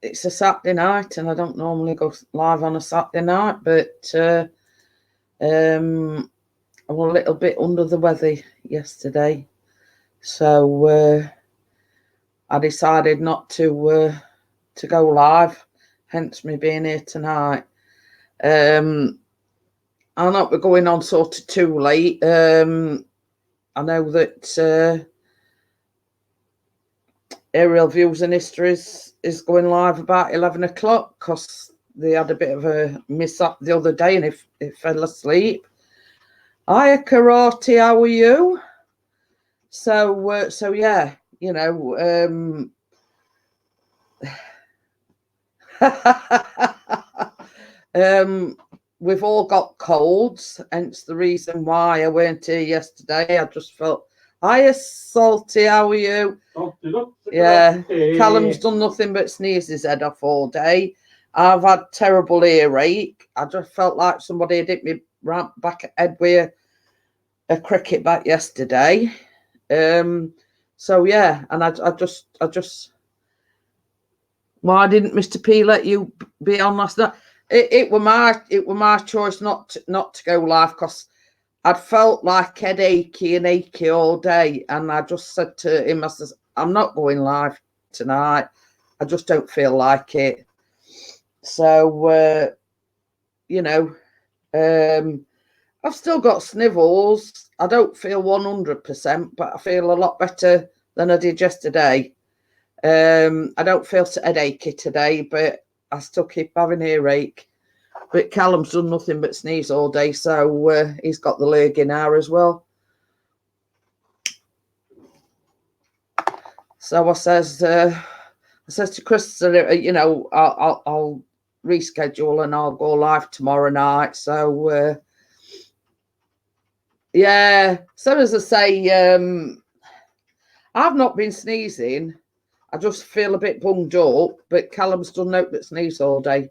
it's a Saturday night, and I don't normally go live on a Saturday night, but I was a little bit under the weather yesterday, so I decided not to go live, hence me being here tonight. I'll not be going on sort of too late. I know that Aerial Views and Histories is going live about 11 o'clock because they had a bit of a mishap the other day and it fell asleep. Hiya, Karate, how are you? So yeah, you know, we've all got colds, hence the reason why I weren't here yesterday. I just felt, hiya, Salty, how are you? Yeah, Callum's done nothing but sneeze his head off all day. I've had terrible earache. I just felt like somebody had hit me right back head with a cricket bat yesterday. So yeah, and I just why didn't Mr. P let you be on last night? It were my choice not to go live because I'd felt like head achy and achy all day, and I just said to him, I says, I'm not going live tonight. I just don't feel like it. So you know, I've still got snivels. I don't feel 100%, but I feel a lot better than I did yesterday. I don't feel so headachy today, but I still keep having earache. But Callum's done nothing but sneeze all day, so he's got the lurgy now as well. So I says to Chris, you know, I'll reschedule and I'll go live tomorrow night. So yeah, so as I say, I've not been sneezing. I just feel a bit bunged up, but Callum's done nothing but sneeze all day.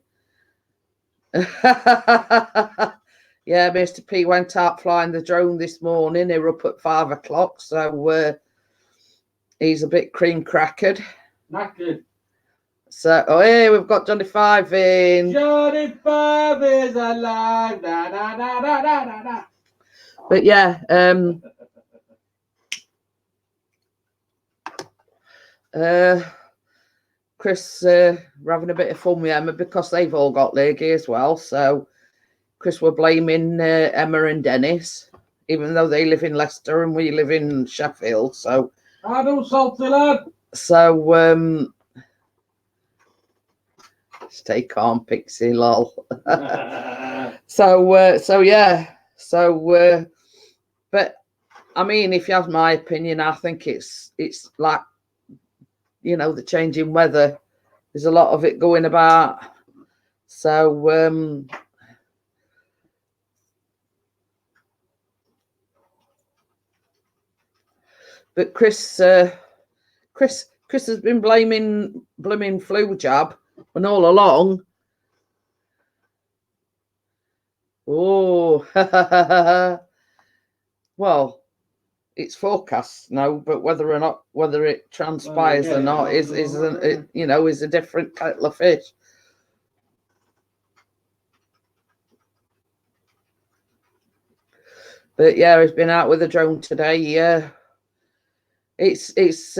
Yeah, Mr. P went out flying the drone this morning. They were up at 5 o'clock, so he's a bit cream crackered. Knackered. So, oh, hey, we've got Johnny Five in. Johnny Five is alive. Da, da, da, da, da, da, da. But yeah, Chris, we're having a bit of fun with Emma because they've all got lurgy as well. So Chris were blaming Emma and Dennis, even though they live in Leicester and we live in Sheffield. So I don't salty lad. So stay calm, Pixie, lol. So yeah. So but I mean, if you have my opinion, I think it's like, you know, the changing weather. There's a lot of it going about. So but Chris has been blaming blooming flu jab, and all along. Oh, well, it's forecast now, but whether it transpires or not is a different kettle of fish. But yeah, he's been out with a drone today. Yeah, it's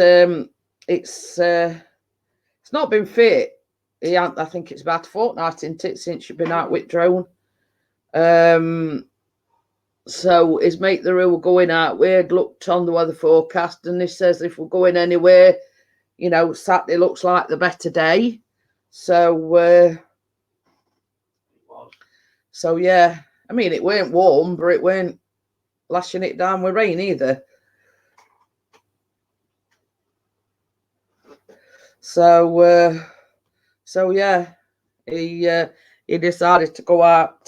not been fit. I think it's about a fortnight, isn't it, since you've been out with drone. So his mate the who were going out, we had looked on the weather forecast, and he says if we're going anywhere, you know, Saturday looks like the better day. So so yeah, I mean, it weren't warm, but it weren't lashing it down with rain either. So yeah, he decided to go out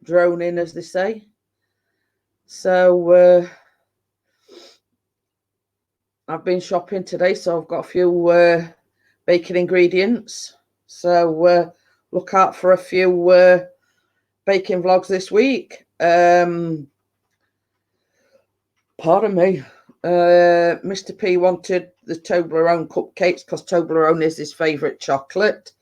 droning, as they say. So I've been shopping today, so I've got a few baking ingredients. So look out for a few baking vlogs this week. Pardon me. Mr. P wanted the Toblerone cupcakes because Toblerone is his favourite chocolate.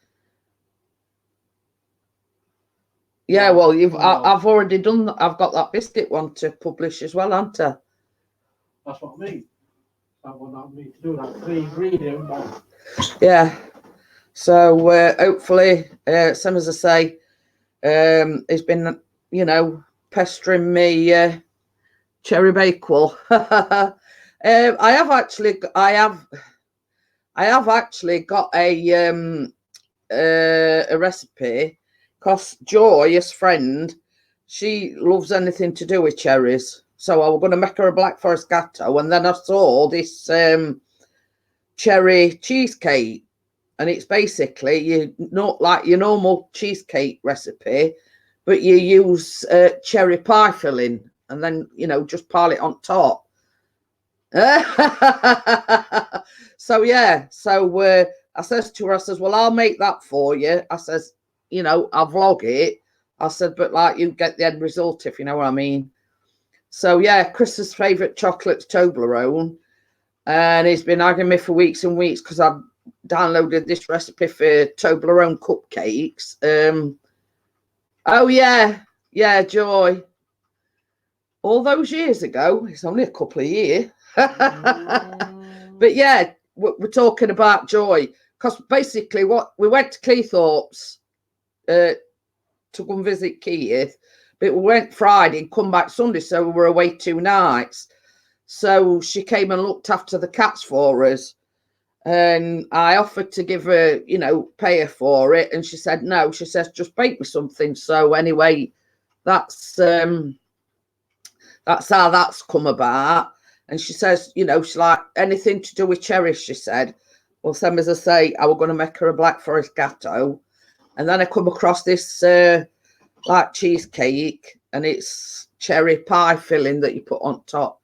Yeah, well, I've already done. I've got that biscuit one to publish as well, haven't I? That's what I mean. That's what I need to do. That 3 ingredient. Yeah. So hopefully, same as I say, he's been, pestering me cherry bakewell. I have actually got a recipe because Joy, his friend, she loves anything to do with cherries. So I was going to make her a Black Forest gatto, and then I saw this cherry cheesecake, and it's basically not like your normal cheesecake recipe, but you use cherry pie filling, and then just pile it on top. So yeah, so I says to her, I says, well, I'll make that for you. I says, I'll vlog it. I said, but like you get the end result, if you know what I mean. So yeah, Chris's favourite chocolate's Toblerone, and he's been nagging me for weeks and weeks because I've downloaded this recipe for Toblerone cupcakes. Oh yeah, Joy. All those years ago, it's only a couple of years. But yeah, we're talking about Joy because basically we went to Cleethorpes to go and visit Keith, but we went Friday and come back Sunday, so we were away 2 nights. So she came and looked after the cats for us, and I offered to give her, pay her for it, and she said no. She says just bake me something. So anyway, that's how that's come about. And she says, she's like, anything to do with cherries, she said. Well, same as I say, I was going to make her a Black Forest gatto. And then I come across this like cheesecake, and it's cherry pie filling that you put on top.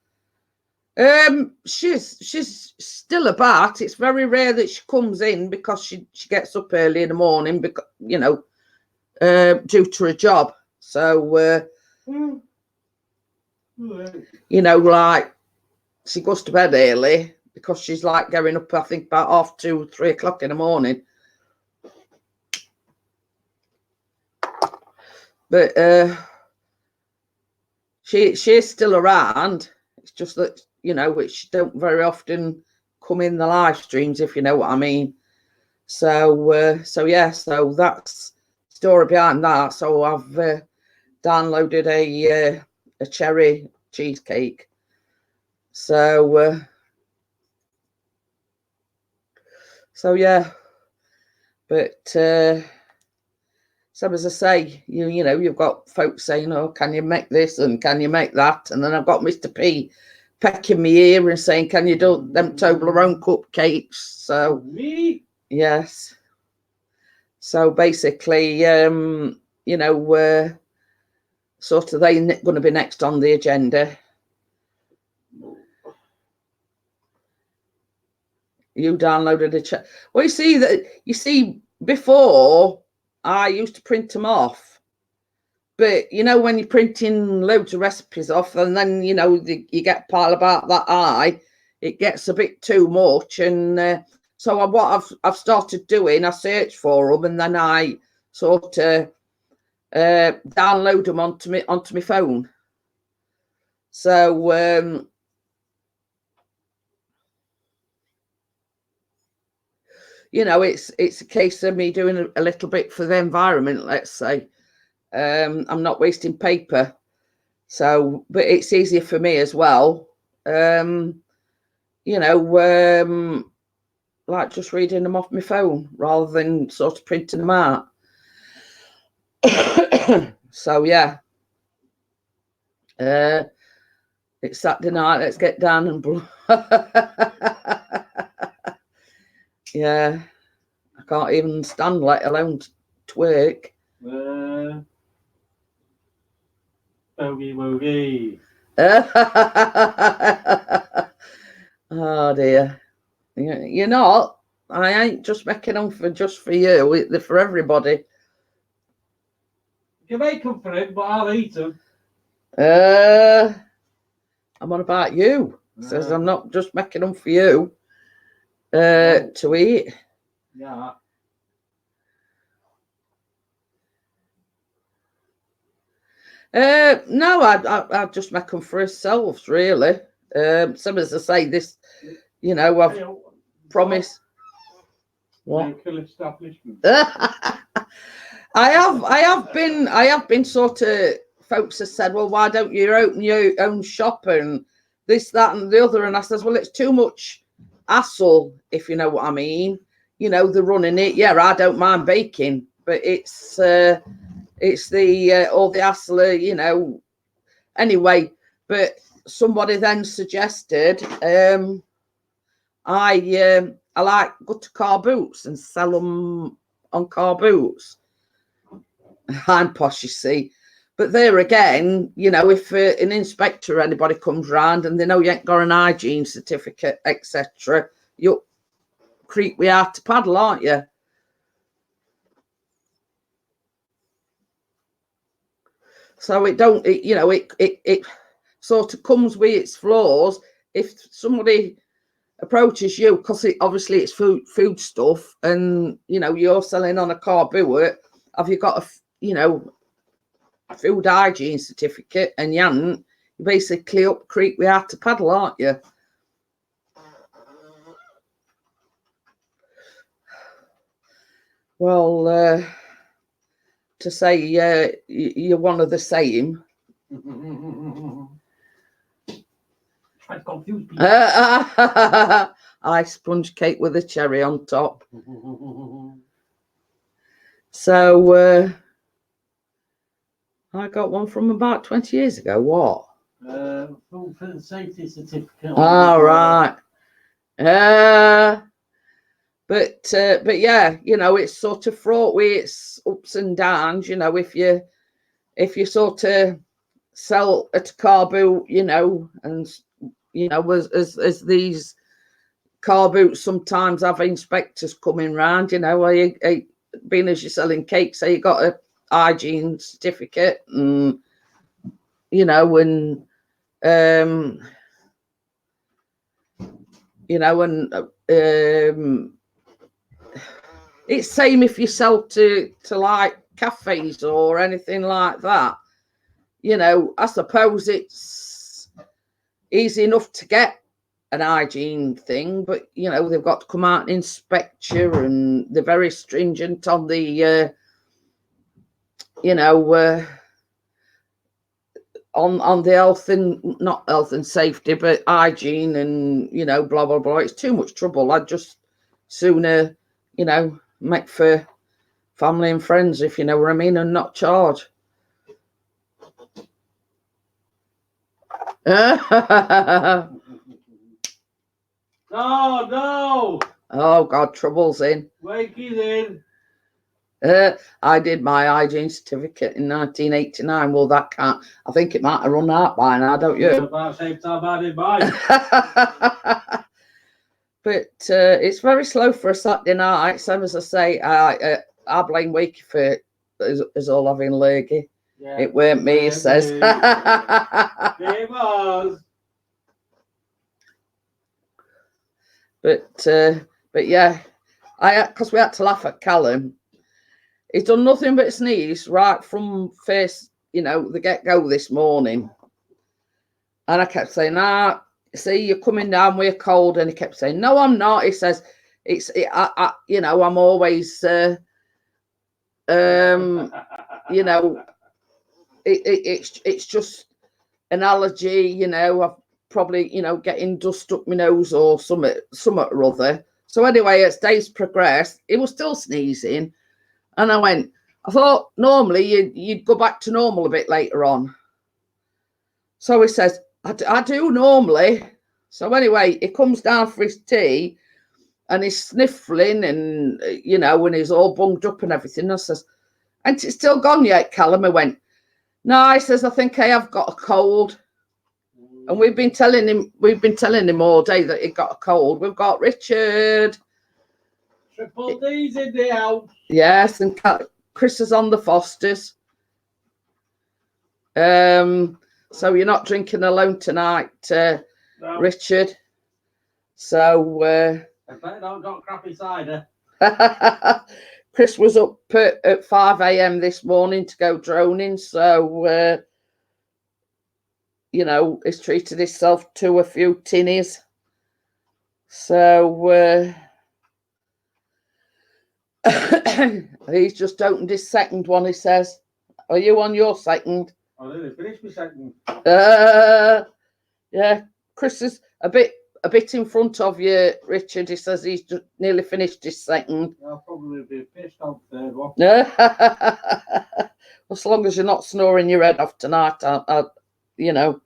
She's still about. It's very rare that she comes in because she gets up early in the morning because, due to her job. So, like, she goes to bed early because she's like getting up, I think, about 2:30, 3 o'clock in the morning. But she's still around. It's just that, which don't very often come in the live streams, if you know what I mean. So yeah, so that's the story behind that. So I've downloaded a cherry cheesecake. So yeah, but so as I say, you've got folks saying, oh, can you make this and can you make that? And then I've got Mr. P pecking me ear and saying, can you do them Toblerone cupcakes? So Me? Yes. So basically, sort of they going to be next on the agenda. You downloaded a chat. Well, you see, before I used to print them off, but when you're printing loads of recipes off, and then you get a pile about that high, it gets a bit too much. And so what I've started doing, I search for them, and then I sort of download them onto my phone. So it's a case of me doing a little bit for the environment, let's say. I'm not wasting paper, so but it's easier for me as well. Like just reading them off my phone rather than sort of printing them out. So yeah, it's Saturday night. Let's get down and yeah, I can't even stand, let alone twerk. Bogey wogey. Oh dear. You're not. I ain't just making them just for you. They're for everybody. You make them for it, but I'll eat them. I'm on about you. Says, I'm not just making them for you to eat. Yeah. No, I'd just make them for ourselves, really. Some as I say, this, you know, I've promised. What? Local establishment. I have been sort of, folks have said, well, why don't you open your own shop and this, that, and the other? And I says, well, it's too much hassle, if you know what I mean. You know, the running it. Yeah, I don't mind baking, but it's the all the hassle, you know. Anyway, but somebody then suggested I like go to car boots and sell them on car boots. I'm posh, you see. But there again, you know, if an inspector or anybody comes round and they know you ain't got an hygiene certificate, etc., you'll creep we out to paddle, aren't you? So it don't, you know, it sort of comes with its flaws. If somebody approaches you, because obviously it's food stuff, and you know you're selling on a car boot, have you got a, you know, food hygiene certificate, and you haven't, you basically up creek we have to paddle, aren't you? Well, to say you're one of the same. Trying to confuse people. I sponge cake with a cherry on top. So I got one from about 20 years ago. What? Food for the safety certificate. All right. But yeah, you know, it's sort of fraught with its ups and downs. You know, if you sort of sell at a car boot, you know, and you know, as these car boots sometimes have inspectors coming round, you know, being as you're selling cakes, so you got a hygiene certificate, and you know, and you know, and it's same if you sell to like cafes or anything like that. You know, I suppose it's easy enough to get an hygiene thing, but you know, they've got to come out and inspect you, and they're very stringent on the you know, on the health and not health and safety, but hygiene, and you know, blah blah blah. It's too much trouble. I'd just sooner, you know, make for family and friends, if you know what I mean, and not charge. No. Oh God, trouble's in. Wakey's in. I did my hygiene certificate in 1989. Well, that can't. I think it might have run out by now, don't you? About the same time I did mine. But it's very slow for a Saturday night. Same as I say, I blame Wakey for us all having lurgy. Yeah. It weren't me, he says. It was. But yeah, because we had to laugh at Callum. He's done nothing but sneeze right from first, you know, the get-go this morning. And I kept saying, nah, see, you're coming down with a cold. And he kept saying, no, I'm not. He says, you know, I'm always, you know, it's just an allergy, you know, I've probably, you know, getting dust up my nose or something or other. So anyway, as days progressed, he was still sneezing. And I thought normally you'd go back to normal a bit later on. So he says, I do normally. So anyway, he comes down for his tea and he's sniffling and, you know, and he's all bunged up and everything. I says, ain't it still gone yet, Callum? He went, no, he says, I think I have got a cold. And we've been telling him all day that he got a cold. We've got Richard. Triple D's in the house. Yes, and Chris is on the Fosters. So you're not drinking alone tonight, No. Richard. So I bet I don't got crappy cider. Chris was up at 5 a.m. this morning to go droning, so you know, he's treated himself to a few tinnies. So he's just opened his second one, he says. Are you on your second? I nearly finished my second. Yeah, Chris is a bit in front of you, Richard. He says he's just nearly finished his second. I'll probably be pissed on the third one. As long as you're not snoring your head off tonight, you know.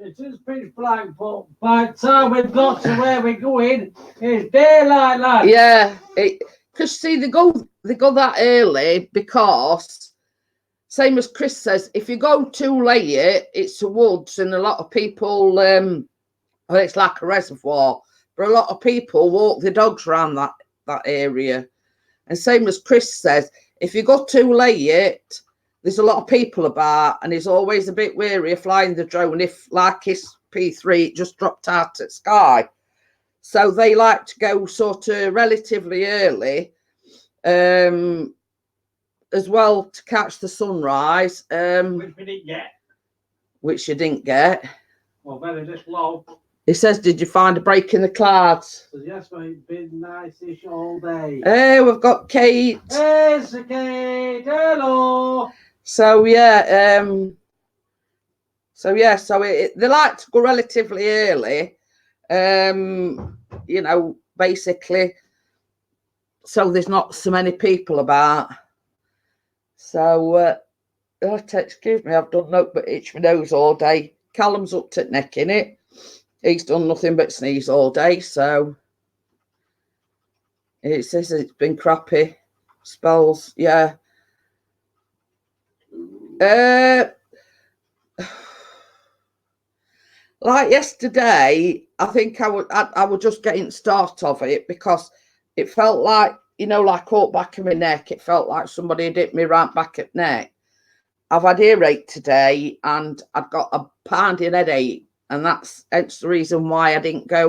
It is pitch black, but by the time we've got to where we're going, it's daylight, lad. Yeah, because see, they go that early because, same as Chris says, if you go too late, it's the woods and a lot of people, well, it's like a reservoir, but a lot of people walk the dogs around that area. And same as Chris says, if you go too late, there's a lot of people about, and he's always a bit wary of flying the drone if, like his P3, it just dropped out at sky. So they like to go sort of relatively early, as well, to catch the sunrise. Which we didn't get. Which you didn't get. Well, very just low. He says, did you find a break in the clouds? Yes, mate, it's been nice-ish all day. Hey, we've got Kate. Hey, Sir Kate, hello. So yeah, so they like to go relatively early, you know, basically, so there's not so many people about. So excuse me, I've done nothing but itch my nose all day. Callum's up to neck in it. He's done nothing but sneeze all day, so it says it's been crappy spells, yeah. Like yesterday, I think I was just getting the start of it because it felt like, you know, like up back of my neck. It felt like somebody had hit me right back at neck. I've had earache today and I've got a pounding headache, and that's the reason why I didn't go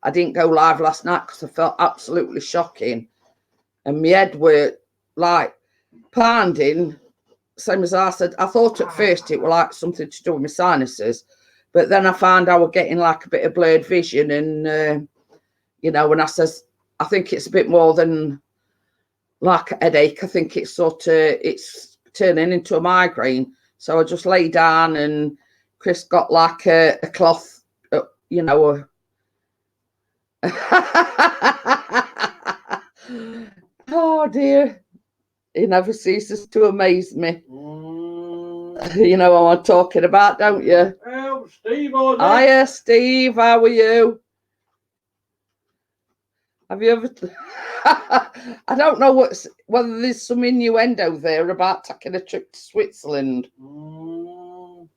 live last night, because I felt absolutely shocking, and my head were like pounding. Same as I said, I thought at first it was like something to do with my sinuses, but then I found I was getting like a bit of blurred vision, and you know, when I says, I think it's a bit more than like a headache. I think it's it's turning into a migraine. So I just lay down, and Chris got like a cloth, you know. Oh dear. He never ceases to amaze me. You know what I'm talking about, don't you? Oh, Steve, Hiya, Steve. How are you? Have you ever? I don't know whether there's some innuendo there about taking a trip to Switzerland. You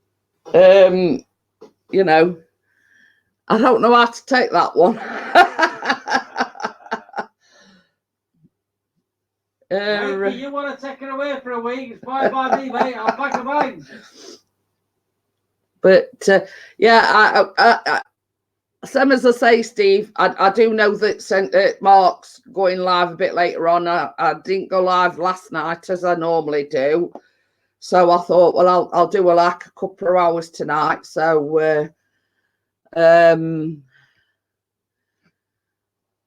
know, I don't know how to take that one. Mate, you want to take her away for a week? It's fine by me, mate. I'll pack a bag. But yeah, I same as I say, Steve, I do know that Mark's going live a bit later on. I didn't go live last night as I normally do, so I thought, well, I'll do like a couple of hours tonight. So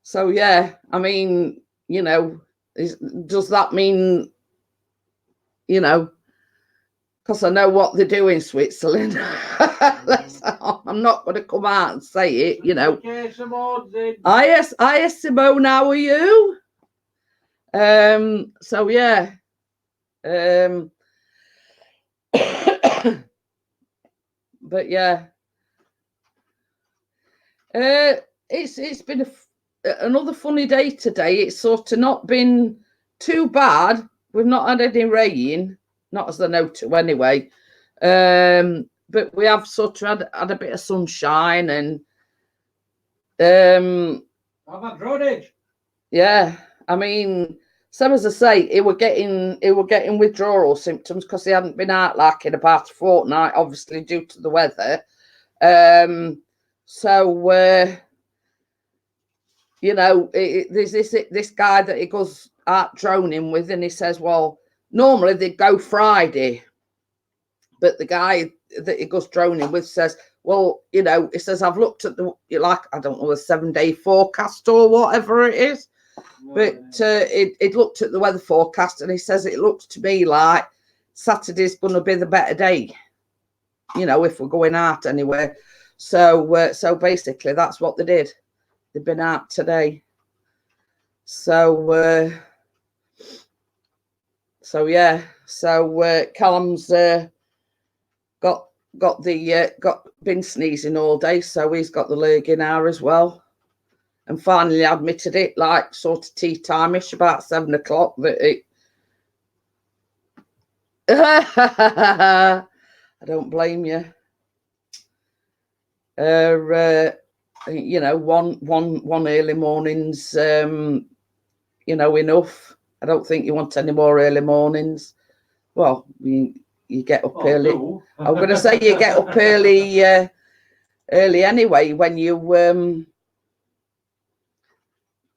so yeah, I mean, you know, does that mean, you know, because I know what they do in Switzerland. I'm not going to come out and say it, you know. Yes, Simone, how are you? So yeah. But yeah. It's been another funny day today. It's sort of not been too bad. We've not had any rain, not as I know to anyway. But we have sort of had a bit of sunshine, and I've had drainage. Yeah, I mean, same as I say, he were getting withdrawal symptoms because he hadn't been out like in about a fortnight, obviously due to the weather. So, you know, there's this guy that he goes out droning with, and he says, well, normally they go Friday, but the guy that he goes droning with says, well, you know, he says, I've looked at the, like, I don't know, a 7-day forecast or whatever it is, but it looked at the weather forecast, and he says, it looks to me like Saturday's going to be the better day, you know, if we're going out anywhere. So basically that's what they did. They've been out today. So yeah. So Callum's got been sneezing all day, so he's got the lurgy now as well, and finally admitted it, like sort of tea time-ish, about 7 o'clock, that it. I don't blame you. You know, one early morning's you know, enough. I don't think you want any more early mornings. Well, you get up early. No. I'm going to say you get up early anyway when you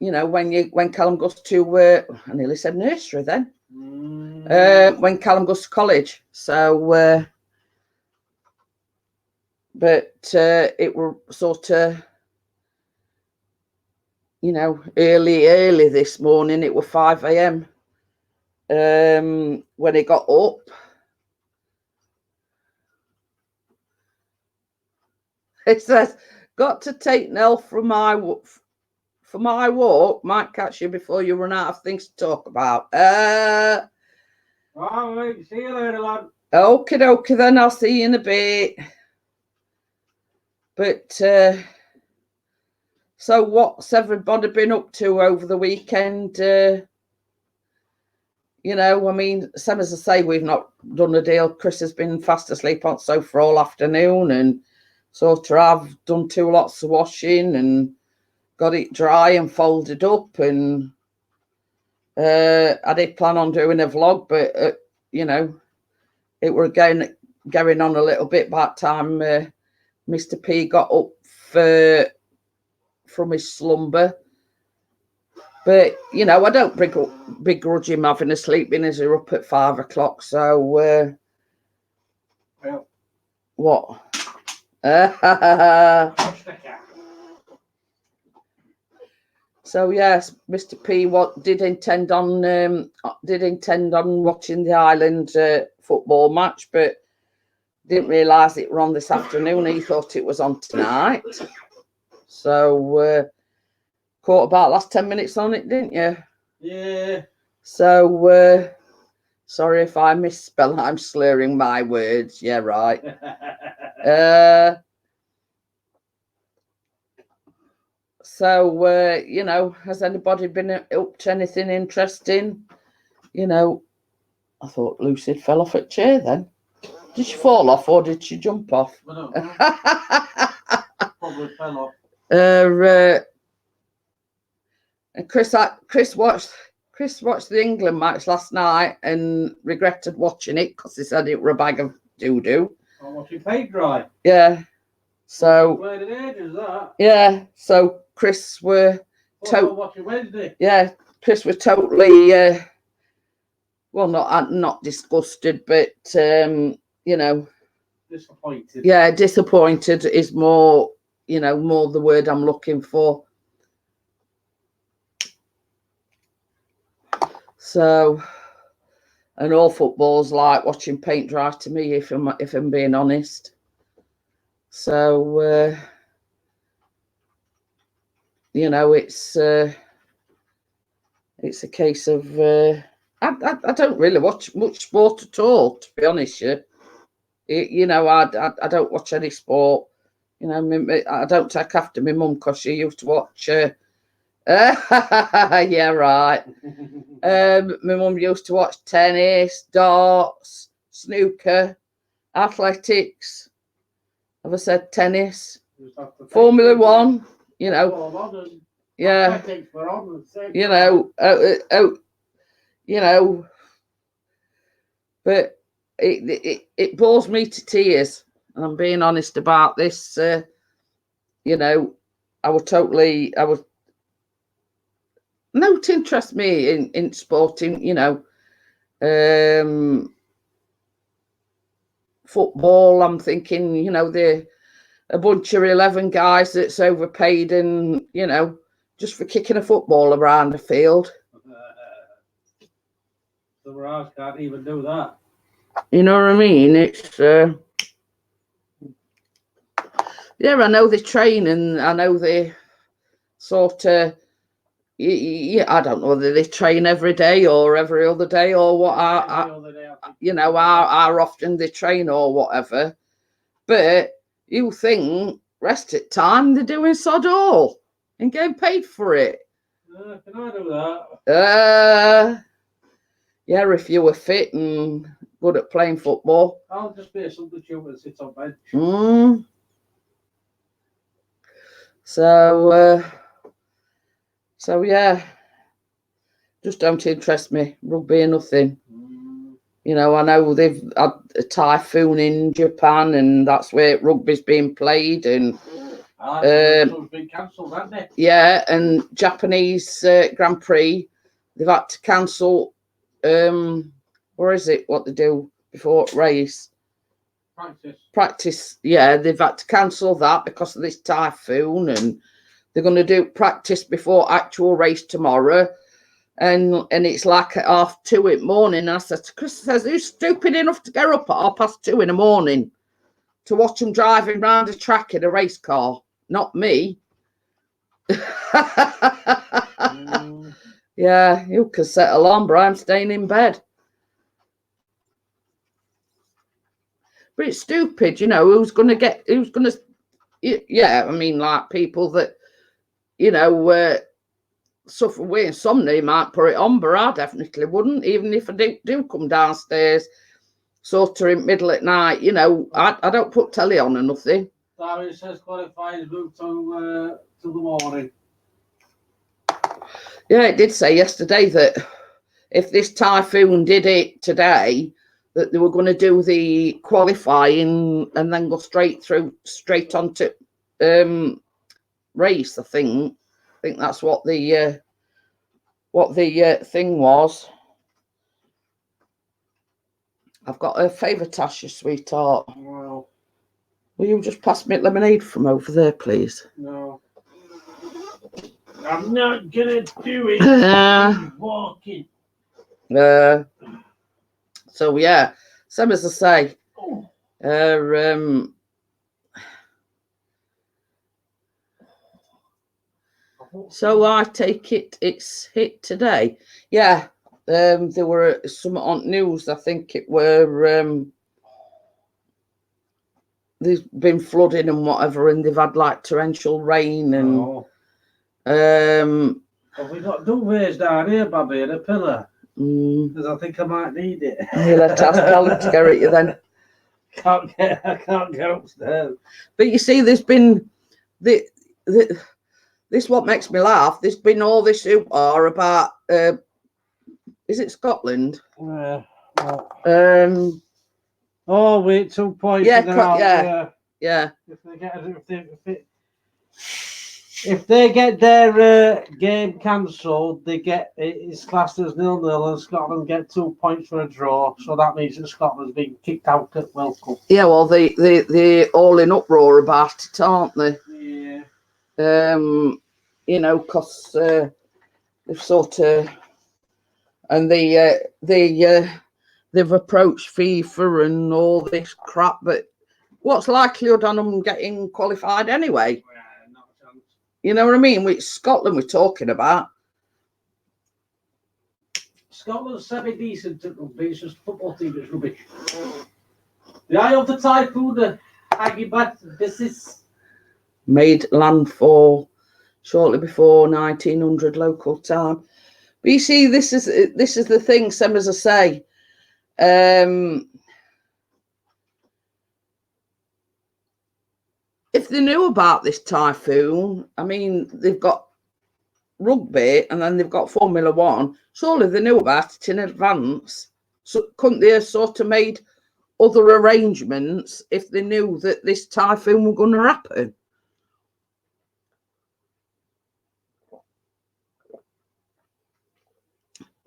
you know, when Callum goes to I nearly said nursery then. When Callum goes to college. So but it were sort of, you know, early this morning. It was 5 a.m. When he got up. It says, got to take Nell for my walk. Might catch you before you run out of things to talk about. All right, see you later, lad. Okie dokie then, I'll see you in a bit. But so what's everybody been up to over the weekend? You know, I mean, same as I say, we've not done a deal. Chris has been fast asleep on sofa all afternoon, and sort of I've done 2 lots of washing and got it dry and folded up, and I did plan on doing a vlog, but you know, it were going on a little bit by the time Mr. P got up from his slumber. But you know, I don't begrudge him having a sleep in as you're up at 5 o'clock. So Well, what? So yes, Mr. P did intend on watching the Island football match, but didn't realise it were on this afternoon. He thought it was on tonight. So caught about last 10 minutes on it, didn't you? Yeah. So sorry if I misspell. I'm slurring my words. Yeah, right. So you know, has anybody been up to anything interesting? You know, I thought Lucy fell off a chair then. Did she fall off or did she jump off? I don't know. Probably fell off. And Chris watched the England match last night and regretted watching it because he said it were a bag of doo-doo. I'm watching paint dry. Yeah. So Played in ages, that. yeah. So Chris were watching Wednesday. Yeah, Chris was totally well, not disgusted, but you know, Disappointed. Yeah, disappointed is more, you know, more the word I'm looking for. So, and all football's like watching paint dry to me, if I'm being honest. So, you know, it's a case of I don't really watch much sport at all, to be honest. You know, I don't watch any sport. You know, I don't take after my mum because she used to watch. Yeah, right. My mum used to watch tennis, darts, snooker, athletics. Have I said tennis? Formula One. You know. Yeah. You know. You know. But it bores me to tears, and I'm being honest about this. you know, I was not interest me in sporting, you know, football. I'm thinking, you know, they're a bunch of 11 guys that's overpaid and, you know, just for kicking a football around the field. The Raj can't even do that. You know what I mean? It's, yeah, I know they train and I know they sort of, yeah, I don't know whether they train every day or every other day or what, you know, how often they train or whatever. But you think rest of the time they're doing sod all and getting paid for it. Can I do that? Yeah, if you were fit and good at playing football. I'll just be a substitute and sit on bench. So yeah, just don't interest me. Rugby or nothing. You know, I know they've had a typhoon in Japan, and that's where rugby's being played. And it's been cancelled, hasn't it? Yeah, and Japanese Grand Prix, they've had to cancel. Or is it what they do before race? Practice. Yeah, they've had to cancel that because of this typhoon, and they're going to do practice before actual race tomorrow. And it's like at 2:30 in the morning. And I said to Chris, who's stupid enough to get up at 2:30 in the morning to watch them driving around a track in a race car? Not me. Yeah, you can set alarm, but I'm staying in bed. But it's stupid, you know, yeah, I mean, like people that, you know, suffer with insomnia might put it on, but I definitely wouldn't, even if I do come downstairs sort of in middle at night, you know, I don't put telly on or nothing. Darren says qualifiers move to the morning. Yeah, it did say yesterday that if this typhoon did it today, that they were going to do the qualifying and then go straight onto race. I think that's what the thing was. I've got a favour, Tasha, sweetheart. Well, will you just pass me lemonade from over there, please? No, I'm not gonna do it. I'm walking. So yeah, same as I say. So I take it's hit today. Yeah, there were some on news. I think it were there's been flooding and whatever, and they've had like torrential rain and have we got duvets down here, Bobby, and a pillar? Because I think I might need it. You let us tell them to go at you then. I can't get upstairs. But you see, there's been this what makes me laugh. There's been all this about is it Scotland? Oh wait, 2 points. Yeah. If they get their game cancelled, it's classed as 0-0, and Scotland get 2 points for a draw. So that means that Scotland's been kicked out at World Cup. Yeah, well, they're all in uproar about it, aren't they? Yeah. You know, because they've sort of, and they've approached FIFA and all this crap, but what's likelihood on them getting qualified anyway? You know what I mean? It's Scotland we're talking about. Scotland's semi-decent at rugby. It's just football team that's rubbish. The eye of the typhoon, the Agibat business, made landfall shortly before 1900 local time. But you see, this is the thing. Same as I say. If they knew about this typhoon, I mean, they've got rugby and then they've got Formula One. Surely they knew about it in advance. So couldn't they have sort of made other arrangements if they knew that this typhoon was going to happen?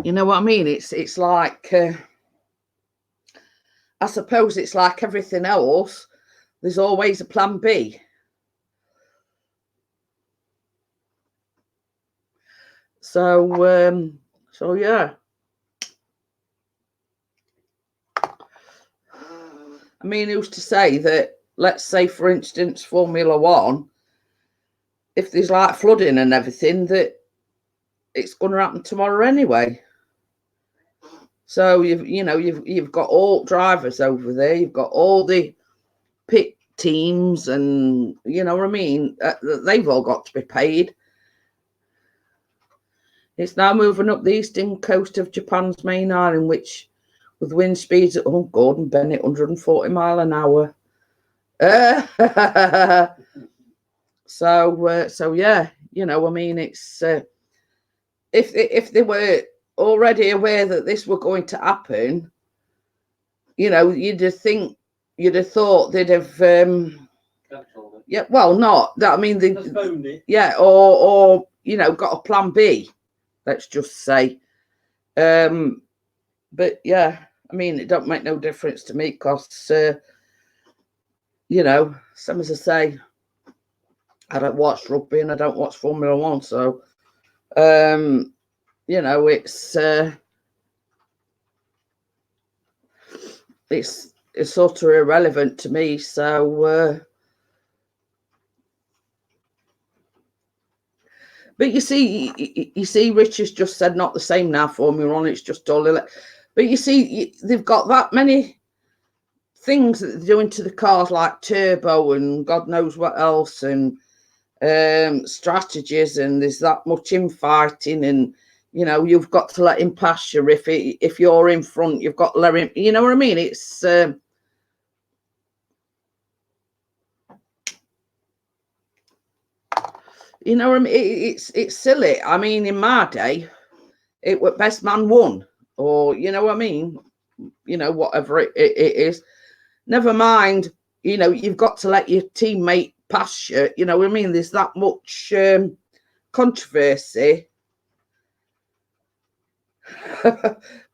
You know what I mean? It's like, I suppose it's like everything else. There's always a plan B. So, so yeah. I mean, who's to say that, let's say, for instance, Formula One, if there's like flooding and everything, that it's going to happen tomorrow anyway. So you've got all drivers over there. You've got all the pit teams, and you know what I mean. They've all got to be paid. It's now moving up the eastern coast of Japan's main island, which, with wind speeds at Gordon Bennett 140 mile an hour. So yeah, you know, I mean, it's if they were already aware that this were going to happen, you know, you'd have thought they'd have yeah, well, not that, I mean, yeah, or you know, got a plan B, let's just say. But yeah, I mean, it don't make no difference to me, because you know, same as I say, I don't watch rugby and I don't watch Formula One, so you know, it's sort of irrelevant to me. So but you see, Rich has just said not the same now, Formula One, it's just all but you see, they've got that many things that they're doing to the cars, like turbo and God knows what else, and strategies, and there's that much infighting, and you know, you've got to let him pass you. If you're in front, you've got to let him, you know what I mean? It's you know what I mean? It's silly. I mean, in my day, it was best man won, or you know what I mean? You know, whatever it is. Never mind, you know, you've got to let your teammate pass you. You know what I mean? There's that much controversy.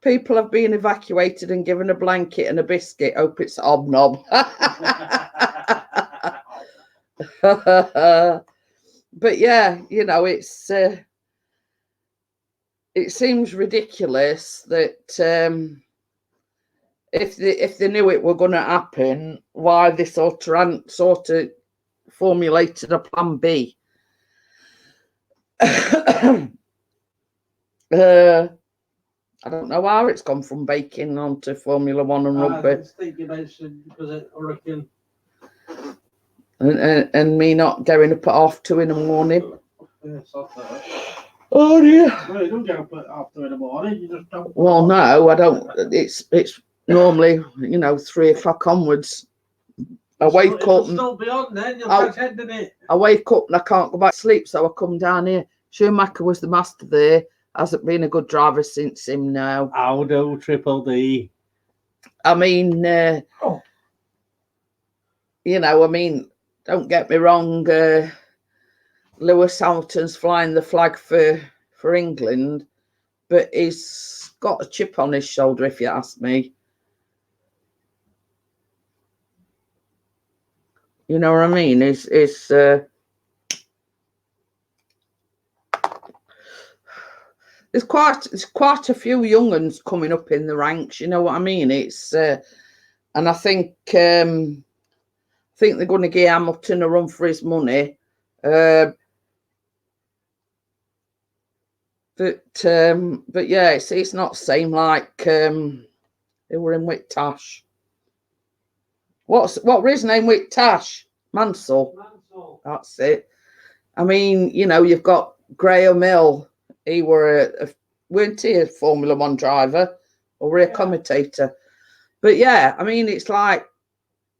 People have been evacuated and given a blanket and a biscuit. Hope it's hobnob. But yeah, you know, it seems ridiculous that if they knew it were going to happen, why they sort of formulated a plan B. I don't know how it's gone from baking onto Formula One and rugby. I think you mentioned because of Hurricane. And me not getting up at 2:30 in the morning. Yes, Oh dear. Well, you don't get up at 2:30 in the morning. You just don't. Well, no, I don't. It's normally, you know, 3 o'clock onwards. I wake up. Still beyond then. You'll catch head in it. I wake up and I can't go back to sleep, so I come down here. Schumacher was the master there. Hasn't been a good driver since him now. Aldo Triple D. I mean, you know, I mean, don't get me wrong. Lewis Hamilton's flying the flag for England, but he's got a chip on his shoulder, if you ask me. You know what I mean? There's quite a few young uns coming up in the ranks. You know what I mean? It's and I think they're going to give Hamilton a run for his money. But yeah, it's not the same like they were in with Tash. What was his name with Tash? Mansell. That's it. I mean, you know, you've got Graham Hill. He weren't he a Formula One driver, or were he a commentator? But yeah, I mean, it's like,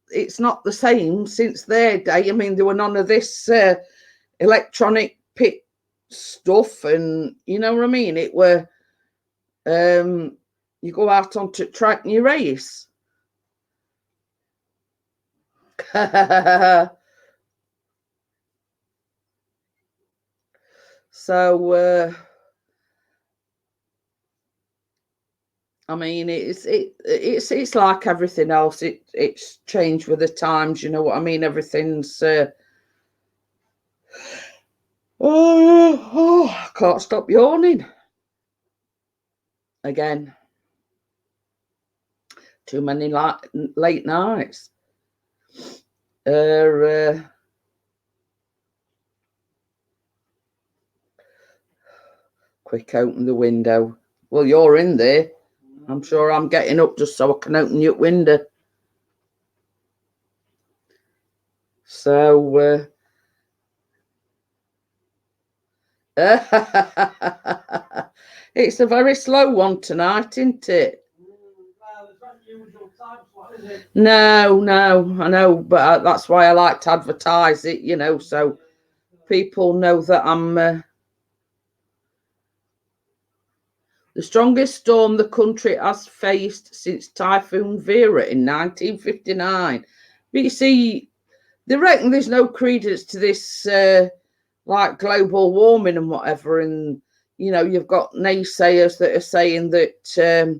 it's not the same since their day. I mean, there were none of this electronic pit stuff, and you know what I mean? It were you go out onto track and you race. So I mean, it's like everything else. It's changed with the times. You know what I mean? Everything's. I can't stop yawning. Again. Too many late nights. Quick, open the window. Well, you're in there. I'm sure I'm getting up just so I can open your window. So, it's a very slow one tonight, isn't it? No, I know, but that's why I like to advertise it, you know, so people know that I'm the strongest storm the country has faced since Typhoon Vera in 1959. But you see, they reckon there's no credence to this, like global warming and whatever. And, you know, you've got naysayers that are saying that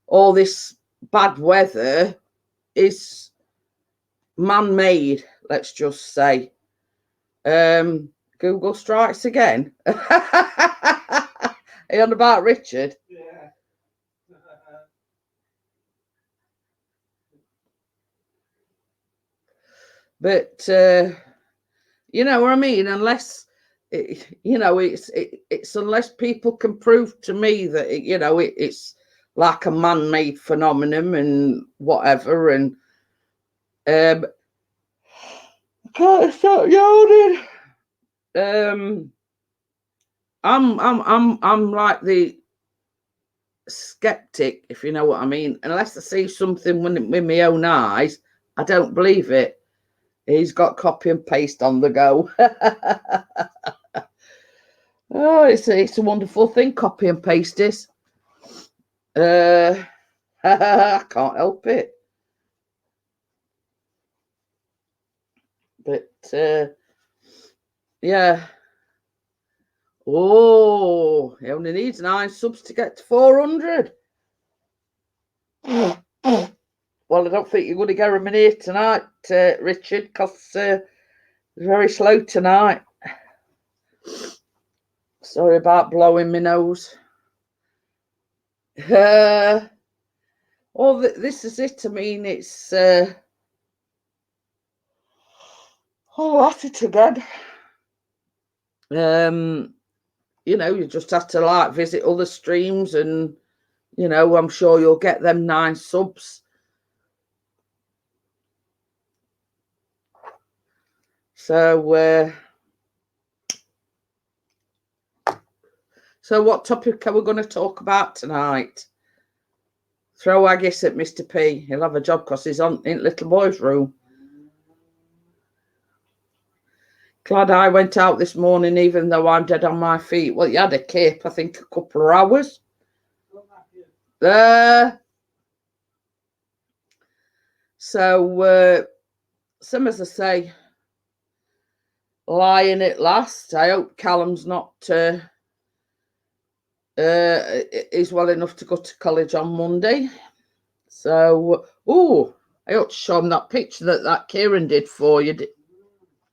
all this bad weather is man-made, let's just say. Google strikes again. Are you on about Richard? Yeah. But you know what I mean? Unless you know, it's unless people can prove to me that you know it's like a man-made phenomenon and whatever. And I can't stop yawning. I'm like the skeptic, if you know what I mean. Unless I see something with my own eyes, I don't believe it. He's got copy and paste on the go. Oh, it's a wonderful thing, copy and paste is. I can't help it. But yeah. Oh, he only needs 9 subs to get to 400. Well, I don't think you're going to get him in here tonight, Richard, because it's very slow tonight. Sorry about blowing my nose. Well, this is it. I mean, it's... oh, at it again. You know, you just have to, like, visit other streams and, you know, I'm sure you'll get them 9 subs. So what topic are we going to talk about tonight? Throw Haggis at Mr. P. He'll have a job because he's in little boy's room. Glad I went out this morning, even though I'm dead on my feet. Well, you had a cape, I think, a couple of hours. So, some, as I say, lying at last. I hope Callum's not is well enough to go to college on Monday. So, I ought to show him that picture that Kieran did for you,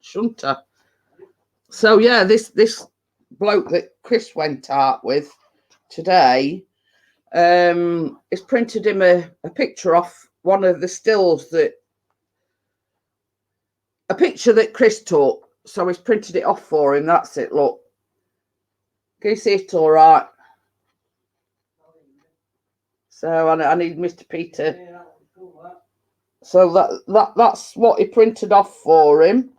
shouldn't I? So yeah, this bloke that Chris went out with today, has printed him a picture off one of the stills a picture that Chris took. So he's printed it off for him. That's it. Look, can you see it all right? So I need Mr. Peter. So that's what he printed off for him.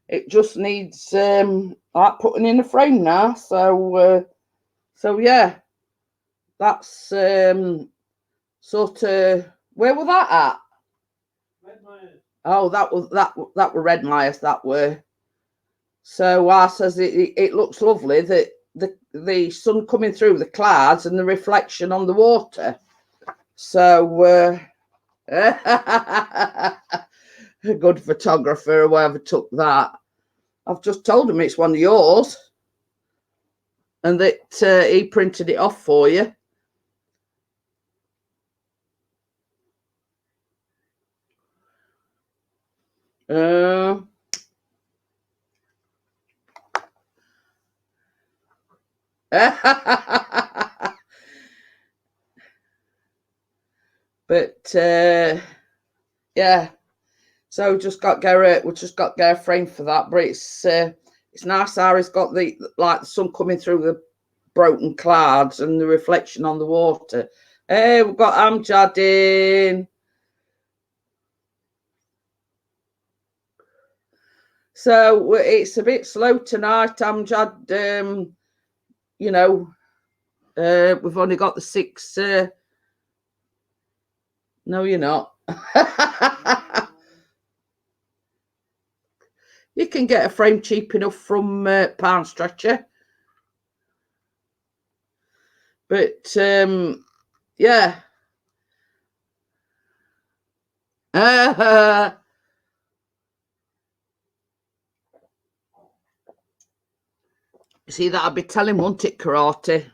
It just needs like putting in a frame now. So yeah, that's sort of, where was that at? Redmires. Oh, that were Redmires, that were. So I says it looks lovely that the sun coming through the clouds and the reflection on the water. So a good photographer or whoever took that. I've just told him it's one of yours and that he printed it off for you. But yeah, so we just got to get a frame for that. But it's nice how it's got the sun coming through the broken clouds and the reflection on the water. Hey, we've got Amjad in. So it's a bit slow tonight, Amjad. You know, we've only got the 6. No, you're not. You can get a frame cheap enough from Pound Stretcher. But yeah. See, that I'd be telling, won't it, Karate?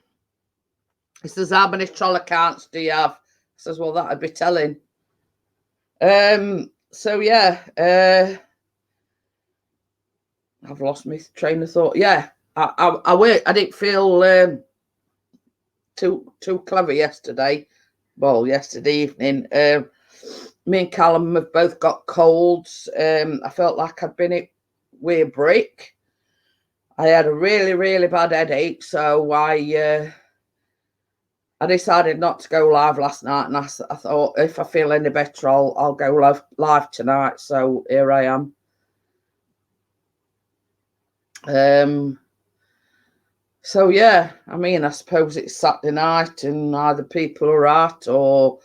He says, how many troll accounts do you have? I says, well, that'd be telling. So yeah, I've lost my train of thought. Yeah, I didn't feel too clever yesterday. Well, yesterday evening. Me and Callum have both got colds. I felt like I'd been hit with a brick. I had a really, really bad headache, so I decided not to go live last night, and I thought if I feel any better, I'll go live tonight. So here I am. So yeah, I mean, I suppose it's Saturday night, and either people are out, or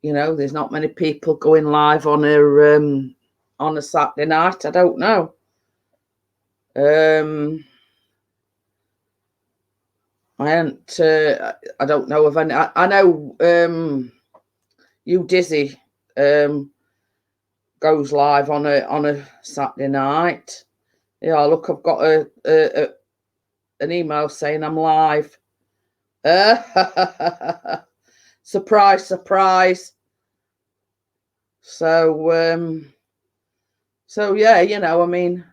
there's not many people going live on a Saturday night. I don't know. I don't know of any. I know you Dizzy goes live on a Saturday night. Yeah, look, I've got an email saying I'm live. Surprise, surprise. So yeah, I mean,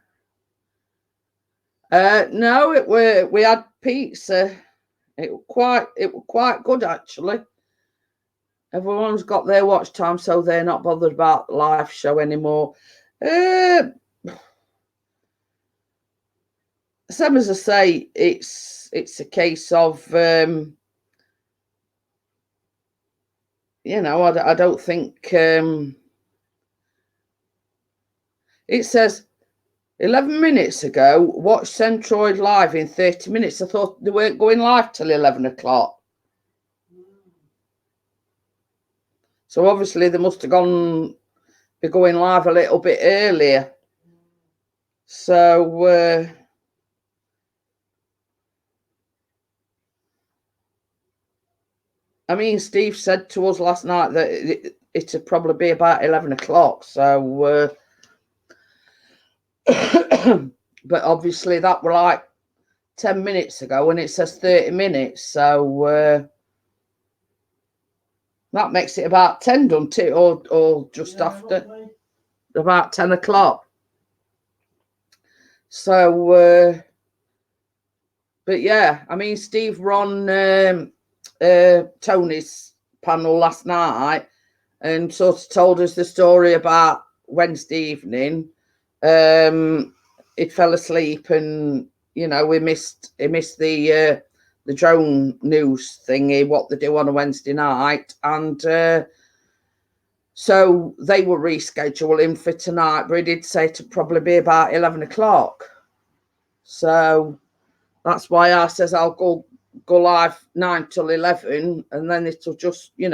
no, we had pizza. It was quite good, actually. Everyone's got their watch time, so they're not bothered about the live show anymore. Same as I say, it's a case of I don't think it says 11 minutes ago, watch Centroid live in 30 minutes. I thought they weren't going live till 11 o'clock. So obviously they must have be going live a little bit earlier. So I mean, Steve said to us last night that it'd probably be about 11 o'clock. So but obviously that were like 10 minutes ago, and it says 30 minutes. So that makes it about 10, doesn't it? Or just after. Lovely. About 10 o'clock. So, but yeah, I mean, Steve were on Tony's panel last night and sort of told us the story about Wednesday evening. It fell asleep, and he missed the drone news thingy, what they do on a Wednesday night, and so they were rescheduling for tonight, but he did say to probably be about 11 o'clock. So that's why I says I'll go live 9 till 11, and then it'll just, we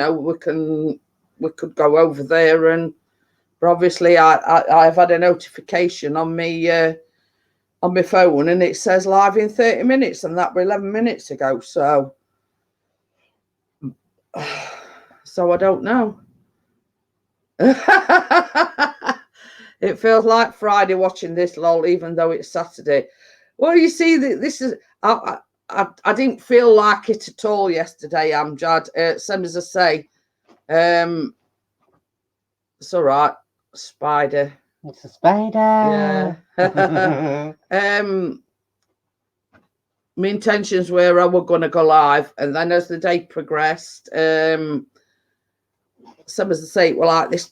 could go over there. And but obviously I've had a notification on me on my phone, and it says live in 30 minutes, and that were 11 minutes ago. So I don't know. It feels like Friday watching this, lol, even though it's Saturday. Well, you see, this is I didn't feel like it at all yesterday, Amjad. Same as I say, it's all right, Spider. It's a spider. Yeah. My intentions were I were going to go live, and then as the day progressed, some as I say, well, like this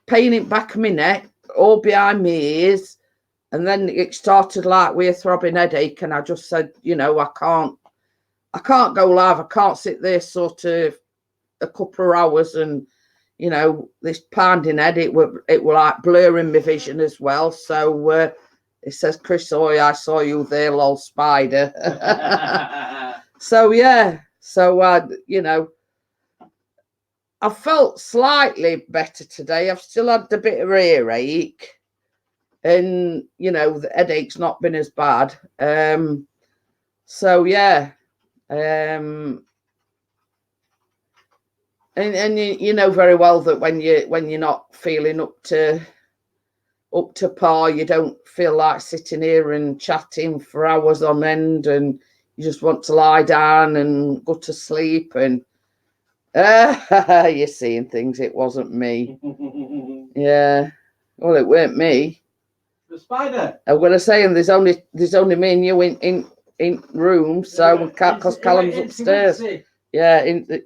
pain in back of my neck, all behind my ears, and then it started like with a throbbing headache, and I just said, you know, I can't go live. I can't sit there sort of a couple of hours, and you know, this pounding head, it were like blurring my vision as well. So it says, Chris, I saw you there, lol, spider. So yeah, so you know, I felt slightly better today. I've still had a bit of earache, and you know, the headache's not been as bad. So yeah, and you know very well that when you're not feeling up to par, you don't feel like sitting here and chatting for hours on end, and you just want to lie down and go to sleep. And you're seeing things. It wasn't me. Yeah, well, it weren't me. The spider. I'm gonna say, and there's only me and you in room, so because Callum's upstairs. Yeah, in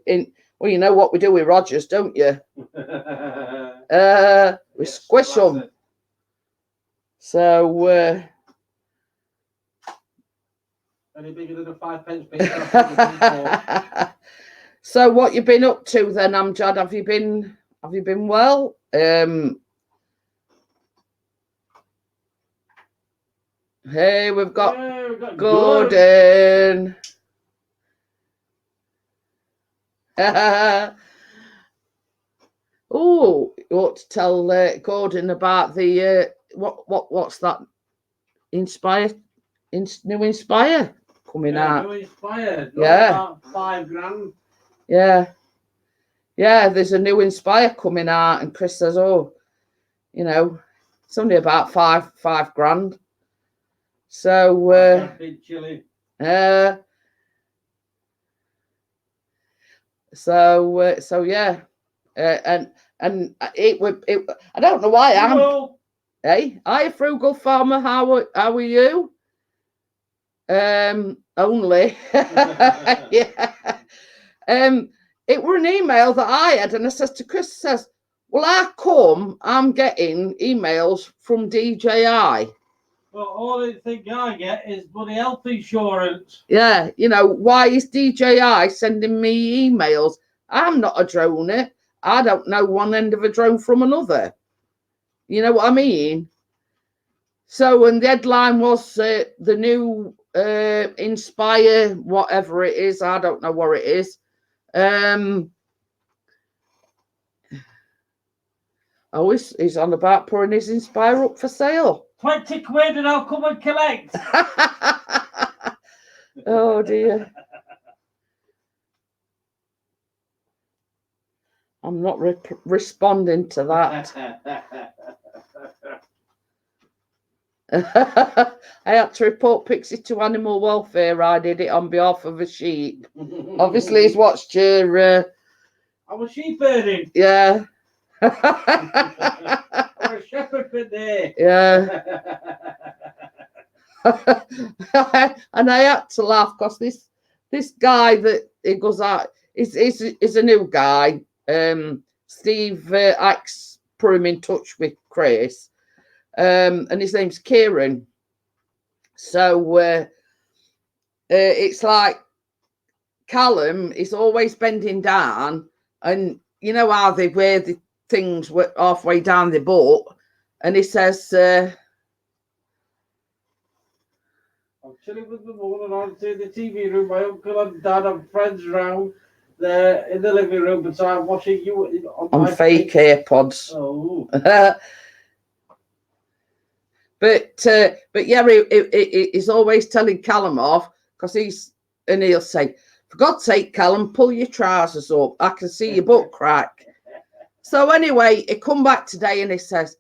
well, you know what we do with Rogers, don't you? We squish them. So any bigger than a 5p piece. So what you been up to then, Amjad? Have you been well? Hey, we've got Gordon. Oh, you ought to tell Gordon about the what's that? New Inspire coming out. New Inspire. Yeah. About £5,000. Yeah. Yeah, there's a new Inspire coming out, and Chris says, oh, you know, it's only about £5,000. So so yeah, and it would. I don't know why I'm. Hey, hi, Frugal Farmer. How are you? Only. Yeah. It were an email that I had, and I says to Chris, says, well, I'm getting emails from DJI. Well, all I think I get is bloody health insurance. Yeah, you know, why is DJI sending me emails? I'm not a droner. I don't know one end of a drone from another. You know what I mean? So, and the headline was the new Inspire, whatever it is. I don't know what it is. Oh, he's on about putting his Inspire up for sale. 20 quid and I'll come and collect. Oh dear. I'm not responding to that. I had to report Pixie to animal welfare. I did it on behalf of a sheep. Obviously, he's watched your. I'm a sheep herding. Yeah. I'm a shepherd for day. Yeah. And I had to laugh because this guy that he goes out is a new guy. Steve Axe put him in touch with Chris. And his name's Kieran. So it's like Callum is always bending down, and you know how they wear the things halfway down the butt, and he says, I'm chilling with my mum and I'm in the TV room. My uncle and dad and friends around there in the living room, but so I'm watching you on fake AirPods. Oh. But yeah, he's always telling Callum off because he'll say, for God's sake, Callum, pull your trousers up. I can see your butt crack. So anyway, he come back today and he says,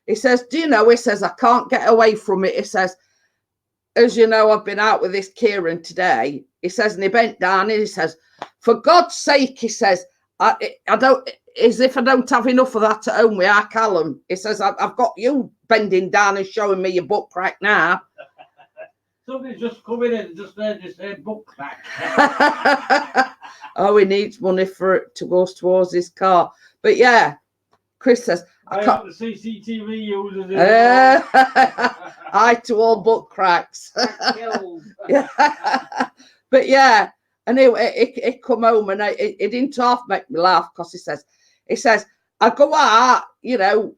do you know, he says, I can't get away from it. He says, as you know, I've been out with this Kieran today. He says, and he bent down and he says, for God's sake, he says, I don't, is if I don't have enough of that at home with our Callum. He says, I've got you bending down and showing me your book crack now. Somebody's just come in and just said book crack. Oh, he needs money for it to go towards his car. But yeah, Chris says, I have the CCTV users. I to all book cracks. Yeah. But yeah, and it come home and it didn't half make me laugh because he says, I go out, you know,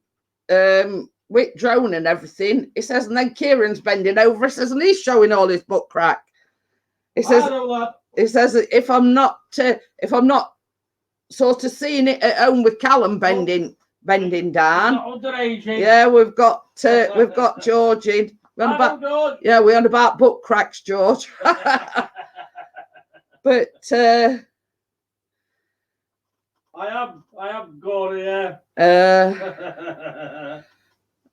with drone and everything. He says, and then Kieran's bending over. He says, and he's showing all his butt crack. He says, if I'm not sort of seeing it at home with Callum bending down. Yeah, we've got George in. We're on about butt cracks, George. But I am gone, yeah.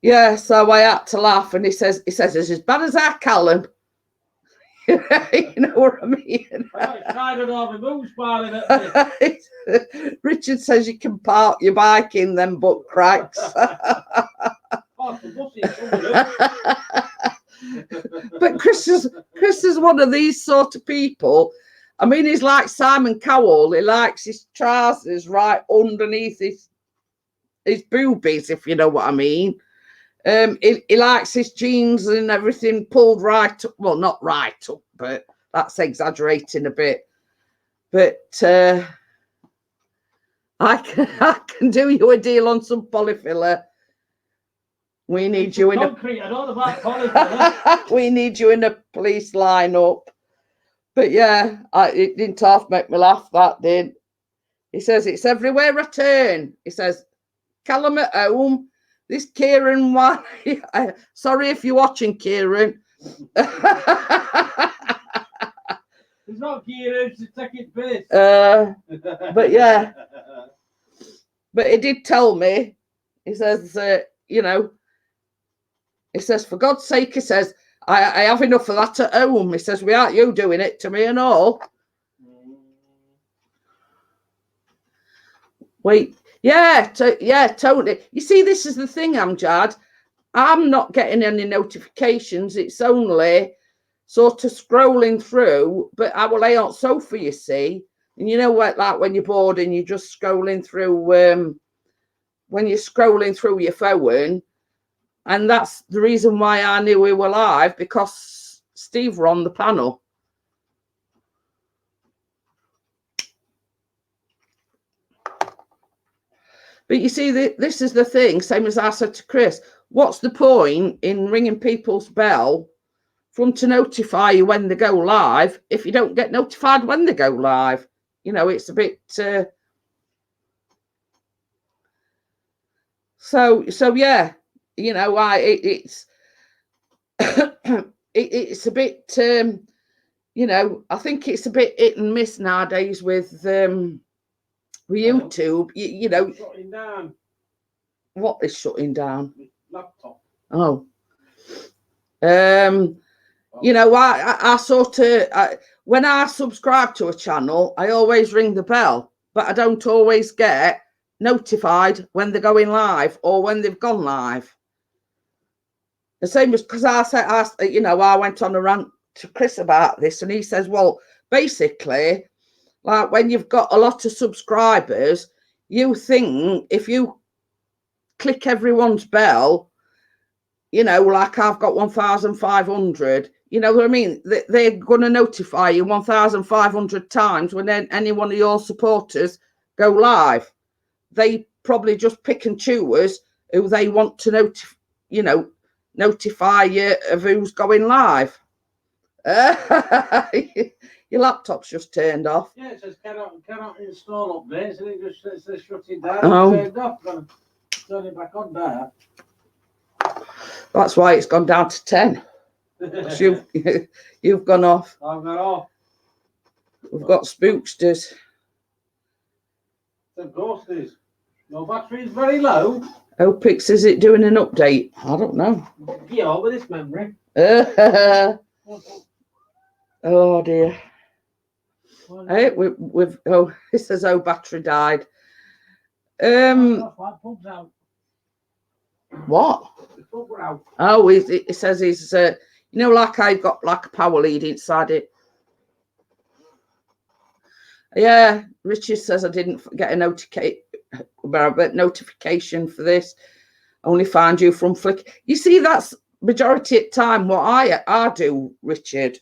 Yeah, so I had to laugh, and he says it's as bad as our Callum. You know what I mean? Richard says you can park your bike in them butt cracks. But Chris is one of these sort of people. I mean, he's like Simon Cowell. He likes his trousers right underneath his boobies, if you know what I mean. He likes his jeans and everything pulled right up. Well, not right up, but that's exaggerating a bit. But I can do you a deal on some polyfiller. We need you in concrete. I don't know about polyfiller. We need you in a police lineup. But yeah, it didn't half make me laugh, that did. He says, it's everywhere I turn. He says, Callum at home, this Kieran one. Sorry if you're watching, Kieran. It's not Kieran, it's taking piss. But yeah. But he did tell me, he says, you know, he says, for God's sake, he says, I have enough of that at home. He says, without you doing it to me and all. Wait, yeah, totally. You see, this is the thing, Amjad. I'm not getting any notifications. It's only sort of scrolling through, but I will lay on sofa, you see. And you know what, like when you're bored and you're just scrolling through, when you're scrolling through your phone. And that's the reason why I knew we were live, because Steve were on the panel. But you see, this is the thing, same as I said to Chris, what's the point in ringing people's bell for them to notify you when they go live if you don't get notified when they go live? You know, it's a bit... So yeah, you know, it's it's a bit, you know, I think it's a bit hit and miss nowadays with YouTube. You know, shutting down. What is shutting down? Laptop. Oh, you know, I sort of when I subscribe to a channel, I always ring the bell, but I don't always get notified when they're going live or when they've gone live. The same as because I you know, I went on a rant to Chris about this, and he says, well, basically, like when you've got a lot of subscribers, you think if you click everyone's bell, you know, like I've got 1,500, you know what I mean? They're going to notify you 1,500 times when any one of your supporters go live. They probably just pick and choose who they want to notify you of who's going live. Your laptop's just turned off. Yeah, it says cannot install updates, and it just says shutting down. Oh. Turned off. Turn it back on there. That's why it's gone down to 10. You've gone off. I've gone off. We've got spooksters. The ghosties. Your battery is very low. Opix, is it doing an update? I don't know. Get over this memory. Oh dear. Hey, we've it says battery died. That's like pubs out. What? The pub were out. Oh, it says he's, you know, like I've got like a power lead inside it. Yeah, Richard says I didn't get a notification for this. Only find you from Flick. You see, that's majority of the time what I do, Richard.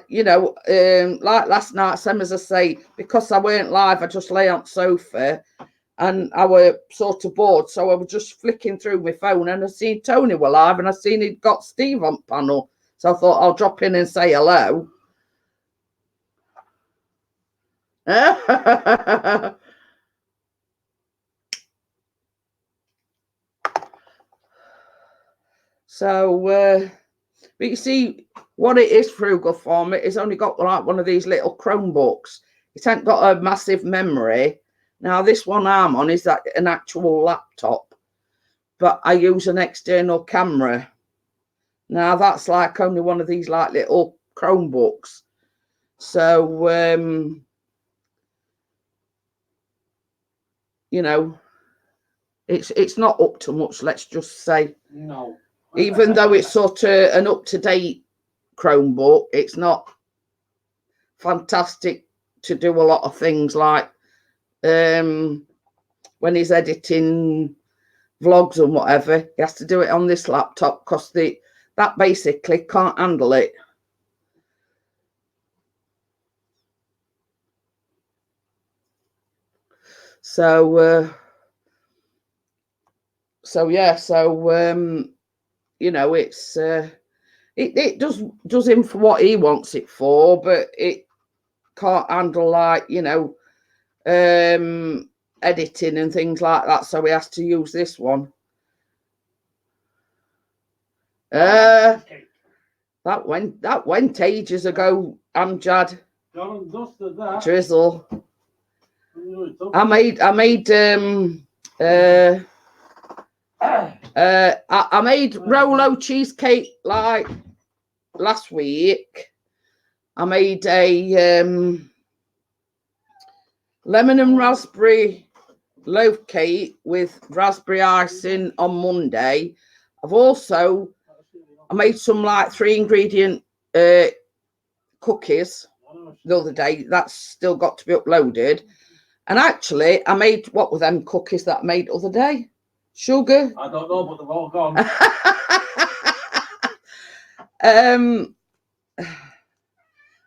You know, like last night, same as I say, because I weren't live, I just lay on the sofa and I were sort of bored. So I was just flicking through my phone and I seen Tony were live and I seen he'd got Steve on panel. So I thought I'll drop in and say hello. So, but you see, what it is, Frugal Farm, it's only got like one of these little Chromebooks. It ain't got a massive memory. Now, this one I'm on is that an actual laptop, but I use an external camera. Now, that's like only one of these like little Chromebooks. So, you know, it's not up to much, let's just say. No. Even though it's sort of an up-to-date Chromebook, it's not fantastic to do a lot of things like when he's editing vlogs and whatever, he has to do it on this laptop because that basically can't handle it. So you know, it's it does him for what he wants it for, but it can't handle, like, you know, editing and things like that, so he has to use this one. That went ages ago, Amjad. Drizzle. I made I made Rolo cheesecake like last week. I made a lemon and raspberry loaf cake with raspberry icing on Monday. I made some like 3-ingredient cookies the other day. That's still got to be uploaded. And actually, I made, what were them cookies that I made the other day? Sugar? I don't know, but they've all gone.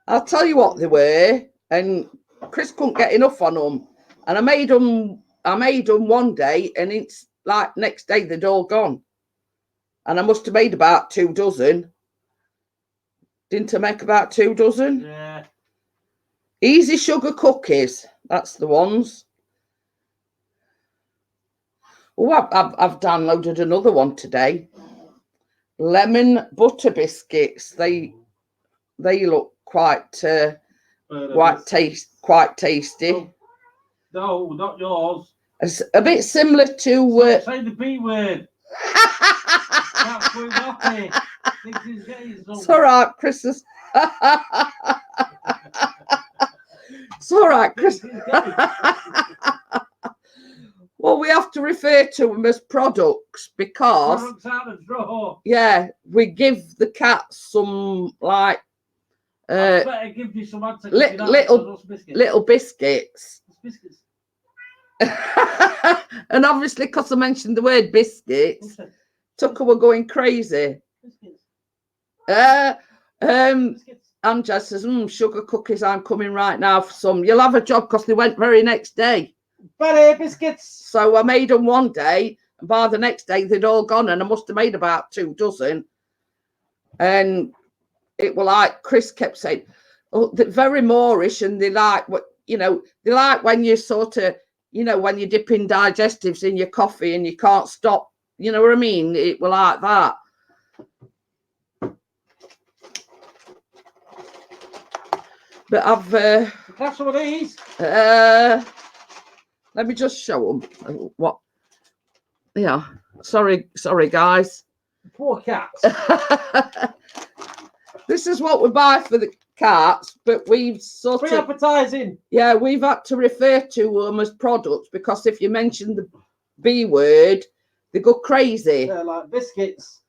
I'll tell you what they were, and Chris couldn't get enough on them. And I made them one day, and it's like next day they'd all gone. And I must have made about 2 dozen. Didn't I make about 2 dozen? Yeah. Easy sugar cookies. That's the ones. Oh, I've downloaded another one today. Lemon butter biscuits. They look quite tasty. No, not yours. It's a bit similar to. Say the B word. It's all right, Chris. It's all right, Chris. Well, we have to refer to them as products because products out of the drawer. Yeah, we give the cats some like I better give you some little biscuits. And obviously, because I mentioned the word biscuits, Tucker were going crazy. Amjad says, sugar cookies, I'm coming right now for some. You'll have a job because they went very next day. Berry biscuits. So I made them one day, and by the next day they'd all gone, and I must have made about 2 dozen. And it were like Chris kept saying, oh, they're very Moorish, and they like what, you know, they like when you sort of, you know, when you're dipping digestives in your coffee and you can't stop, you know what I mean? It were like that. But I've that's what it is. Let me just show them what. Yeah, sorry, guys. Poor cats. This is what we buy for the carts, but we've sort Free of, advertising. yeah, we've had to refer to them as products because if you mention the B word, they go crazy. Yeah, like biscuits.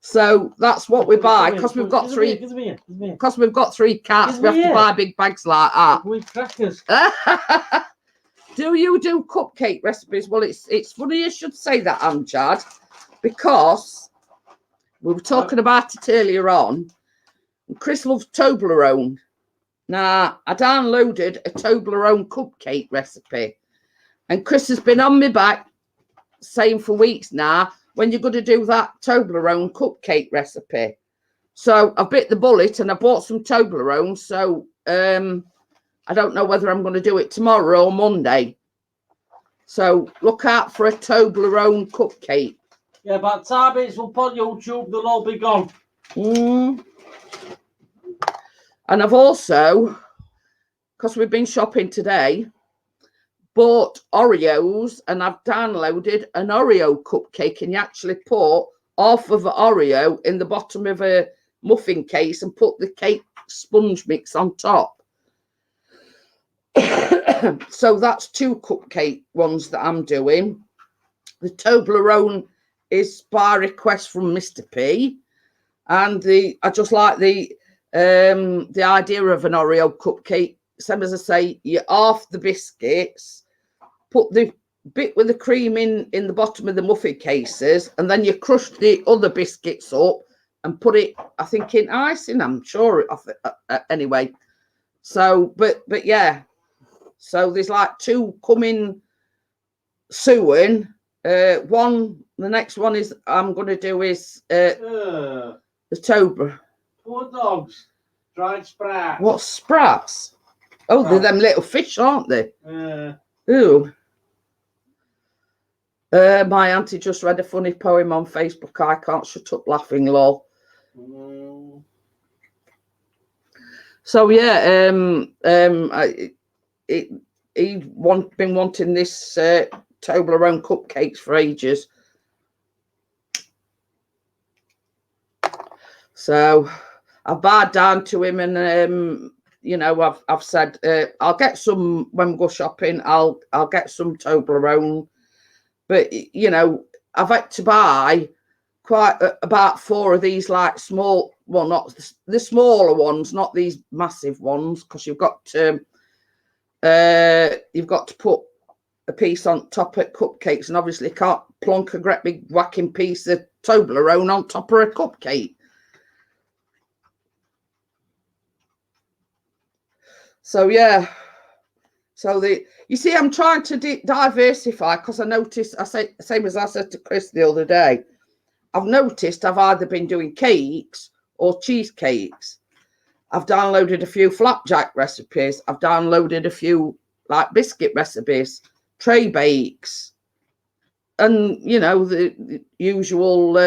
So that's what we buy because we've got three. Give me. Because we've got 3 carts, Give we have me to it. buy big bags like that. With crackers. Do you do cupcake recipes? Well, it's funny you should say that, Amjad, because we were talking about it earlier on. Chris loves Toblerone. Now, I downloaded a Toblerone cupcake recipe, and Chris has been on me back saying for weeks now, when you're going to do that Toblerone cupcake recipe. So I bit the bullet and I bought some Toblerone. So I don't know whether I'm going to do it tomorrow or Monday. So look out for a Toblerone cupcake. Yeah, but time it's up on YouTube, they'll all be gone. And I've also, because we've been shopping today, bought Oreos, and I've downloaded an Oreo cupcake, and you actually put half of an Oreo in the bottom of a muffin case and put the cake sponge mix on top. So that's 2 cupcake ones that I'm doing. The Toblerone is by request from Mr. P, and I just like the idea of an Oreo cupcake. Same as I say, you half the biscuits, put the bit with the cream in the bottom of the muffin cases, and then you crush the other biscuits up and put it, I think, in icing. I'm sure. Anyway, so but yeah. So there's like 2 coming soon. The next one is I'm going to do is the Tober. Poor dogs. Dried sprats. What sprats? Oh, they're them little fish, aren't they? Ooh. My auntie just read a funny poem on Facebook. I can't shut up laughing, lol. So yeah, he's been wanting this Toblerone cupcakes for ages. So I've bowed down to him, and you know, I've said I'll get some when we go shopping. I'll get some Toblerone, but you know, I've had to buy quite about 4 of these, like small. Well, not the smaller ones, not these massive ones, because you've got to put a piece on top of cupcakes, and obviously can't plonk a great big whacking piece of Toblerone on top of a cupcake. So yeah, so you see, I'm trying to diversify, because I noticed, same as I said to Chris the other day, I've noticed I've either been doing cakes or cheesecakes. I've downloaded a few flapjack recipes. I've downloaded a few like biscuit recipes, tray bakes, and you know, the usual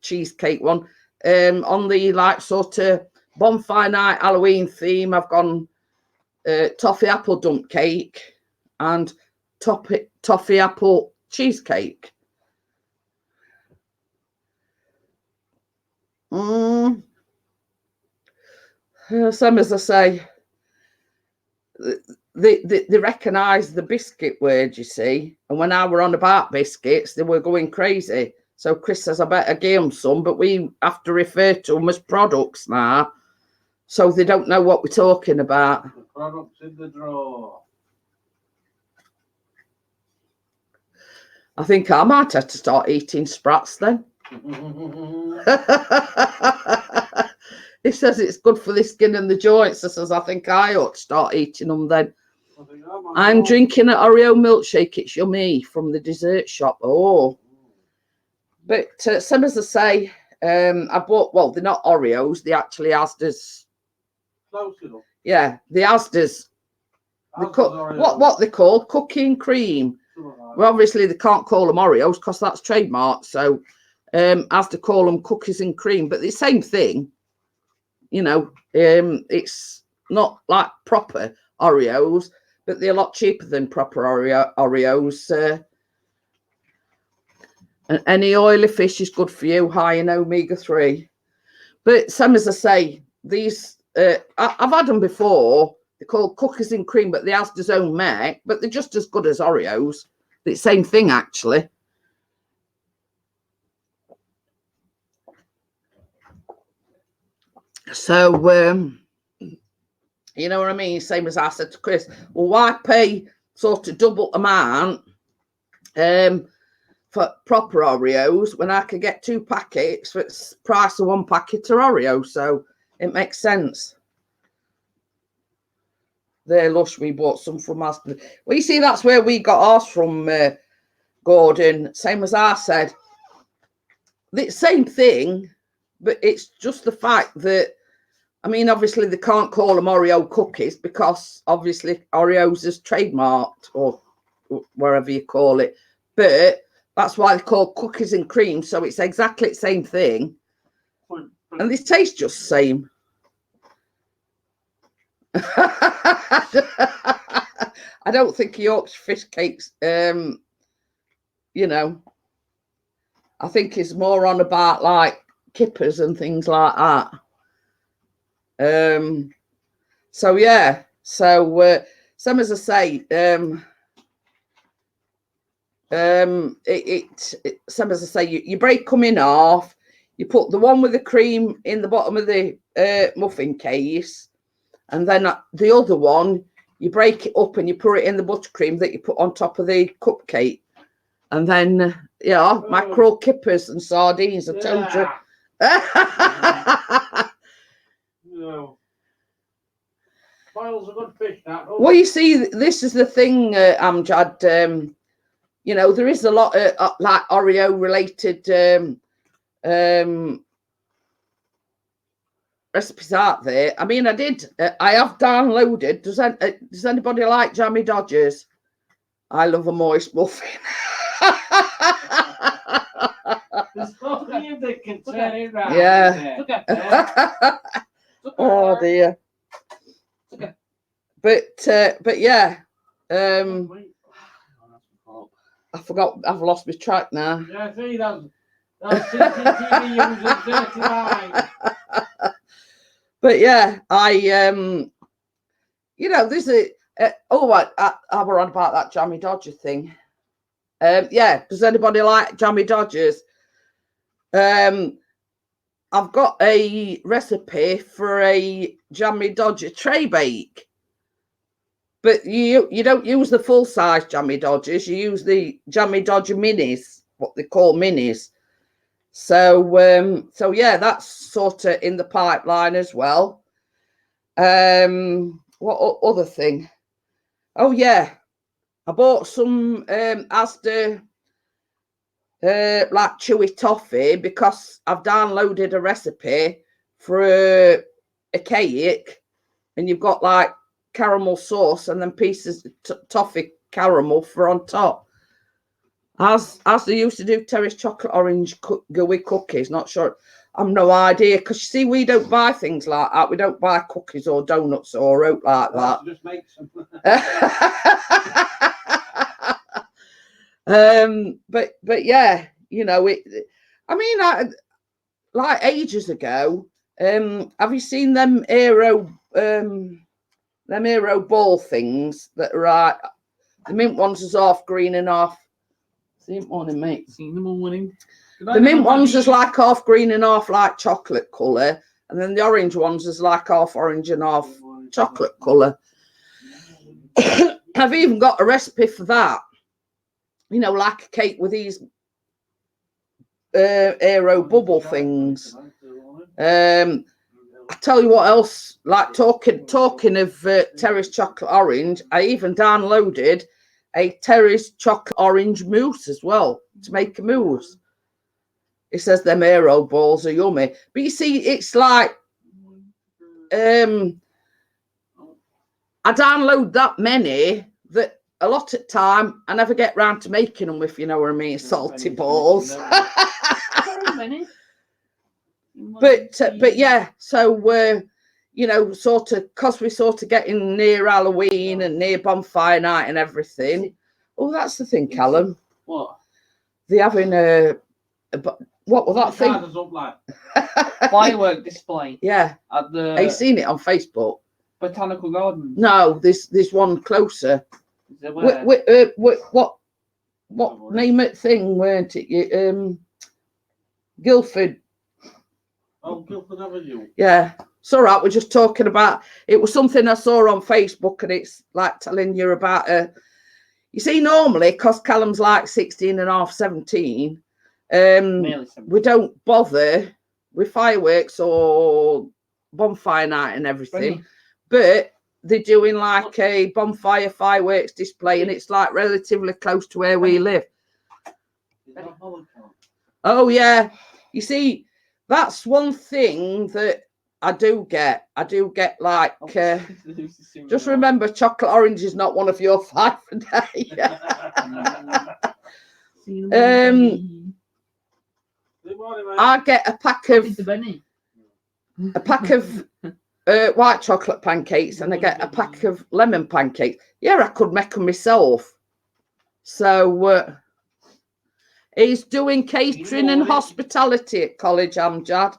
cheesecake one. On the like sort of bonfire night Halloween theme, I've gone toffee apple dump cake and toffee apple cheesecake. Same as I say, they recognise the biscuit word, you see. And when I were on about biscuits, they were going crazy. So Chris says I better give them some, but we have to refer to them as products now, so they don't know what we're talking about. The products in the drawer. I think I might have to start eating sprats then. He says it's good for the skin and the joints. I says I think I ought to start eating them then. I'm drinking an Oreo milkshake. It's yummy, from the dessert shop. Oh, but same as I say, I bought. Well, they're not Oreos. They're actually Asda's. Yeah, the Asda's. What they call cookie and cream. Well, obviously they can't call them Oreos because that's trademarked. So Asda call them cookies and cream, but the same thing. You know, it's not like proper Oreos, but they're a lot cheaper than proper Oreos. And any oily fish is good for you, high in omega-3. But same as I say, these I've had them before. They're called cookies and cream, but they're Asda's own make, but they're just as good as Oreos. The same thing, actually. So, you know what I mean? Same as I said to Chris, well, why pay sort of double amount for proper Oreos when I could get 2 packets for the price of 1 packet of Oreo? So it makes sense. They're lush. We bought some from Asda. Well, you see, that's where we got ours from, Gordon. Same as I said. The same thing, but it's just the fact that, I mean, obviously they can't call them Oreo cookies because obviously Oreos is trademarked or wherever you call it. But that's why they're called cookies and cream. So it's exactly the same thing. And they taste just the same. I don't think Yorkshire fish cakes, you know, I think it's more on about like kippers and things like that. So yeah, so some, as I say, some, as I say, you break them in half, you put the one with the cream in the bottom of the muffin case, and then the other one you break it up and you put it in the buttercream that you put on top of the cupcake, and then mackerel, kippers and sardines. I told you. No. Spoils a good fish, that. Well, you see, this is the thing, Amjad. You know, there is a lot of like Oreo related recipes out there. I mean, I have downloaded. Does anybody like Jammy Dodgers? I love a moist muffin. Yeah. Oh dear. But yeah. I forgot. I've lost my track now. Yeah, see, that's CCTV using dirty line. But yeah, you know, there's I were on about that Jammy Dodger thing. Yeah, does anybody like Jammy Dodgers? I've got a recipe for a Jammy Dodger tray bake, but you don't use the full size Jammy Dodgers. You use the Jammy Dodger minis, what they call minis. So so yeah, that's sort of in the pipeline as well. What other thing? Oh yeah, I bought some Asda like chewy toffee because I've downloaded a recipe for a cake, and you've got like caramel sauce and then pieces of toffee caramel for on top. As they used to do Terry's chocolate orange gooey cookies. Not sure. I've no idea, because you see, we don't buy things like that. We don't buy cookies or donuts or oat like that. Just make some. But yeah, you know it. I mean, like ages ago. Have you seen them aero ball things that are the mint ones is half green and half. See it morning, mate. Seen them all winning. The mint ones is like half green and half like chocolate colour, and then the orange ones is like half orange and half chocolate colour. I've even got a recipe for that. You know, like a cake with these aero bubble things. I tell you what else, like talking of Terry's chocolate orange, I even downloaded a Terry's chocolate orange mousse as well to make a mousse. It says them aero balls are yummy. But you see, it's like I download that many that a lot of time I never get round to making them, if you know what I mean, salty balls. But yeah, so you know, sort of, because we're sort of getting near Halloween and near bonfire night and everything. Oh, that's the thing, Callum. What? They're having What was that thing? Cars up like. Firework display Yeah. at the Have you seen it on Facebook? Botanical Gardens. No, there's one closer. Is there where? What name it thing, weren't it? Guildford. Oh, Guildford Avenue. Yeah. It's all right. We're just talking about, it was something I saw on Facebook, and it's like telling you about you see, normally, because Callum's like 16 and a half, 17, Nearly 70. we don't bother with fireworks or bonfire night and everything, but they're doing like a bonfire fireworks display, and it's like relatively close to where we live. Oh yeah, you see, that's one thing that I do get like just remember, chocolate orange is not one of your 5 a day. I get a pack of white chocolate pancakes, and I get a pack of lemon pancakes. Yeah, I could make them myself. So he's doing catering and hospitality at college, Amjad.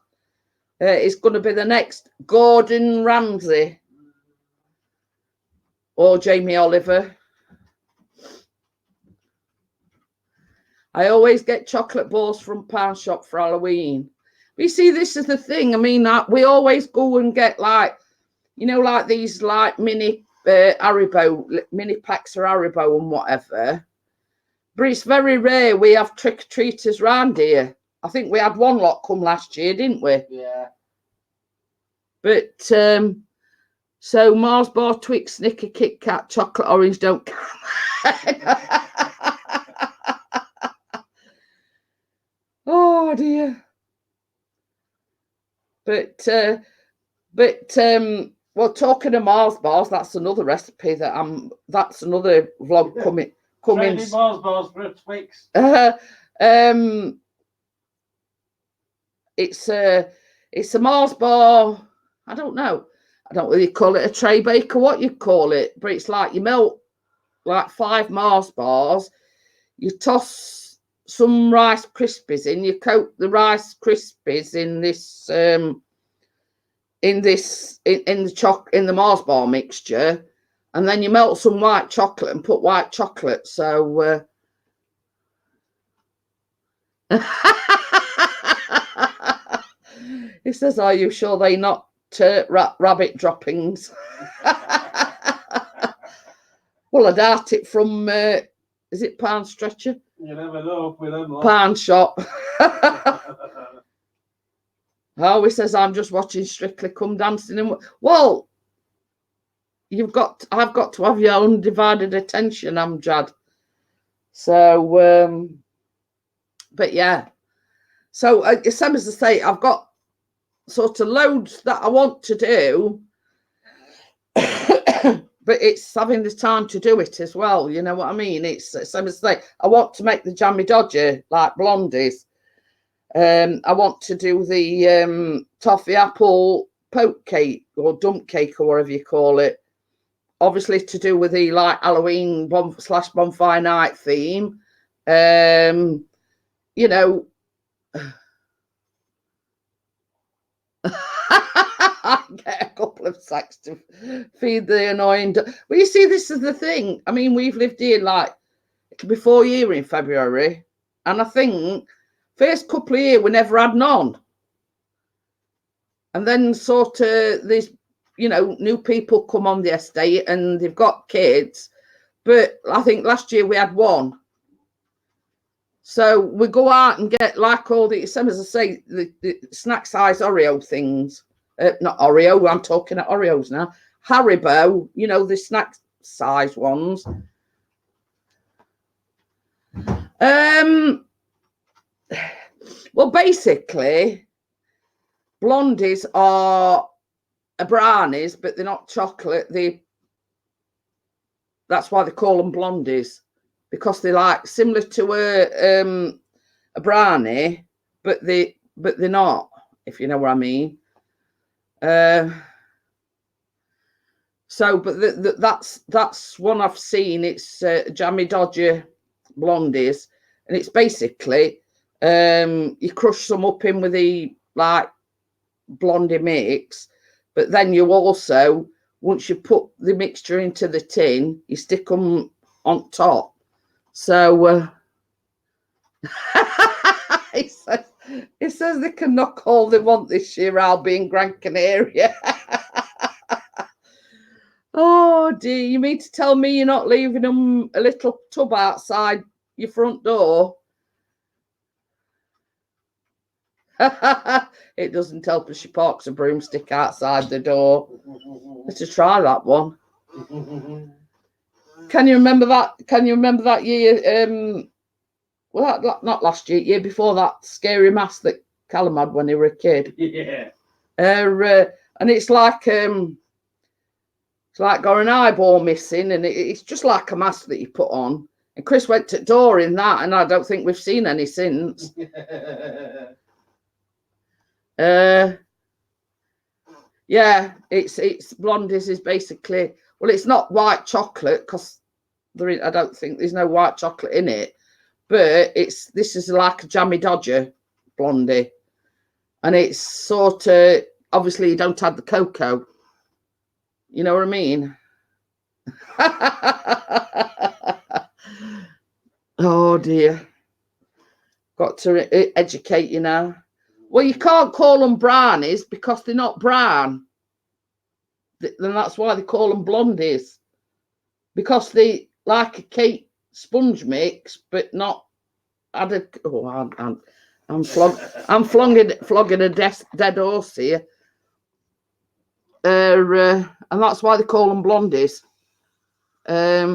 It's going to be the next Gordon Ramsay or Jamie Oliver. I always get chocolate balls from Pound Shop for Halloween. But you see, this is the thing. I mean, we always go and get like, you know, like these like mini Haribo, mini packs of Haribo and whatever. But it's very rare we have trick-or-treaters round here. I think we had one lot come last year, didn't we? Yeah. But so Mars bar, Twix, Snicker, Kit Kat, chocolate orange don't count. Oh dear. But well, talking of Mars bars, that's another recipe that's another vlog coming. Mars bars for a Twix. It's a Mars bar. I don't know whether you call it a tray baker, what you call it, but it's like you melt like 5 Mars bars, you toss some Rice Krispies in, you coat the Rice Krispies in the Mars bar mixture, and then you melt some white chocolate and put white chocolate. So he says, "Are you sure they not rabbit droppings?" Well, I doubt it from, is it Pound Stretcher? You never know with them. Pound Shop. Oh, he says, I'm just watching Strictly Come Dancing. And well, I've got to have your undivided attention, Amjad. So, but yeah. So, same as I say, I've got sort of loads that I want to do. But it's having the time to do it as well. You know what I mean? It's same as I say, I want to make the Jammy Dodger like blondies. I want to do the toffee apple poke cake or dump cake or whatever you call it. Obviously to do with the like Halloween / bonfire night theme. You know, I get a couple of sacks to feed the annoying. Well, you see, this is the thing. I mean, we've lived here like it'll be 4 years in February, and I think first couple of years we never had none, and then sort of these, you know, new people come on the estate and they've got kids. But I think last year we had one. So we go out and get like all the, same as I say, the snack size Oreo things. Not Oreo, I'm talking at Oreos now. Haribo, you know, the snack size ones. Well, basically, blondies are brownies, but they're not chocolate. That's why they call them blondies, because they're like similar to a brownie, but they're not, if you know what I mean. So, but that's one I've seen. It's Jammy Dodger blondies, and it's basically You crush some up in with the like blondie mix, but then you also, once you put the mixture into the tin, you stick them on top. So it says they can knock all they want this year. I'll be in Gran Canaria. Oh dear, you mean to tell me you're not leaving them a little tub outside your front door? It doesn't help if she parks a broomstick outside the door. Let's try that one. Can you remember that? Can you remember that year? Well, not last year, year before that scary mask that Callum had when he was a kid. Yeah. And it's like got an eyeball missing, and it's just like a mask that you put on. And Chris went to the door in that, and I don't think we've seen any since. Yeah, it's Blondies is basically, well, it's not white chocolate because I don't think there's no white chocolate in it, but this is like a Jammy Dodger Blondie, and it's sort of, obviously you don't add the cocoa, you know what I mean? Oh dear, got to educate you now. Well, you can't call them brownies because they're not brown. Then that's why they call them Blondies, because they like a cake sponge mix, but not added. Oh, I'm flogging a dead horse here. And that's why they call them Blondies. I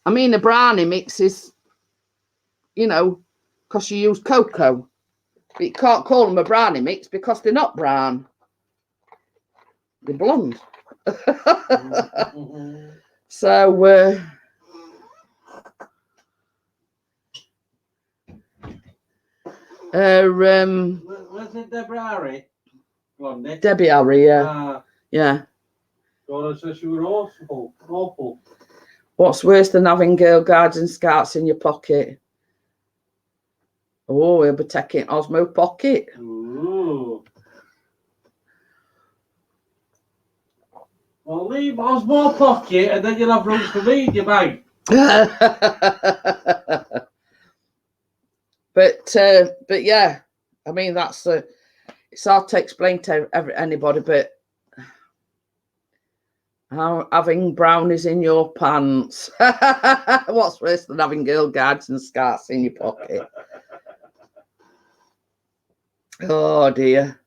mean, a brownie mix is, you know, because you use cocoa. But you can't call them a brownie mix because they're not brown. They're blonde. So, where's it, Deborah Harry? Blondie? Debbie Harry, yeah. Yeah. God, says she was awful. What's worse than having Girl Guides and Scouts in your pocket? Oh, he'll be taking Osmo pocket. Ooh. Well, leave Osmo pocket and then you'll have room for me in your bag. But yeah, I mean, that's it's hard to explain to anybody, but having brownies in your pants. What's worse than having Girl Guides and Scouts in your pocket? Oh dear.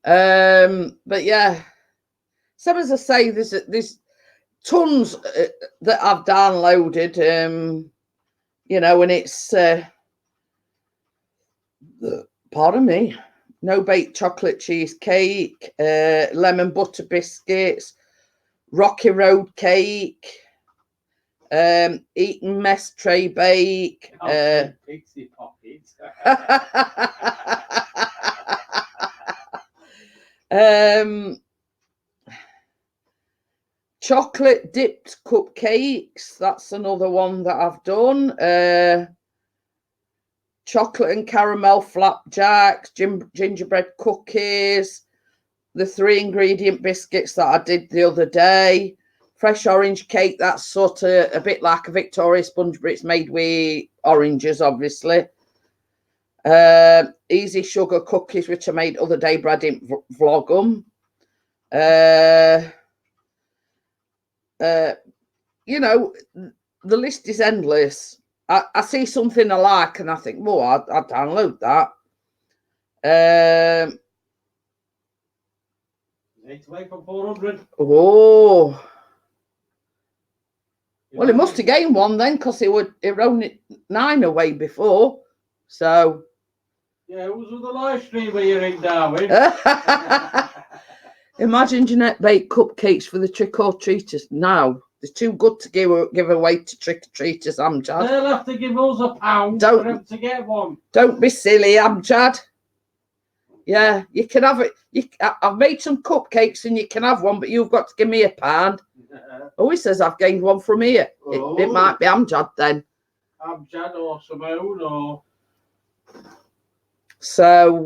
But yeah, so as I say, there's tons that I've downloaded. You know, and it's pardon me, no bake chocolate cheesecake, lemon butter biscuits, Rocky Road cake, Eton mess tray bake. Pixie pockets. Chocolate dipped cupcakes. That's another one that I've done. Chocolate and caramel flapjacks, gingerbread cookies, the 3-ingredient biscuits that I did the other day, fresh orange cake. That's sort of a bit like a Victoria sponge, but it's made with oranges, obviously. Easy sugar cookies, which I made other day, but I didn't vlog them. You know, the list is endless. I see something I like and I think, well, I'll download that. 8 away from 400. Oh. Well, he must have gained one then, because he were only 9 away before. So. Yeah, who's on the live stream where you're in, Darwin? Imagine Jeanette baked cupcakes for the trick-or-treaters. No, they're too good to give away to trick-or-treaters, Amjad. They'll have to give us £1 for them to get one. Don't be silly, Amjad. Yeah, you can have it. I've made some cupcakes and you can have one, but you've got to give me £1. Oh, he says I've gained one from here. It might be Amjad then. Amjad or Simone or... So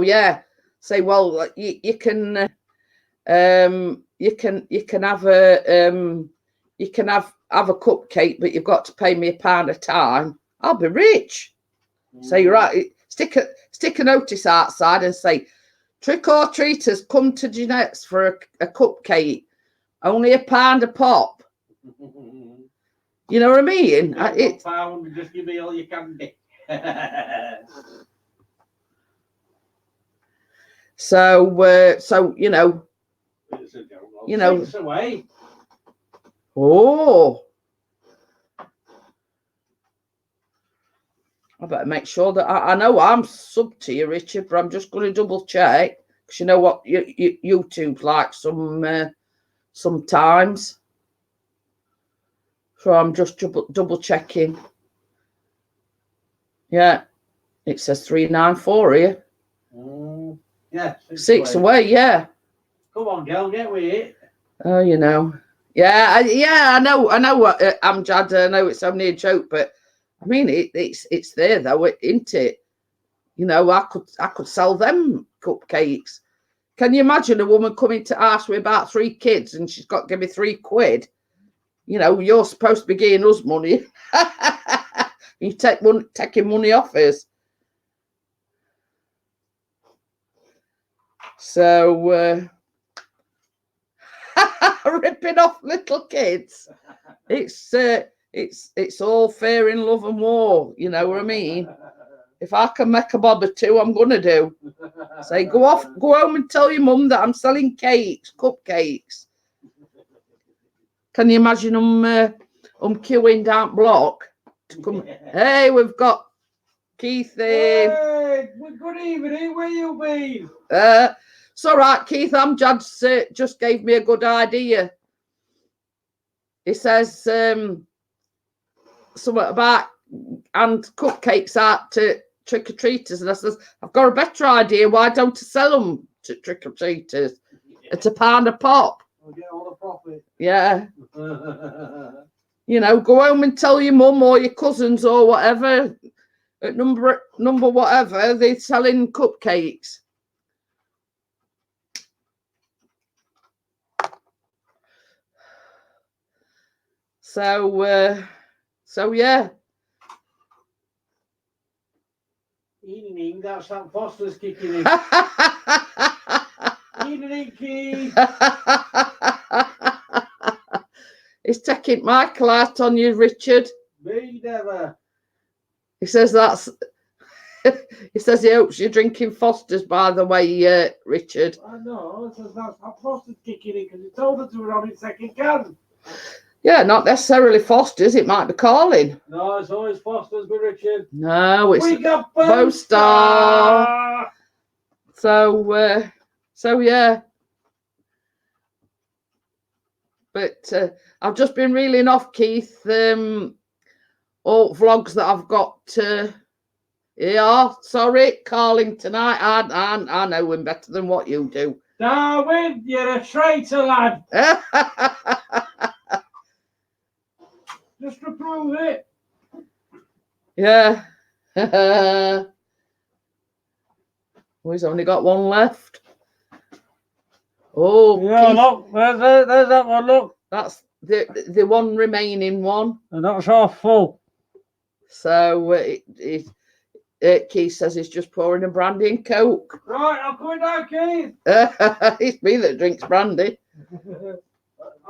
yeah, say, well, you can have a cupcake, but you've got to pay me £1 a time. I'll be rich. So you're right. Stick a notice outside and say, trick or treaters, come to Jeanette's for a cupcake. Only £1 a pop. You know what I mean? £1, just give me all you candy. So you know. Away. Oh. I better make sure that I know I'm sub to you, Richard, but I'm just going to double check because you know what YouTube's like sometimes. So I'm just double checking. Yeah, it says 394 here. Yeah, 6 away. Yeah. Come on, girl, get with it. Oh, you know. Yeah, I know. Amjad, I know it's only a joke, but I mean, it's there though, isn't it? You know, I could sell them cupcakes. Can you imagine a woman coming to ask me about 3 kids and she's got to give me £3? You know, you're supposed to be giving us money. You taking money off us. So ripping off little kids. It's all fair in love and war. You know what I mean? If I can make a bob or two, I'm gonna do. Say, go home and tell your mum that I'm selling cupcakes. Can you imagine them queuing down block to come? Hey, we've got Keith in. Hey, good evening. Where you been? It's all right, Keith. Amjad just gave me a good idea. He says something about and cupcakes out to trick-or-treaters. And I says, I've got a better idea. Why don't I sell them to trick-or-treaters? It's £1 a pop. We'll get all the profit. Yeah. You know, go home and tell your mum or your cousins or whatever, at number whatever, they're selling cupcakes. So yeah. Evening, that's that Foster's kicking in. Evening, Keith. He's taking Michael out on you, Richard. Me never. He says that's. He says he hopes you're drinking Foster's, by the way, Richard. I know. It says that's that Foster's kicking in because he told us we were on his second can. Yeah, not necessarily Foster's. It might be calling. No, it's always Foster's with Richard. No, it's we got Bowstar. So yeah. But I've just been reeling off, Keith, all vlogs that I've got. Yeah, sorry, calling tonight. I know him better than what you do. Darwin, you're a traitor, lad. Just to prove it. Yeah. Well, he's only got one left. Oh, yeah, Keith, look, there's that one, look. that's the one remaining one. And that's half full. So Keith says he's just pouring a brandy and Coke. Right, I'll come down, Keith. It's me that drinks brandy.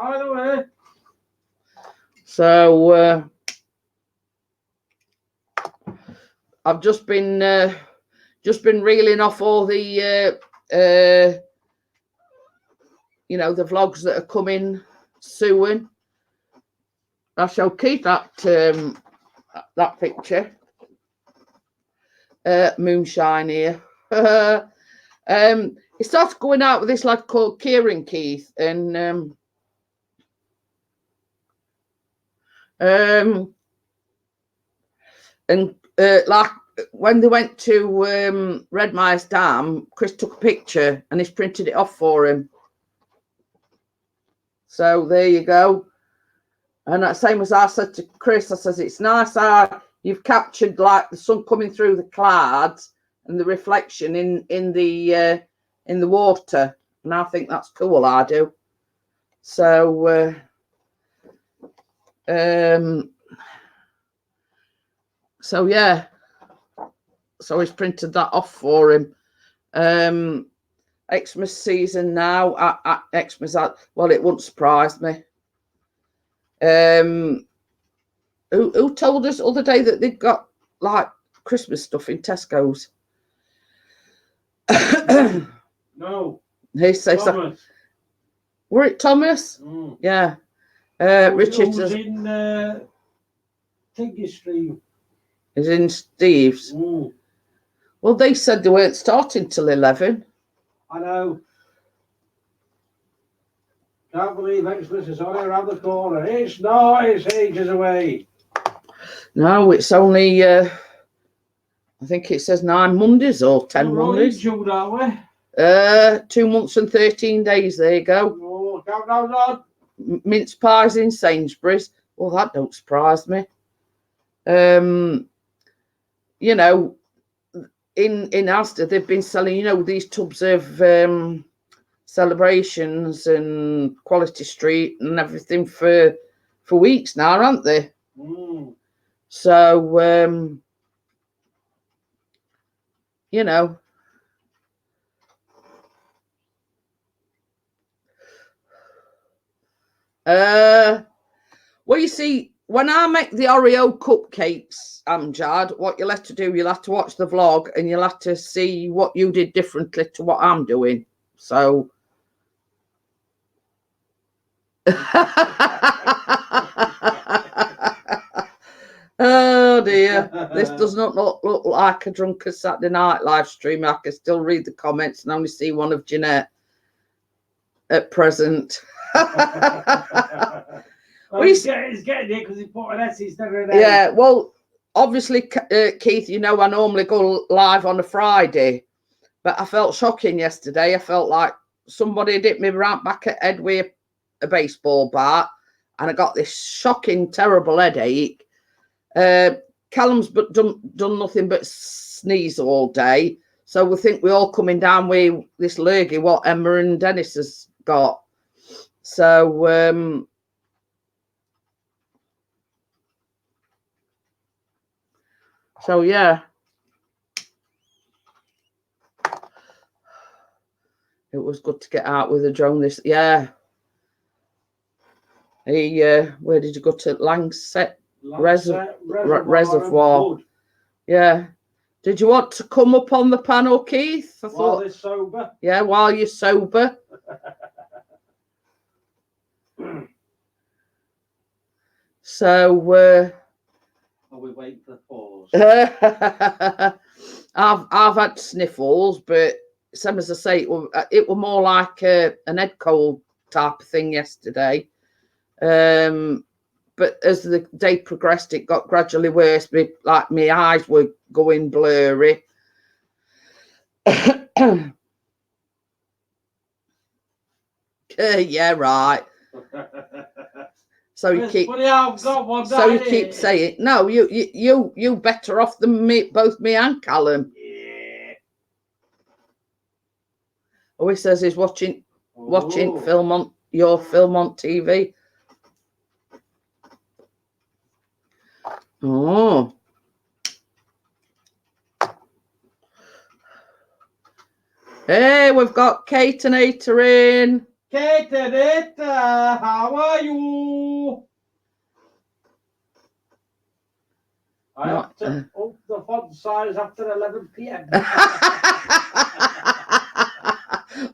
Either way. So I've just been reeling off all the you know, the vlogs that are coming soon. I shall keep that picture. Moonshine here. He started going out with this lad called Kieran Keith, and like when they went to Red Mice Dam, Chris took a picture and he's printed it off for him. So there you go. And that same as I said to Chris, I says it's nice how you've captured like the sun coming through the clouds and the reflection in the water, and I think that's cool. I do. So so yeah, so he's printed that off for him. Xmas season now. Xmas, well, it wouldn't surprise me. Who told us the other day that they've got like Christmas stuff in Tesco's? No. He says Thomas. Were it Thomas? Mm. Yeah. Richard Richard was in Tiggy Stream. is in Steve's. Mm. Well, they said they weren't starting till 11. I know. Can't believe Xmas is only around the corner. It's not. It's ages away. No, it's only. I think it says 9 Mondays or 10 We're only Mondays. June, aren't we? 2 months and 13 days. There you go. Oh, countdown's on. Mince pies in Sainsbury's. Well, that don't surprise me. You know, in Asda they've been selling, you know, these tubs of Celebrations and Quality Street and everything for weeks now, aren't they? Mm. So you know, well, you see, when I make the Oreo cupcakes, Amjad, what you'll have to do, you'll have to watch the vlog and you'll have to see what you did differently to what I'm doing. So oh dear, this does not look like a drunken Saturday night live stream. I can still read the comments and only see one of Jeanette at present. Well, he's getting it because he put an S instead of an A. Yeah, well, obviously, Keith, you know I normally go live on a Friday, but I felt shocking yesterday. I felt like somebody had hit me right back at head with a baseball bat, and I got this shocking, terrible headache. Callum's done nothing but sneeze all day, so we think we're all coming down with this lurgy what Emma and Dennis has got. So so yeah, it was good to get out with a drone. This, yeah. Where did you go to? Langsett Reservoir. Yeah. Did you want to come up on the panel, Keith? I While thought. they're sober. Yeah, while you're sober. So. Are we waiting for the pause? I've had sniffles, but same as I say, it were more like an head cold type of thing yesterday. But as the day progressed, it got gradually worse. Like my eyes were going blurry. Yeah, right. So you keep. So you keep saying no. You better off than me, both me and Callum. Yeah. Oh, he says he's watching film on your film on TV. Oh. Hey, we've got Kate and Eta in. Kate and Eta, how are you? I have to up the font size after 11 p.m.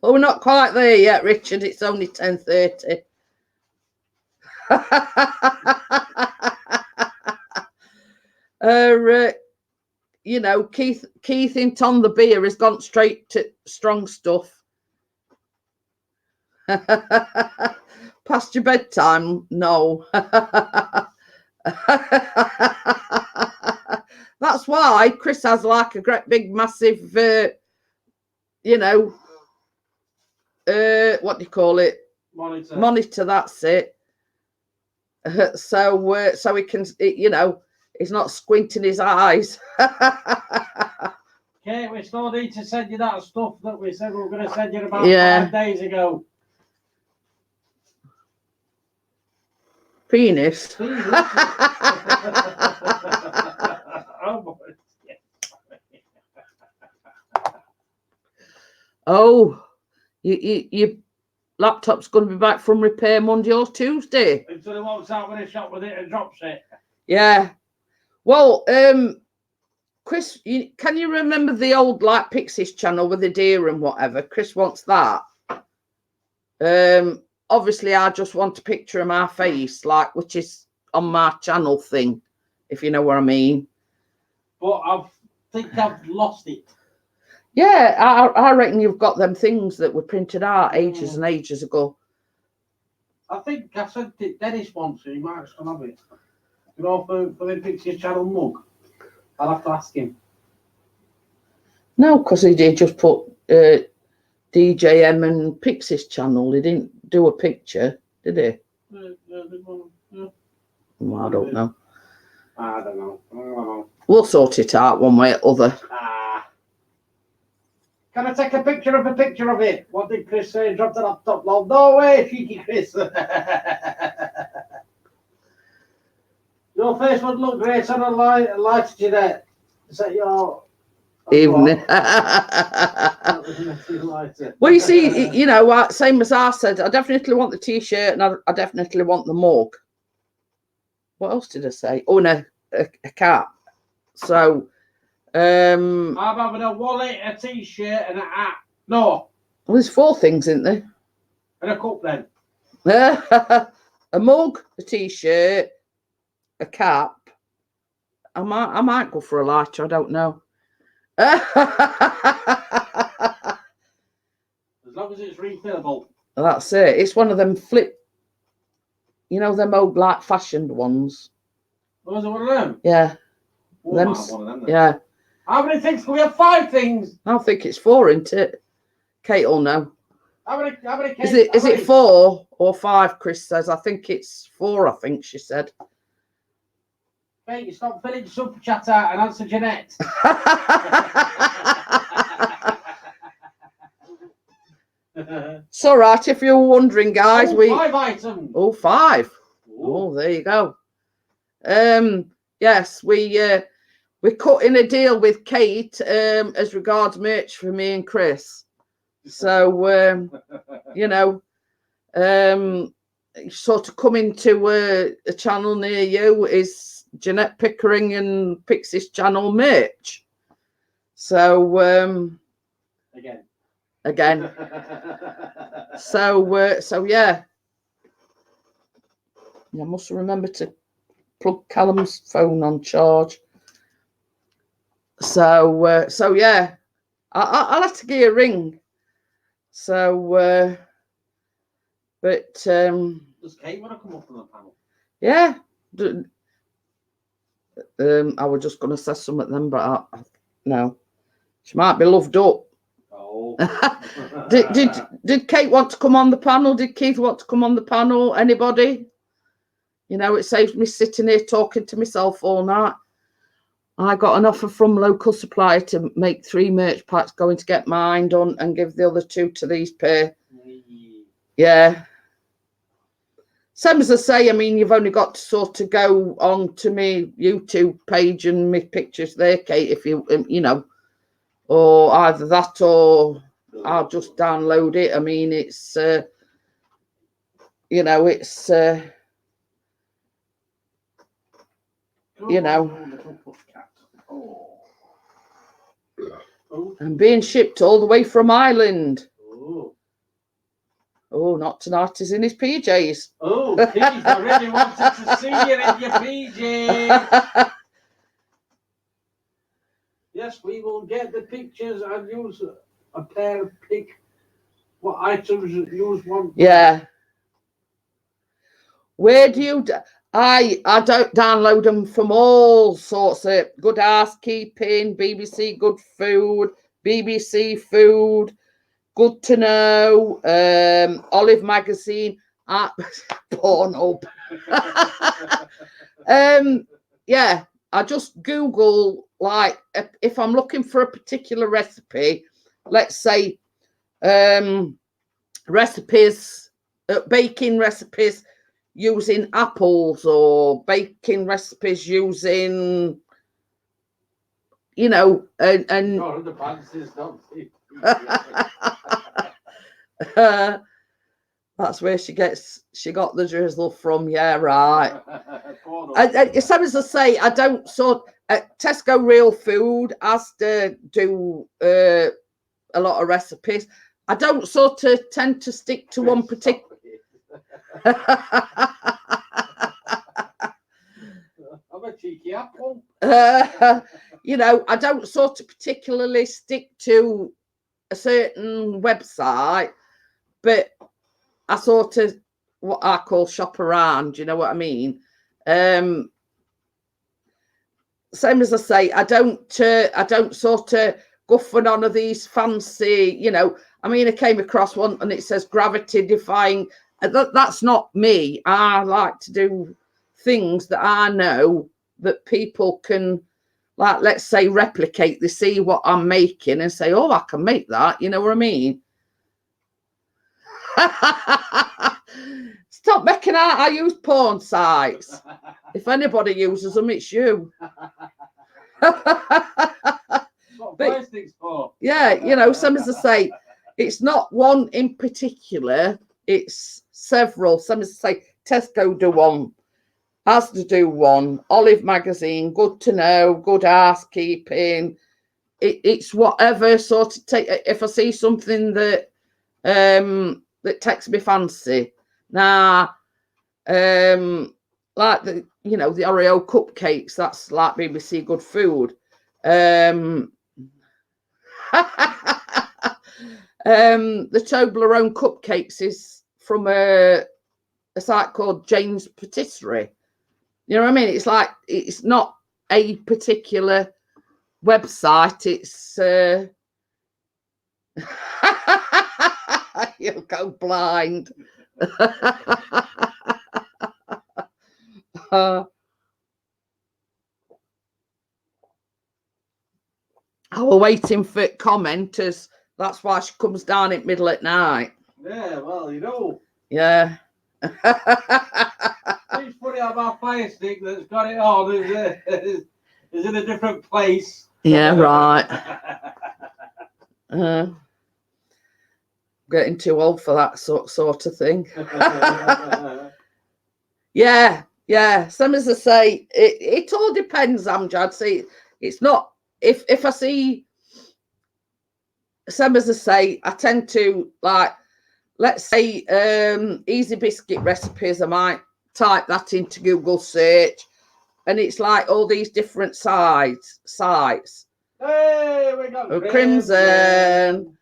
Well, we're not quite there yet, Richard. It's only 10:30. You know, Keith in the beer has gone straight to strong stuff. Past your bedtime? No. That's why Chris has like a great big massive you know, what do you call it? Monitor, that's it. So he can, you know, he's not squinting his eyes. Okay, we still need to send you that stuff that we said we were going to send you about Yeah. 5 days ago. Penis. Oh, your laptop's going to be back from repair Monday or Tuesday. Until he walks out with a shot with it and drops it. Yeah. Well, Chris, can you remember the old like Pixies channel with the deer and whatever? Chris wants that. Obviously, I just want a picture of my face, like which is on my channel thing, if you know what I mean. But I think I've lost it. Yeah, I reckon you've got them things that were printed out ages and ages ago. I think I sent it Dennis once, so he might still have it. You know, for the Pixies channel mug. I'll have to ask him. No, because he did just put DJM and Pixies channel. He didn't do a picture, did he? Yeah. Well, I don't know. I don't know. We'll sort it out one way or other. Can I take a picture of it? What did Chris say? Drop the laptop, lol. No way, cheeky Chris. Your face would look great on a light, Jeanette. Is that your Evening. Well, you see, you know, same as I said, I definitely want the t-shirt and I definitely want the mug. What else did I say? Oh, no, a cap. So, I'm having a wallet, a t-shirt, and a hat. No. Well, there's 4 things, isn't there? And a cup then. A mug, a t-shirt, a cap. I might go for a lighter. I don't know. As long as it's refillable. That's it. It's one of them flip. You know them old like fashioned ones. Was it one of them? Yeah. Oh, Them, one of them then. yeah. How many things? We have 5 things. I think it's 4, isn't it? Kate will know. How many Is it 4 or 5? Chris says. I think it's 4. I think she said. Kate, you stop filling super chat out and answer Jeanette. It's all right if you're wondering, guys. 5 items. Oh, 5. Ooh. Oh, there you go. Yes, we're cutting a deal with Kate as regards merch for me and Chris. So you know, sort of coming to a channel near you is Jeanette Pickering and Pixies channel merch. So again. So yeah. I must remember to plug Callum's phone on charge. So yeah, I'll have to give you a ring. So but does Kate want to come up on the panel? Yeah. I was just going to say something at them, but no, she might be loved up. Oh. Did Kate want to come on the panel? Did Keith want to come on the panel? Anybody? You know, it saves me sitting here talking to myself all night. I got an offer from local supplier to make 3 merch packs, going to get mine done and give the other 2 to these pair. Yeah. Same as I say, I mean, you've only got to sort of go on to my YouTube page and my pictures there, Kate, if you know, or either that or I'll just download it. I mean, it's, you know, it's, you know, and being shipped all the way from Ireland. Oh, not tonight. He's in his PJs. Oh, Keith, I really wanted to see you in your PJs. Yes, we will get the pictures and use a pair of pick what items use one. Yeah. Where do you... I don't download them from all sorts of Good Housekeeping, BBC Good Food, BBC Food, Good to Know, Olive Magazine, Pornhub. Yeah, I just Google, like, if I'm looking for a particular recipe, let's say recipes, baking recipes using apples, or baking recipes using, you know, and that's where she got the drizzle from. Yeah, right. Same as I say, I don't Tesco Real Food has to do a lot of recipes. I don't sort of tend to stick to one particular. I'm a cheeky apple. You know, I don't sort of particularly stick to a certain website, but I sort of what I call shop around. You know what I mean? Same as I say, I don't sort of go for none of these fancy. You know, I mean, I came across one and it says gravity defying. That's not me. I like to do things that I know that people can, like, let's say, replicate. They see what I'm making and say, oh, I can make that. You know what I mean? Stop making out I use porn sites. If anybody uses them, it's you. But, yeah, you know, some as I say, it's not one in particular, it's several. Some as I say, Tesco do one, Asda do one, Olive Magazine, Good to Know, Good Housekeeping. It's whatever sort of take. If I see something that that takes me fancy. Now, like the, you know, the Oreo cupcakes, that's like BBC Good Food. The Toblerone cupcakes is from a site called Jane's Patisserie. You know what I mean? It's like, it's not a particular website. It's you'll go blind. I was waiting for commenters. That's why she comes down in middle at night. Yeah, well, you know. Yeah. It's funny how my fire stick that's got it on is in a different place. Yeah, right. Getting too old for that sort of thing. Yeah. Some as I say, it all depends, Amjad. See, it's not, if I see, some as I say, I tend to, like, let's say easy biscuit recipes, I might type that into Google search, and it's like all these different sites. Hey, we got Crimson.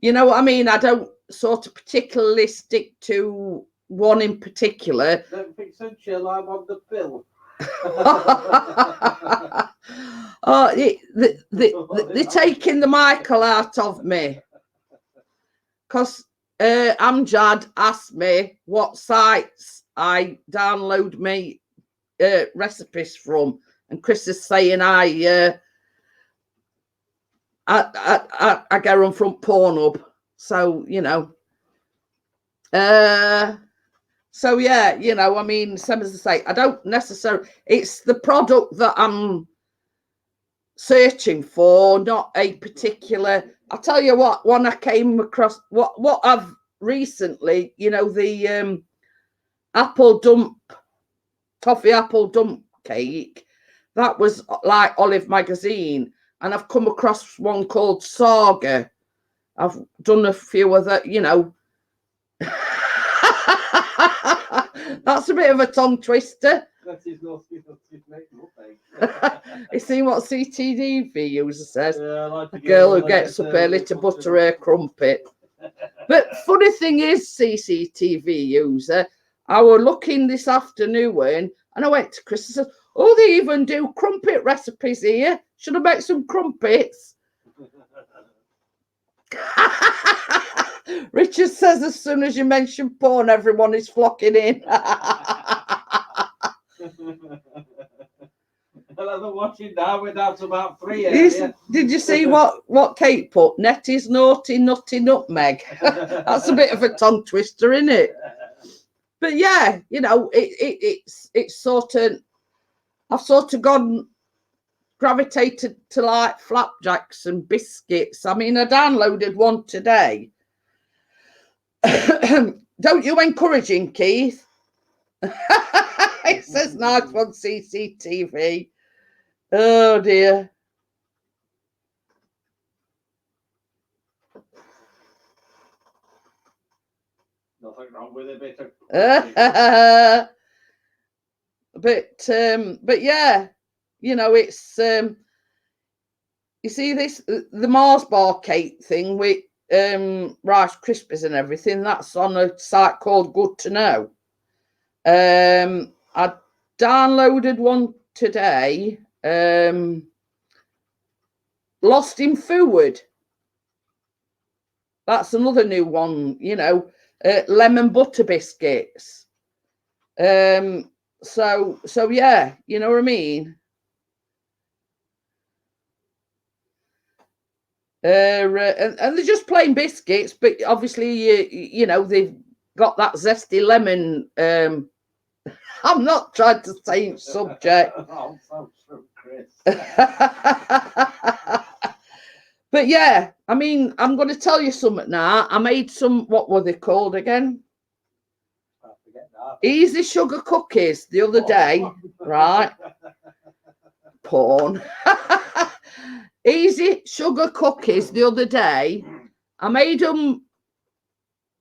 You know what I mean? I don't sort of particularly stick to one in particular. Don't think so, chill, I'm on the pill. Oh, they're taking the Michael out of me. Because Amjad asked me what sites I download me recipes from. And Chris is saying I get them from Pornhub. So, you know. So, yeah, you know, I mean, some as I say, I don't necessarily, it's the product that I'm searching for, not a particular. I'll tell you what, one I came across, what I've recently, you know, the toffee apple dump cake, that was like Olive Magazine. And I've come across one called Saga. I've done a few of that, you know. That's a bit of a tongue twister. You see what CCTV user says? Yeah, like a girl who gets up early to butter her crumpet. But funny thing is, CCTV user, I was looking this afternoon and I went to Chris and said, oh, they even do crumpet recipes here. Should I make some crumpets? Richard says as soon as you mention porn, everyone is flocking in. the washing now. We're down to about 3 He's- area. Did you see what Kate put? Nettie's naughty, nutty nutmeg. That's a bit of a tongue twister, isn't it? But yeah, you know, it's sort of, I've sort of gravitated to like flapjacks and biscuits. I mean, I downloaded one today. Don't you encourage him, Keith? It says nice one CCTV. Oh dear. Nothing wrong with a bit of. But yeah, you know, it's you see this the Mars bar cake thing with Rice Krispies and everything. That's on a site called Good to Know. I downloaded one today. Lost in Food. That's another new one. You know, lemon butter biscuits. So yeah, you know what I mean. And they're just plain biscuits, but obviously you know they've got that zesty lemon. I'm not trying to change subject. Oh, so true, Chris. But yeah, I mean, I'm going to tell you something now. I made some, what were they called again? I forget that. Easy sugar cookies the other day, right? Porn. Easy sugar cookies the other day. I made them,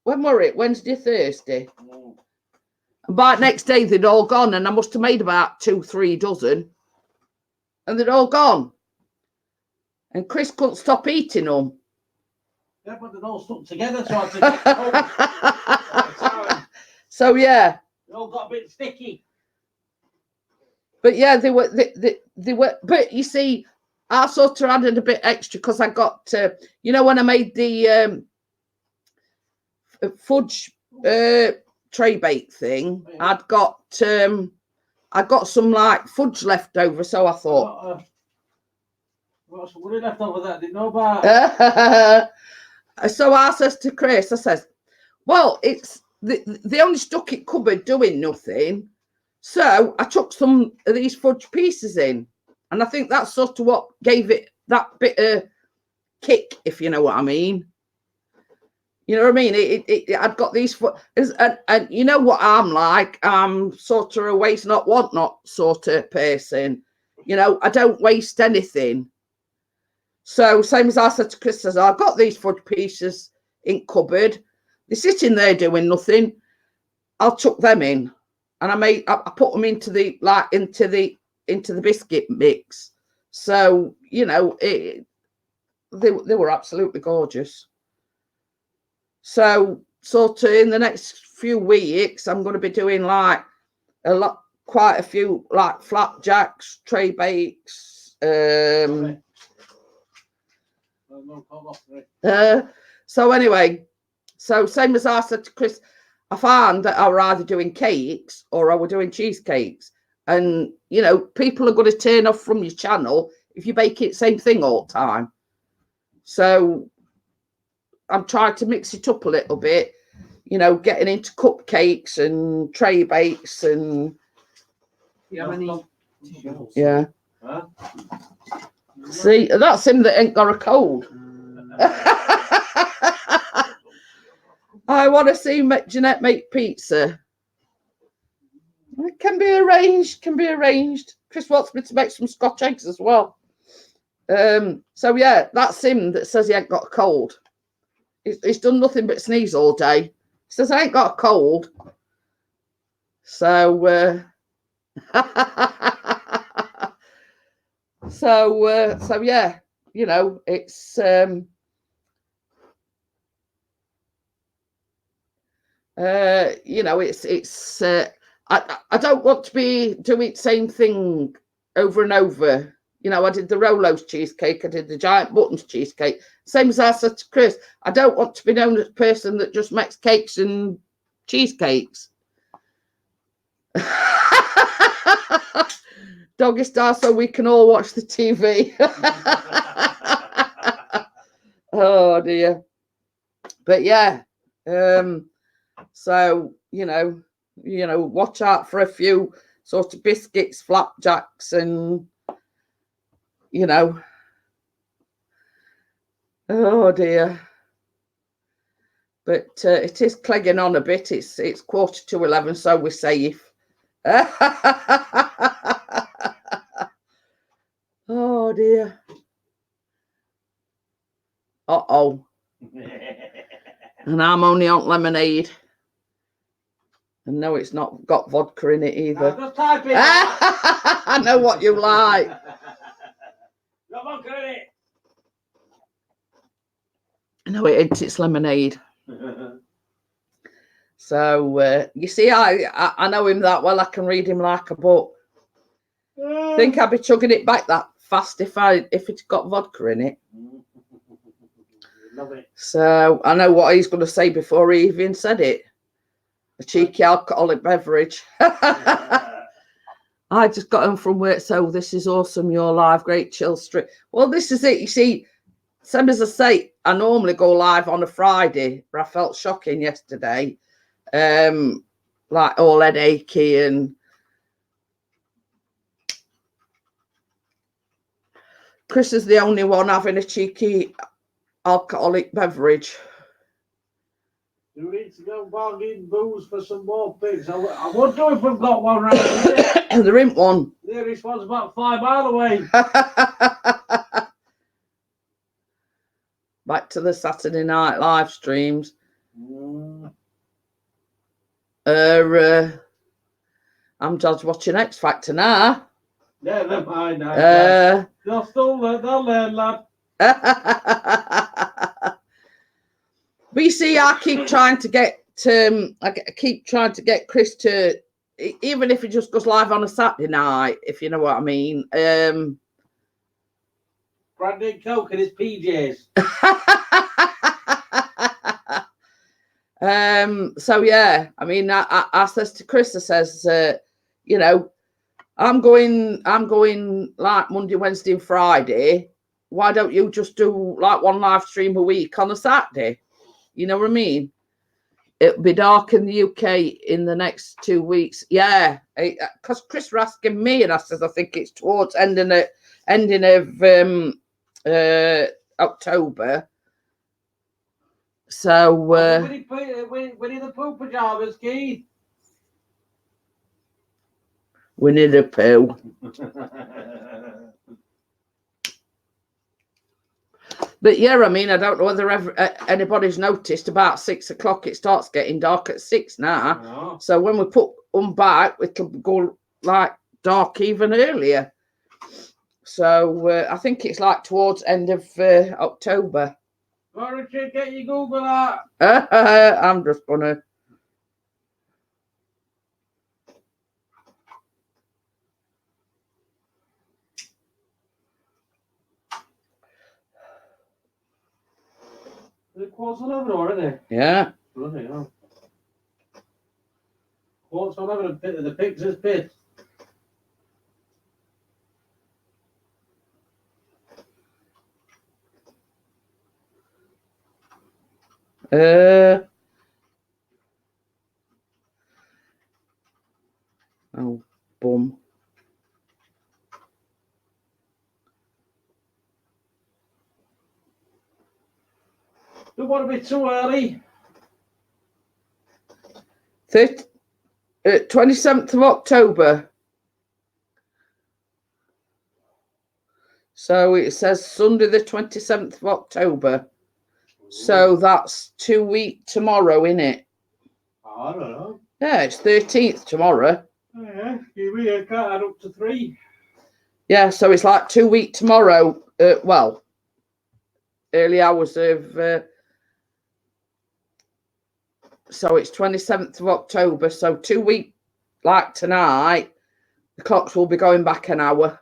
when were it? Wednesday, Thursday. And by next day, they'd all gone, and I must have made about 2-3 dozen, and they'd all gone. And Chris couldn't stop eating them. Yeah, but they're all stuck together, so I had to get So yeah. They all got a bit sticky. But yeah, they were. But you see, I sort of added a bit extra because I got, you know, when I made the fudge tray bake thing, I got some like fudge left over, so I thought. What's left over that? Didn't know about. So I says to Chris, I says, well, it's they only stuck it cupboard doing nothing. So I took some of these fudge pieces in, and I think that's sort of what gave it that bit of kick, if you know what I mean. You know what I mean? I'd got these and you know what I'm like. I'm sort of a waste not want not sort of person. You know, I don't waste anything. So same as I said to Chris, says I've got these fudge pieces in cupboard. They're sitting there doing nothing. I'll chuck them in, and I put them into the biscuit mix. So you know, they were absolutely gorgeous. So sort of in the next few weeks, I'm going to be doing like quite a few like flapjacks, tray bakes. So anyway, so same as I said to Chris, I found that I were either doing cakes or I were doing cheesecakes. And, you know, people are going to turn off from your channel if you bake it same thing all the time. So I'm trying to mix it up a little bit, you know, getting into cupcakes and tray bakes and... Yeah. Huh? See, that's him that ain't got a cold. I want to see Jeanette make pizza. It can be arranged. Chris wants me to make some Scotch eggs as well. So yeah, that's him that says he ain't got a cold. He's done nothing but sneeze all day. He says I ain't got a cold. So so yeah, you know, it's you know, it's I don't want to be doing the same thing over and over. You know, I did the Rolo's cheesecake, I did the Giant Buttons cheesecake. Same as I said to Chris, I don't want to be known as a person that just makes cakes and cheesecakes. doggy style so we can all watch the TV. Oh dear. But yeah, so you know, watch out for a few sort of biscuits, flapjacks, and oh dear. But it is clegging on a bit. It's 11:15, so we're safe. Oh dear. Uh-oh. And I'm only on lemonade. And no, it's not got vodka in it either. No, just type it. I know what you like. Got vodka in it. No, it ain't. It's lemonade. So you see, I know him that well. I can read him like a book. I think I'd be chugging it back that fast if it's got vodka in it. Love it. So I know what he's going to say before he even said it. A cheeky alcoholic beverage. I just got home from work, so this is awesome. You're live, great chill stream. Well, this is it. You see, same as I say, I normally go live on a Friday, but I felt shocking yesterday. Like all headachy and Chris is the only one having a cheeky alcoholic beverage. You need to go bargain booze for some more pigs. I won't do if we've got one right here. And there ain't one. The nearest one's about 5 miles away. Back to the Saturday night live streams. I'm just watching X Factor now. Yeah, never mind. They'll learn, lad. But you see, I keep trying to get Chris to, even if he just goes live on a Saturday night, if you know what I mean. Brandy Coke and his PJs. So yeah, I mean, I says to Chris, I says, I'm going like Monday, Wednesday, and Friday. Why don't you just do like one live stream a week on a Saturday? You know what I mean? It'll be dark in the UK in the next 2 weeks. Yeah, because Chris was asking me, and I says I think it's towards ending of October. So Winnie the Pooh pajamas, Keith. Winnie the Pooh. But yeah, I mean, I don't know whether anybody's noticed. About 6 o'clock, it starts getting dark at 6 now. Oh. So when we put them back, it'll go like dark even earlier. So I think it's like towards end of October. Well, Richard, get your Google out. I'm just gonna. The quotes all over already. Yeah. Bloody hell. Quotes all over the pigs is pit. Oh, bum. Don't want to be too early. 27th of October. So it says Sunday the 27th of October. So that's 2 weeks tomorrow, innit? I don't know. Yeah, it's 13th tomorrow. Yeah, we can't add up to 3. Yeah, so it's like 2 weeks tomorrow. Well, early hours of. So it's 27th of October. So 2 weeks like tonight, the clocks will be going back an hour.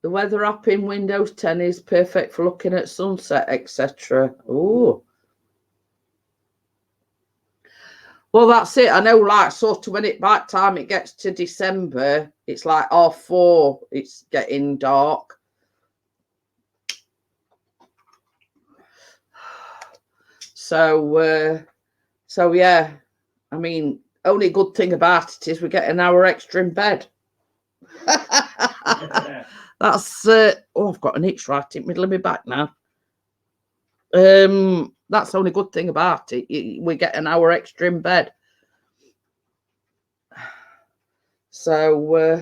The weather app in Windows 10 is perfect for looking at sunset, etc. Oh. Well, that's it. I know, like, sort of when it by the time it gets to December, it's like 4:30. It's getting dark. So yeah. I mean, only good thing about it is we get an hour extra in bed. That's oh, I've got an itch right in the middle of my back now. That's the only good thing about it. We get an hour extra in bed. So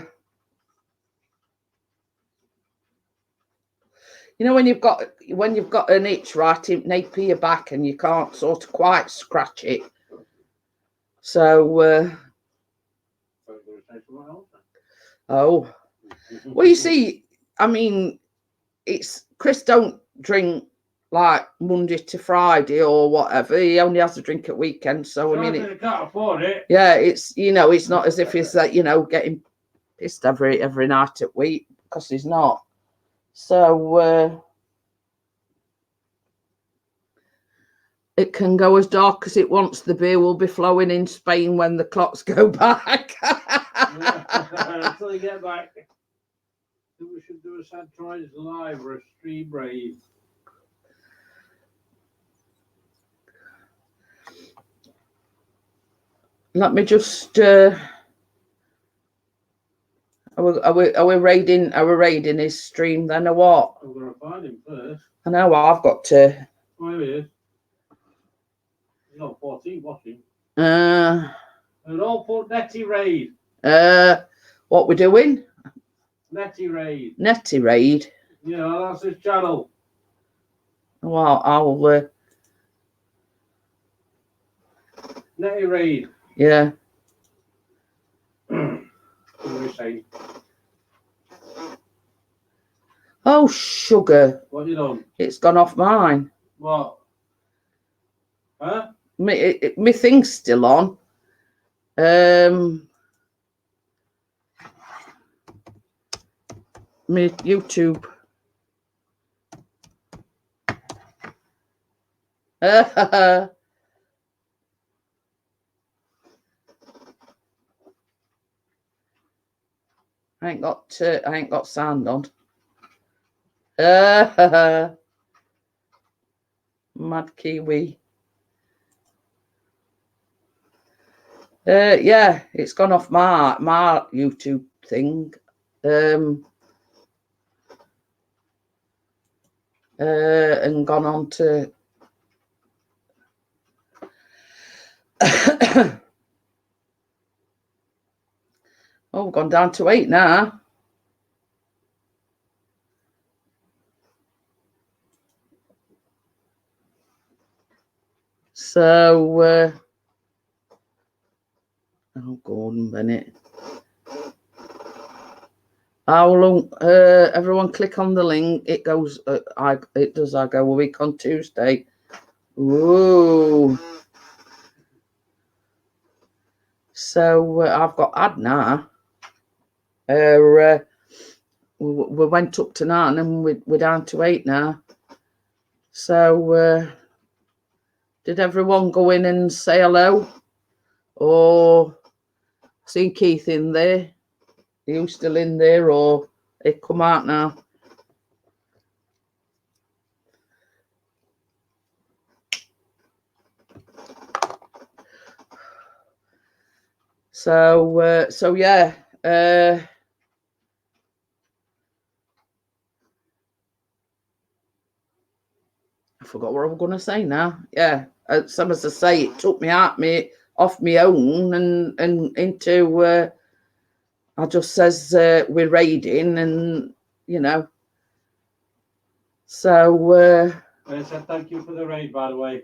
you know, when you've got an itch right in nape of your back and you can't sort of quite scratch it. So oh, well, you see, I mean, it's Chris don't drink like Monday to Friday or whatever. He only has a drink at weekends. So I mean, I can't afford it. Yeah, it's, you know, it's not as if he's like, you know, getting pissed every night at week, because he's not. So it can go as dark as it wants. The beer will be flowing in Spain when the clocks go back. Until they get back. We should do a Sad Toys live or a stream rave. Let me just are we raiding his stream then, or what? I'm gonna find him first. I know, I've got to. Oh, here he is. He's not 14 watching. And all put Netty Raid. What we're doing? Netty Raid. Netty Raid. Yeah, that's his channel. Well, I'll Netty Raid. yeah. What are we saying? Oh, sugar. What you done? It's gone off mine. What? Huh? My thing's still on. My YouTube. I ain't got sound on. Mad Kiwi. Yeah, it's gone off my YouTube thing. And gone on to oh, gone down to 8 now. So oh, Gordon Bennett. Everyone click on the link. It goes. It does. I go a week on Tuesday. Ooh. So I've got ad now. We went up to 9 and we're down to 8 now. So did everyone go in and say hello? Or seen Keith in there? Are you still in there, or it come out now? So yeah. I forgot what I was going to say now. Yeah, some as I say, it took me off my own and into. I just says we're raiding, and you know. So. I said thank you for the raid, by the way.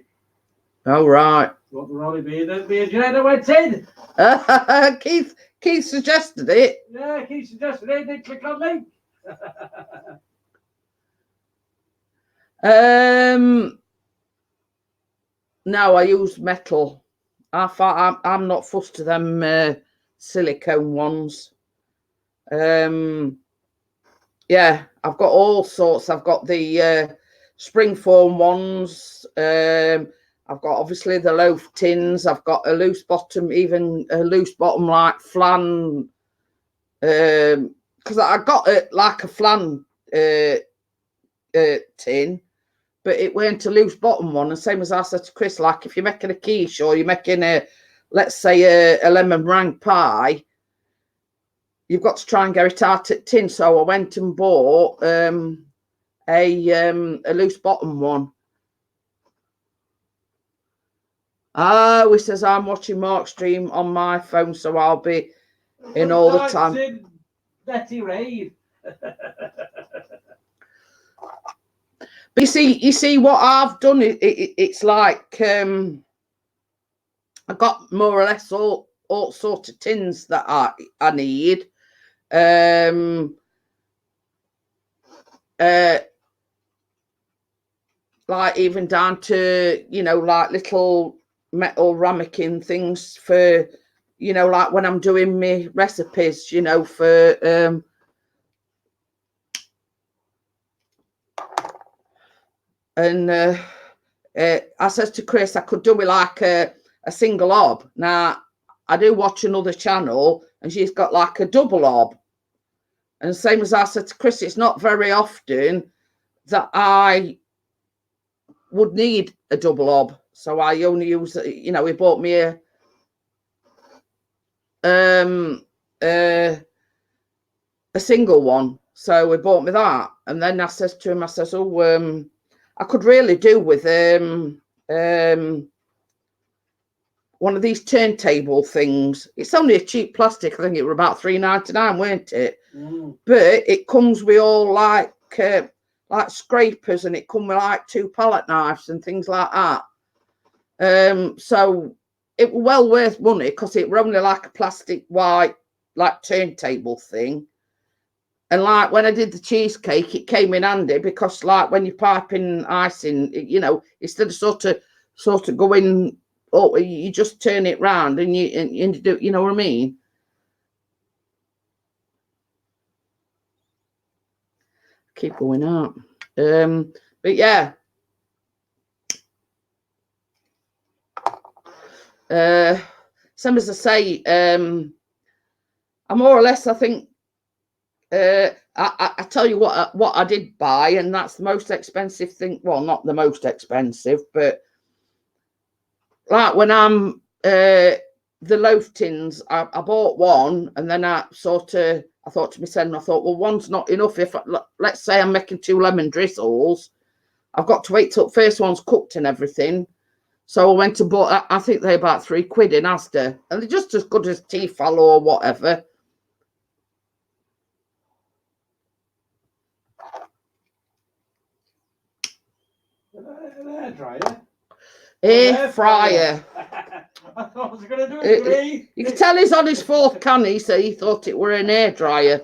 All right. What the Rolly beer? Then me and Jenna went in. Keith suggested it. Yeah, Keith suggested it. Then click on link. No, I use metal. I'm not fussed to them silicone ones. Yeah, I've got all sorts. I've got the springform ones. I've got obviously the loaf tins. I've got a loose bottom, even a loose bottom like flan. Because I got it like a flan tin, but it weren't a loose bottom one. And same as I said to Chris, like if you're making a quiche or you're making let's say a lemon meringue pie, you've got to try and get it out at tin. So I went and bought a loose bottom one. Oh, he says I'm watching Mark's stream on my phone, so I'll be in all the time. Betty Raid. But you see what I've done. It's like I got more or less all sort of tins that I need. Like even down to, you know, like little metal ramekin things for, you know, like when I'm doing my recipes, you know, for and I says to Chris, I could do with like a single hob. Now I do watch another channel and she's got like a double hob. And same as I said to Chris, it's not very often that I would need a double hob. So I only use, you know, he bought me a single one. So he bought me that. And then I says to him, I says, oh, I could really do with one of these turntable things. It's only a cheap plastic. I think it were about $3.99, weren't it? But it comes with all like scrapers, and it come with like 2 palette knives and things like that. So it was well worth money because it were only like a plastic white like turntable thing. And like when I did the cheesecake, it came in handy because like when you're piping icing, you know, instead of sort of going, oh, you just turn it round and you do, you know what I mean? Keep going out. But yeah. Some as I say, I more or less, I think, I tell you what I did buy, and that's the most expensive thing. Well, not the most expensive, but like when I'm the loaf tins, I bought one, and then I thought to myself, I thought, well, one's not enough. If let's say I'm making 2 lemon drizzles, I've got to wait till the first one's cooked and everything. So I went and bought, I think they're about £3 in Asda, and they're just as good as Tefal or whatever. An air dryer? Air fryer. I thought I was going to do it. You can tell he's on his 4th can, so he thought it were an air dryer.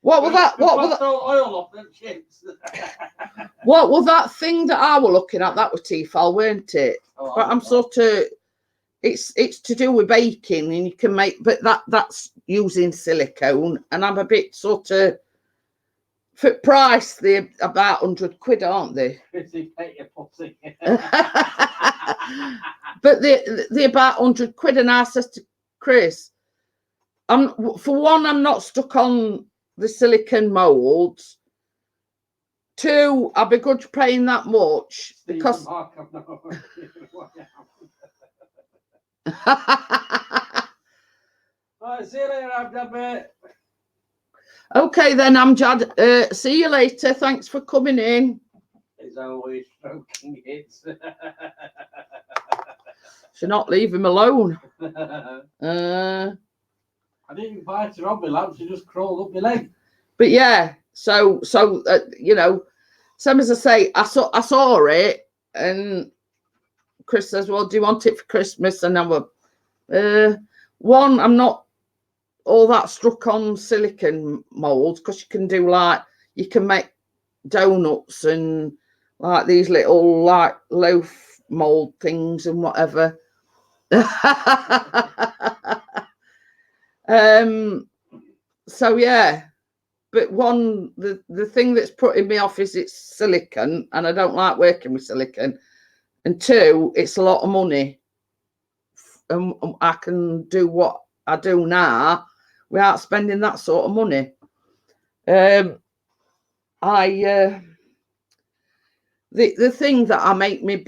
What was that? What was that? Oil off them chips. What was that thing that I were looking at? That was Tefal, weren't it? Oh, but I'm sort of, it's to do with baking, and you can make, but that's using silicone, and I'm a bit sort of, for price, they're about £100, aren't they? But they're about £100, and I says to Chris, for one, I'm not stuck on the silicone molds. 2, I'll be good paying that much because see you later, Abdab. Okay then, Amjad. See you later. Thanks for coming in. He's always stroking it. Should not leave him alone. I didn't invite her on my lap. She just crawled up my leg. But yeah, so you know, same as I say, I saw it, and Chris says, "Well, do you want it for Christmas?" And I were, one, I'm not all that struck on silicone molds because you can do like, you can make donuts and like these little like loaf mold things and whatever. So yeah, but the thing that's putting me off is it's silicone, and I don't like working with silicone. and 2, it's a lot of money, and I can do what I do now without spending that sort of money. The thing that I make me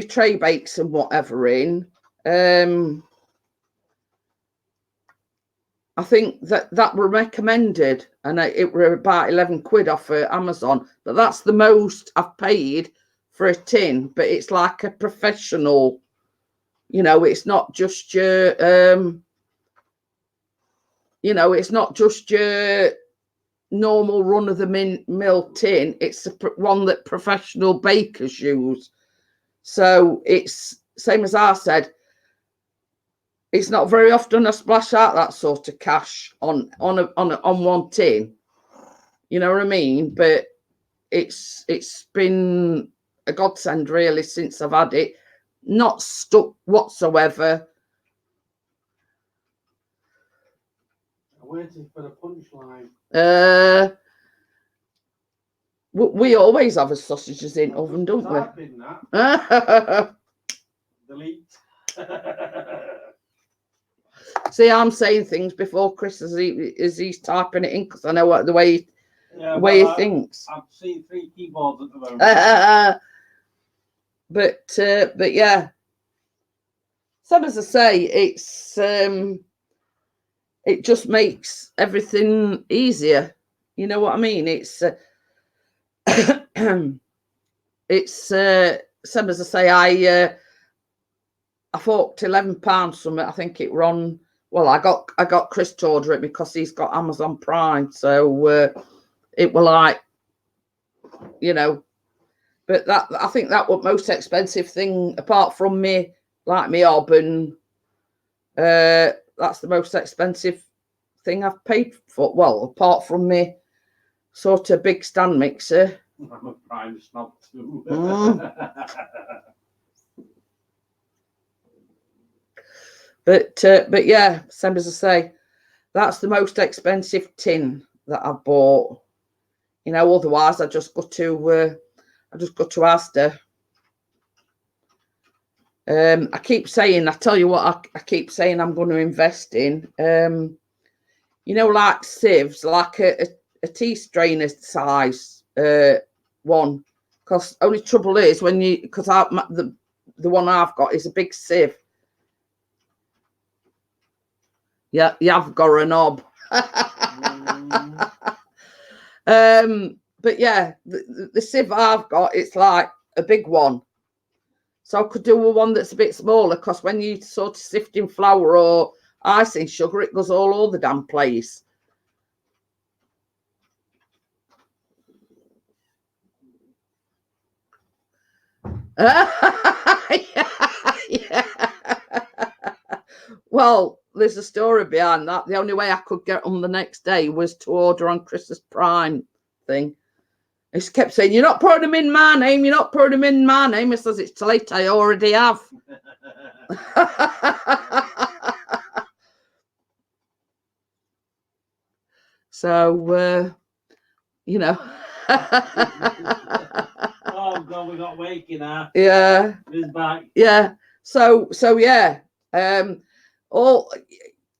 tray bakes and whatever in, I think that were recommended, and it were about 11 quid off of Amazon. But that's the most I've paid for a tin. But it's like a professional, you know. It's not just your, you know, it's not just your normal run of the mill tin. It's the one that professional bakers use. So it's same as I said. It's not very often I splash out that sort of cash on one tin. You know what I mean? But it's been a godsend really since I've had it. Not stuck whatsoever. I'm waiting for the punchline. We always have a sausages in oven, don't we? Delete. See, I'm saying things before Chris as he's typing it in because I know what the way he thinks. I've seen 3 keyboards at the moment. But yeah, some as I say, it's it just makes everything easier. You know what I mean? It's it's some as I say, I forked £11 from it. I think it run. Well, I got Chris to order it because he's got Amazon Prime, so it were like, you know. But that I think that was most expensive thing apart from me, like me hob, and that's the most expensive thing I've paid for. Well, apart from me sort of big stand mixer. I'm a Prime snob too. But yeah, same as I say, that's the most expensive tin that I bought. You know, otherwise I just go to Asda. I keep saying, I tell you what, I keep saying I'm going to invest in. You know, like sieves, like a tea strainer size one. Because only trouble is when because the one I've got is a big sieve. Yeah, you have got a knob. But yeah, the sieve I've got, it's like a big one. So I could do a one that's a bit smaller because when you sort of sifting flour or icing sugar, it goes all over the damn place. Yeah. Well, there's a story behind that. The only way I could get them the next day was to order on Chris's Prime thing. He kept saying, "You're not putting them in my name. You're not putting them in my name." He says, "It's too late. I already have." So, you know. Oh God, we got waking now. Yeah. He's back. Yeah. So yeah. All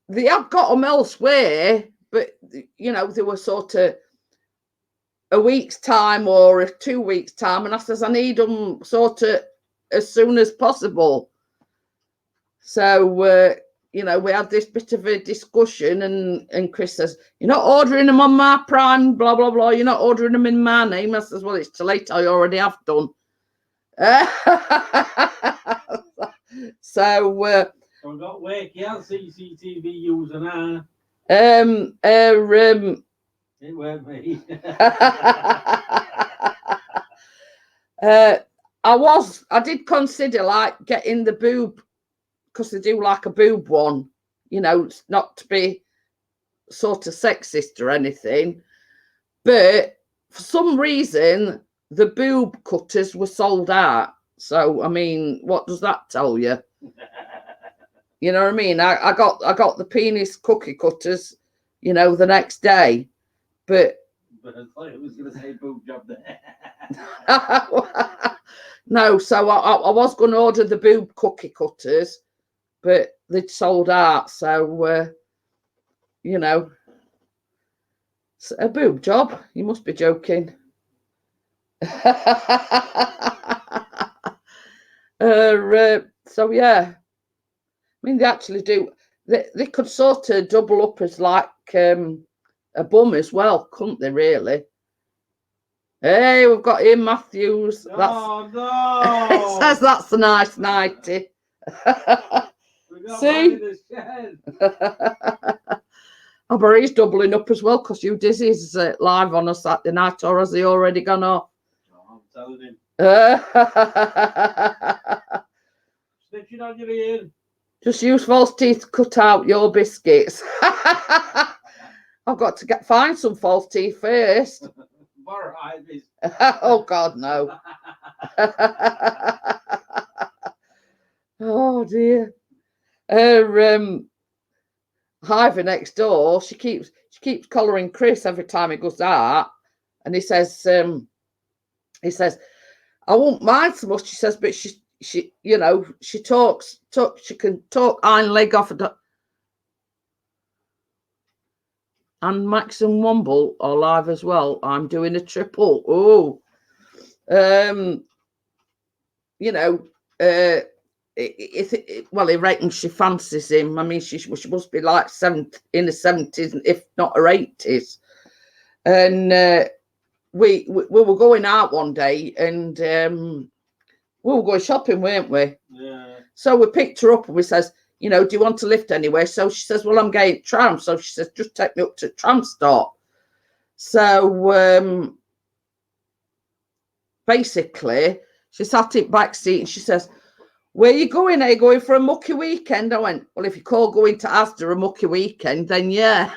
they have got them elsewhere, but you know, they were sort of a week's time or 2 weeks time, and I says I need them sort of as soon as possible. So you know, we had this bit of a discussion, and Chris says, "You're not ordering them on my Prime, blah blah blah. You're not ordering them in my name." I says, "Well, it's too late. I already have done." So we got wakey and CCTV user now. It weren't me. I did consider like getting the boob, because they do like a boob one, you know, not to be sort of sexist or anything, but for some reason the boob cutters were sold out. So I mean, what does that tell you? You know what I mean? I got the penis cookie cutters, you know, the next day, but I thought it was going to say boob job there. No, so I was going to order the boob cookie cutters, but they'd sold out. So, you know, it's a boob job. You must be joking. So, yeah. I mean, they actually do. They could sort of double up as like a bum as well, couldn't they, really? Hey, we've got Ian Matthews. Oh, It no. says that's a nice nightie. See? Oh, but he's doubling up as well because you Dizzy's live on a Saturday night, or has he already gone off? I'm telling him. Uh, Snitching on your ear. Just use false teeth to cut out your biscuits. I've got to find some false teeth first. Oh, God, no. Oh, dear. Ivor next door, she keeps collaring Chris every time he goes out, and he says, I won't mind so much. She says, but she you know, she can talk iron leg off and Max and Womble are live as well. I'm doing a triple. Oh, you know, well, he reckons she fancies him. I mean, she must be like in the 70s, if not her 80s. And we were going out one day, and we were going shopping, weren't we? Yeah. So we picked her up and we says, you know, do you want to lift anywhere? So she says, well, I'm going tram. So she says, just take me up to tram stop. So basically, she sat in back seat and she says, where are you going? Are you going for a mucky weekend? I went, well, if you call going to Asda a mucky weekend, then yeah.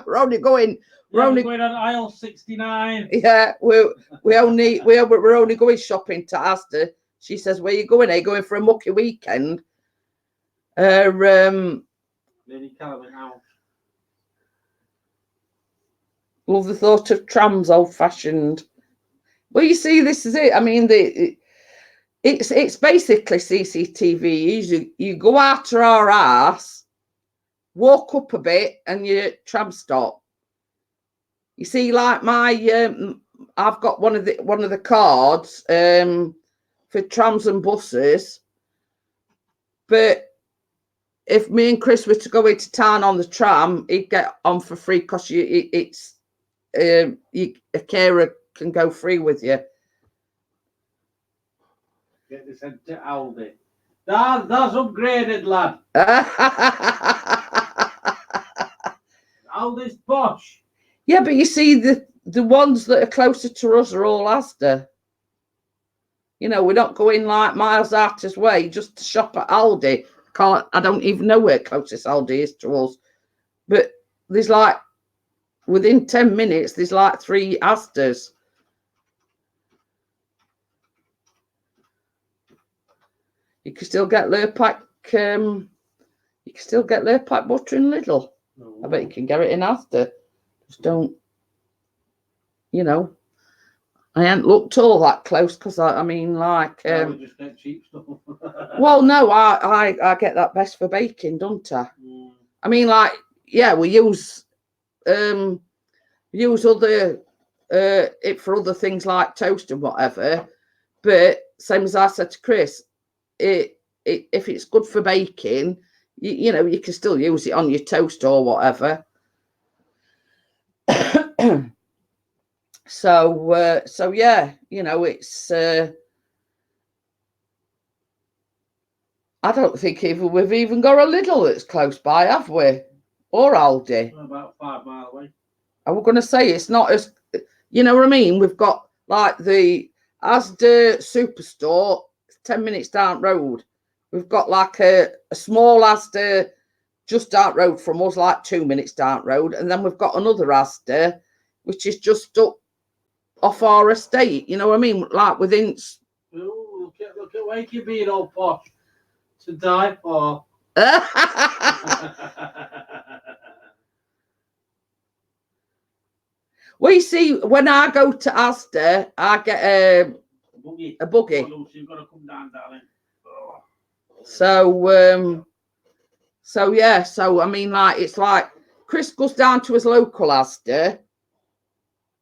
we're only going on aisle 69. Yeah, we're only going shopping to Asda. She says, where are you going? Are you going for a mucky weekend? Lady Calvin House. Love the thought of trams, old fashioned. Well, you see, this is it. I mean, it's basically CCTV. You go after our ass, walk up a bit, and your tram stop. You see, like my I've got one of the cards for trams and buses, but if me and Chris were to go into town on the tram, he'd get on for free because a carer can go free with you. Get this head to Aldi. That's upgraded, lad. Aldi's posh. Yeah, but you see, the ones that are closer to us are all Asda. You know, we're not going like miles out his way just to shop at Aldi. I don't even know where closest Aldi is to us. But there's like, within 10 minutes, there's like 3 Asdas. You can still get Lurpak. You can still get Lurpak butter in Lidl. Oh. I bet you can get it in Asda. Just don't. You know, I ain't looked all that close because I mean, like. We just get cheap stuff. Well, no, I get that best for baking, don't I? Mm. I mean, like, yeah, we use other it for other things like toast and whatever. But same as I said to Chris, if it's good for baking, you know, you can still use it on your toast or whatever. So yeah, you know, it's. I don't think we've even got a Lidl that's close by, have we? Or Aldi. We're about 5 miles away. I was going to say it's not as, you know what I mean? We've got like the Asda Superstore, 10 minutes down road. We've got like a small Asda just down road from us, like 2 minutes down road. And then we've got another Asda, which is just up off our estate. You know what I mean? Like within. Ooh, look at Wakey being all posh. To die for. Well, you see, when I go to Asda, I get buggy. A buggy. Oh, Lucy, you've got to come down, darling. Oh. So yeah, so I mean, like, it's like Chris goes down to his local Asda,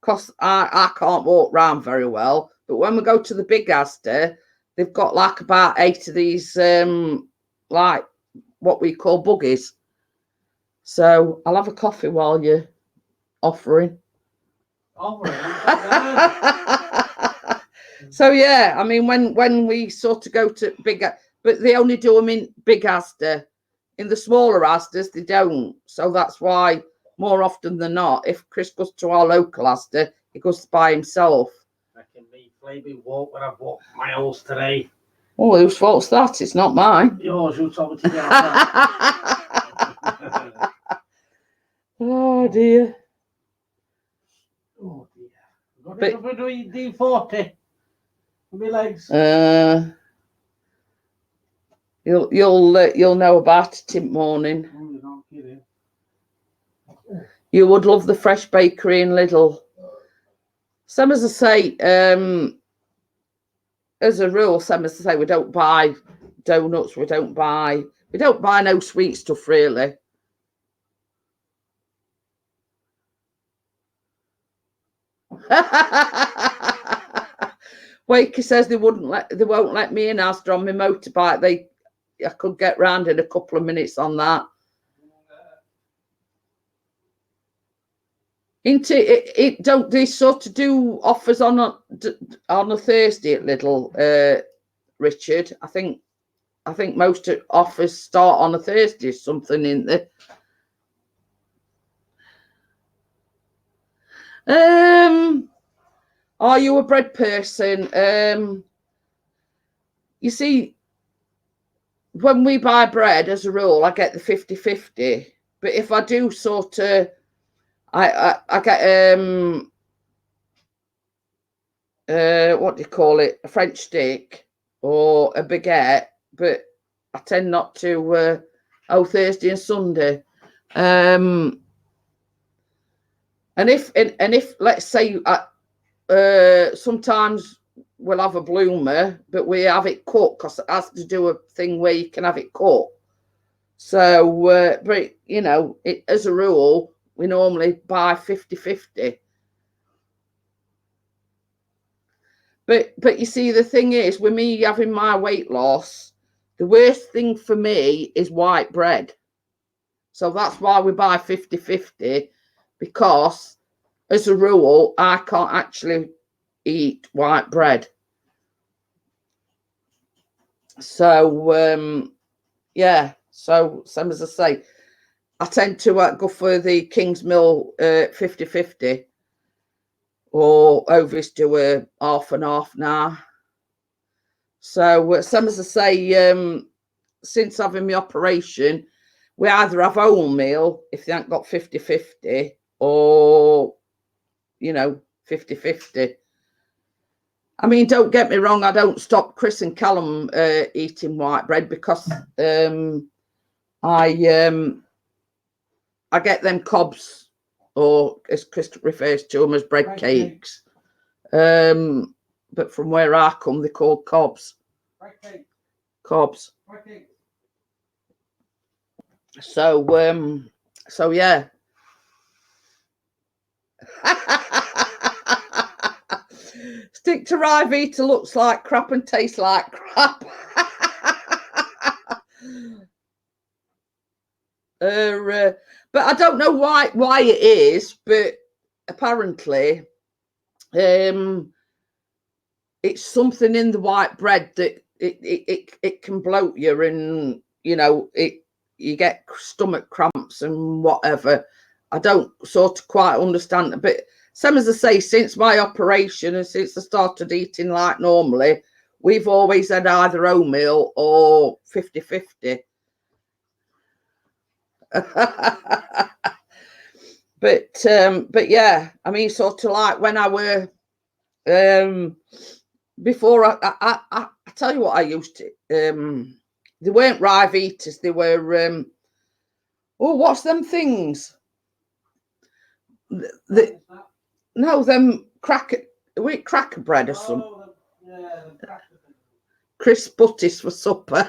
because I can't walk round very well. But when we go to the big Asda, they've got like about 8 of these, like what we call buggies. So I'll have a coffee while you're offering. So yeah, I mean, when we sort of go to bigger, but they only do them in big Asda. In the smaller Asdas, they don't. So that's why more often than not, if Chris goes to our local Asda, he goes by himself. I can be maybe walk when I've walked miles today. Oh, whose fault's that? It's not mine. Yours, you told me to get outside. Oh dear. Oh dear. Got it over to D40. My legs. You'll know about it in the morning. Oh, you're not kidding. You would love the fresh bakery in Lidl. Same as I say, as a rule, same as I say, we don't buy donuts, we don't buy no sweet stuff really. Wakey says they won't let me in Asda on my motorbike. I could get round in a couple of minutes on that. Don't they sort of do offers on a Thursday at Lidl, Richard? I think most offers start on a Thursday, something in there. Are you a bread person? You see, when we buy bread, as a rule, I get the 50-50. But if I do sort of, I get what do you call it? A French stick or a baguette, but I tend not to Thursday and Sunday. And if let's say sometimes we'll have a bloomer, but we have it cut because it has to do a thing where you can have it cut. So, but you know, as a rule, we normally buy 50-50. But you see, the thing is, with me having my weight loss, the worst thing for me is white bread. So that's why we buy 50-50, because as a rule, I can't actually eat white bread. So, yeah, so same as I say, I tend to go for the Kingsmill 50-50, or Ovis do a half and half now. So, same as I say, since having my operation, we either have wholemeal if they haven't got 50-50, or, you know, 50-50. I mean, don't get me wrong, I don't stop Chris and Callum eating white bread, because I get them cobs, or as Chris refers to them as bread cakes. But from where I come, they're called cobs. Cobs. So yeah. Stick to Ryvita looks like crap and tastes like crap. But I don't know why it is, but apparently it's something in the white bread that it can bloat you, and you know, you get stomach cramps and whatever. I don't sort of quite understand it, but same as I say, since my operation and since I started eating like normally, we've always had either wholemeal or 50-50. But yeah, I mean, sort of like when I were before I tell you what I used to, they weren't Ryvitas, they were what's them things? No, them cracker bread or something. Crisp butties for supper.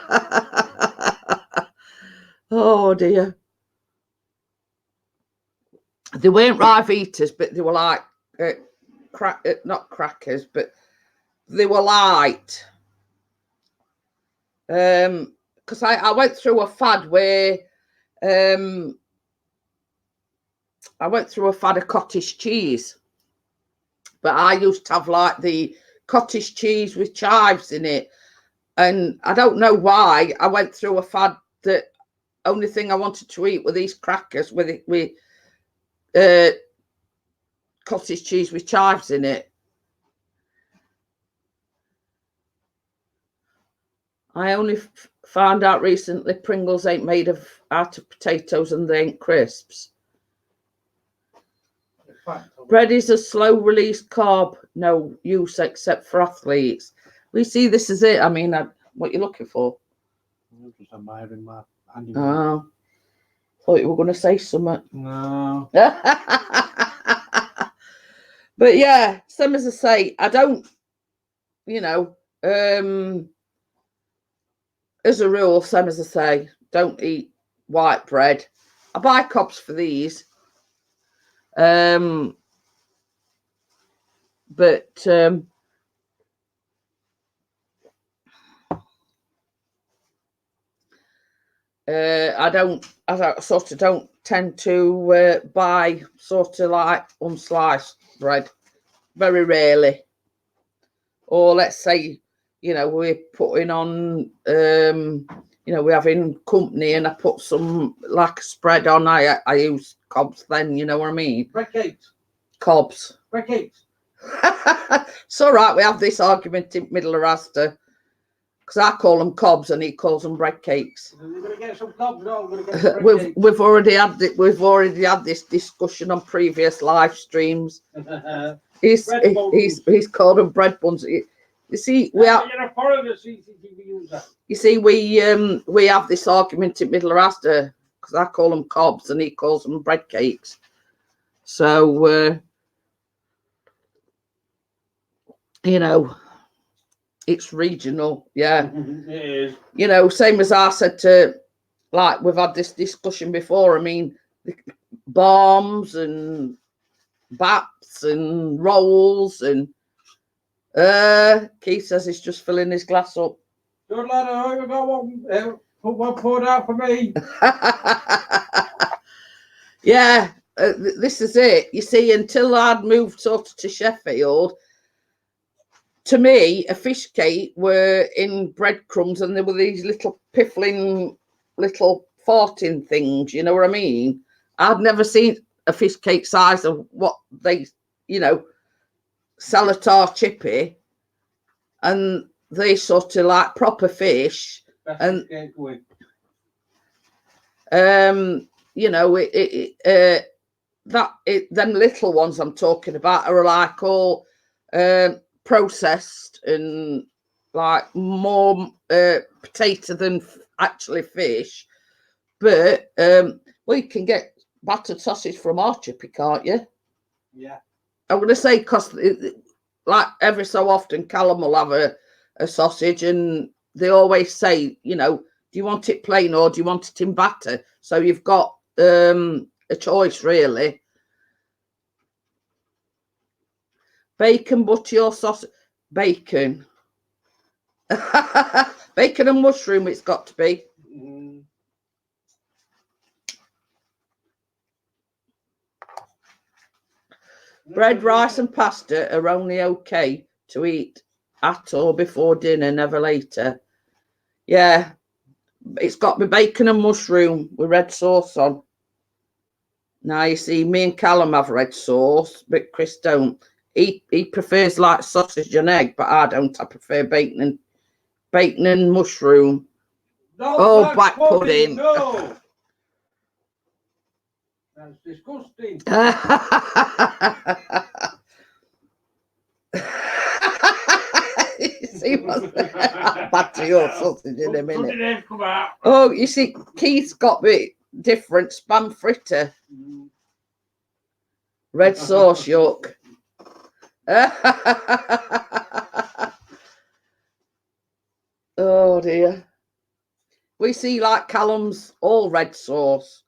Oh dear. They weren't Rivitas, but they were like not crackers, but they were light. Because I went through a fad where I went through a fad of cottage cheese, but I used to have like the cottage cheese with chives in it, and I don't know why I went through a fad that only thing I wanted to eat were these crackers with cottage cheese with chives in it. I only found out recently Pringles ain't made out of potatoes and they ain't crisps. Bread is a slow release carb, no use except for athletes. We see this is it. I mean, what you're looking for? I'm just admiring my handiwork. Oh, thought you were going to say something. No. But yeah, same as I say, I don't, as a rule, same as I say, don't eat white bread. I buy cobs for these. But I sort of don't tend to buy sort of like unsliced bread, very rarely. Or let's say, we're putting on, we're having company and I put some like a spread on. I use cobs then, you know what I mean? Bread cakes. Cobs. Bread cakes. It's all right. We have this argument in middle of Asda because I call them cobs and he calls them bread cakes. We're going to get some cobs. No, we're going to get some bread cakes. We've already had this discussion on previous live streams. He's called them bread buns. You see, we have. You see, we have this argument in middle of Asda because I call them cobs and he calls them bread cakes. So it's regional, yeah. It is. Same as I said to, like, we've had this discussion before. I mean, bombs and baps and rolls and Keith says he's just filling his glass up. Good lad, I hope you got put one poured out for me. Yeah, this is it. You see, until I'd moved sort of to Sheffield, to me, a fish cake were in breadcrumbs and there were these little piffling, little farting things, you know what I mean? I'd never seen a fish cake size of what they, sell at our chippy, and they sort of like proper fish. Best and cake with. them little ones I'm talking about are like all processed and like more potato than actually fish. But you can get battered sausage from our chippy, can't you? Yeah. I'm going to say because like every so often Callum will have a sausage and they always say, do you want it plain or do you want it in batter? So you've got a choice really. Bacon, butter or sausage? Bacon. Bacon and mushroom it's got to be. Bread, rice and pasta are only okay to eat at or before dinner, never later. Yeah, it's got to be bacon and mushroom with red sauce on. Now, you see, me and Callum have red sauce, but Chris don't. He prefers like sausage and egg, but I don't. I prefer bacon and mushroom. No, black pudding. No. That's disgusting. See what's back to your sausage in a minute. Oh, you see, Keith's got me different spam fritter. Red sauce, yuck. Oh dear. We see like Callum's all red sauce.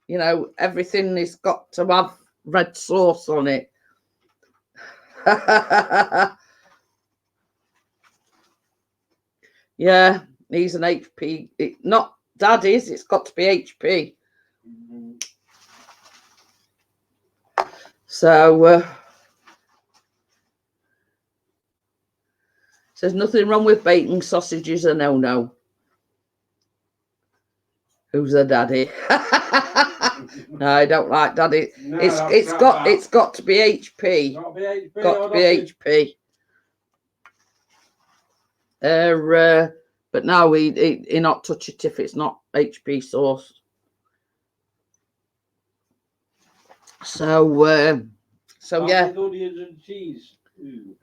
You know, everything has got to have red sauce on it. Yeah, he's an HP. Not Daddy's, it's got to be HP. So, there's nothing wrong with bacon. Sausages a no-no. Who's the daddy? No, I don't like daddy. No, It's got to be HP. Got to be HP. But no, he not touch it if it's not HP sauce. So yeah. And cheese.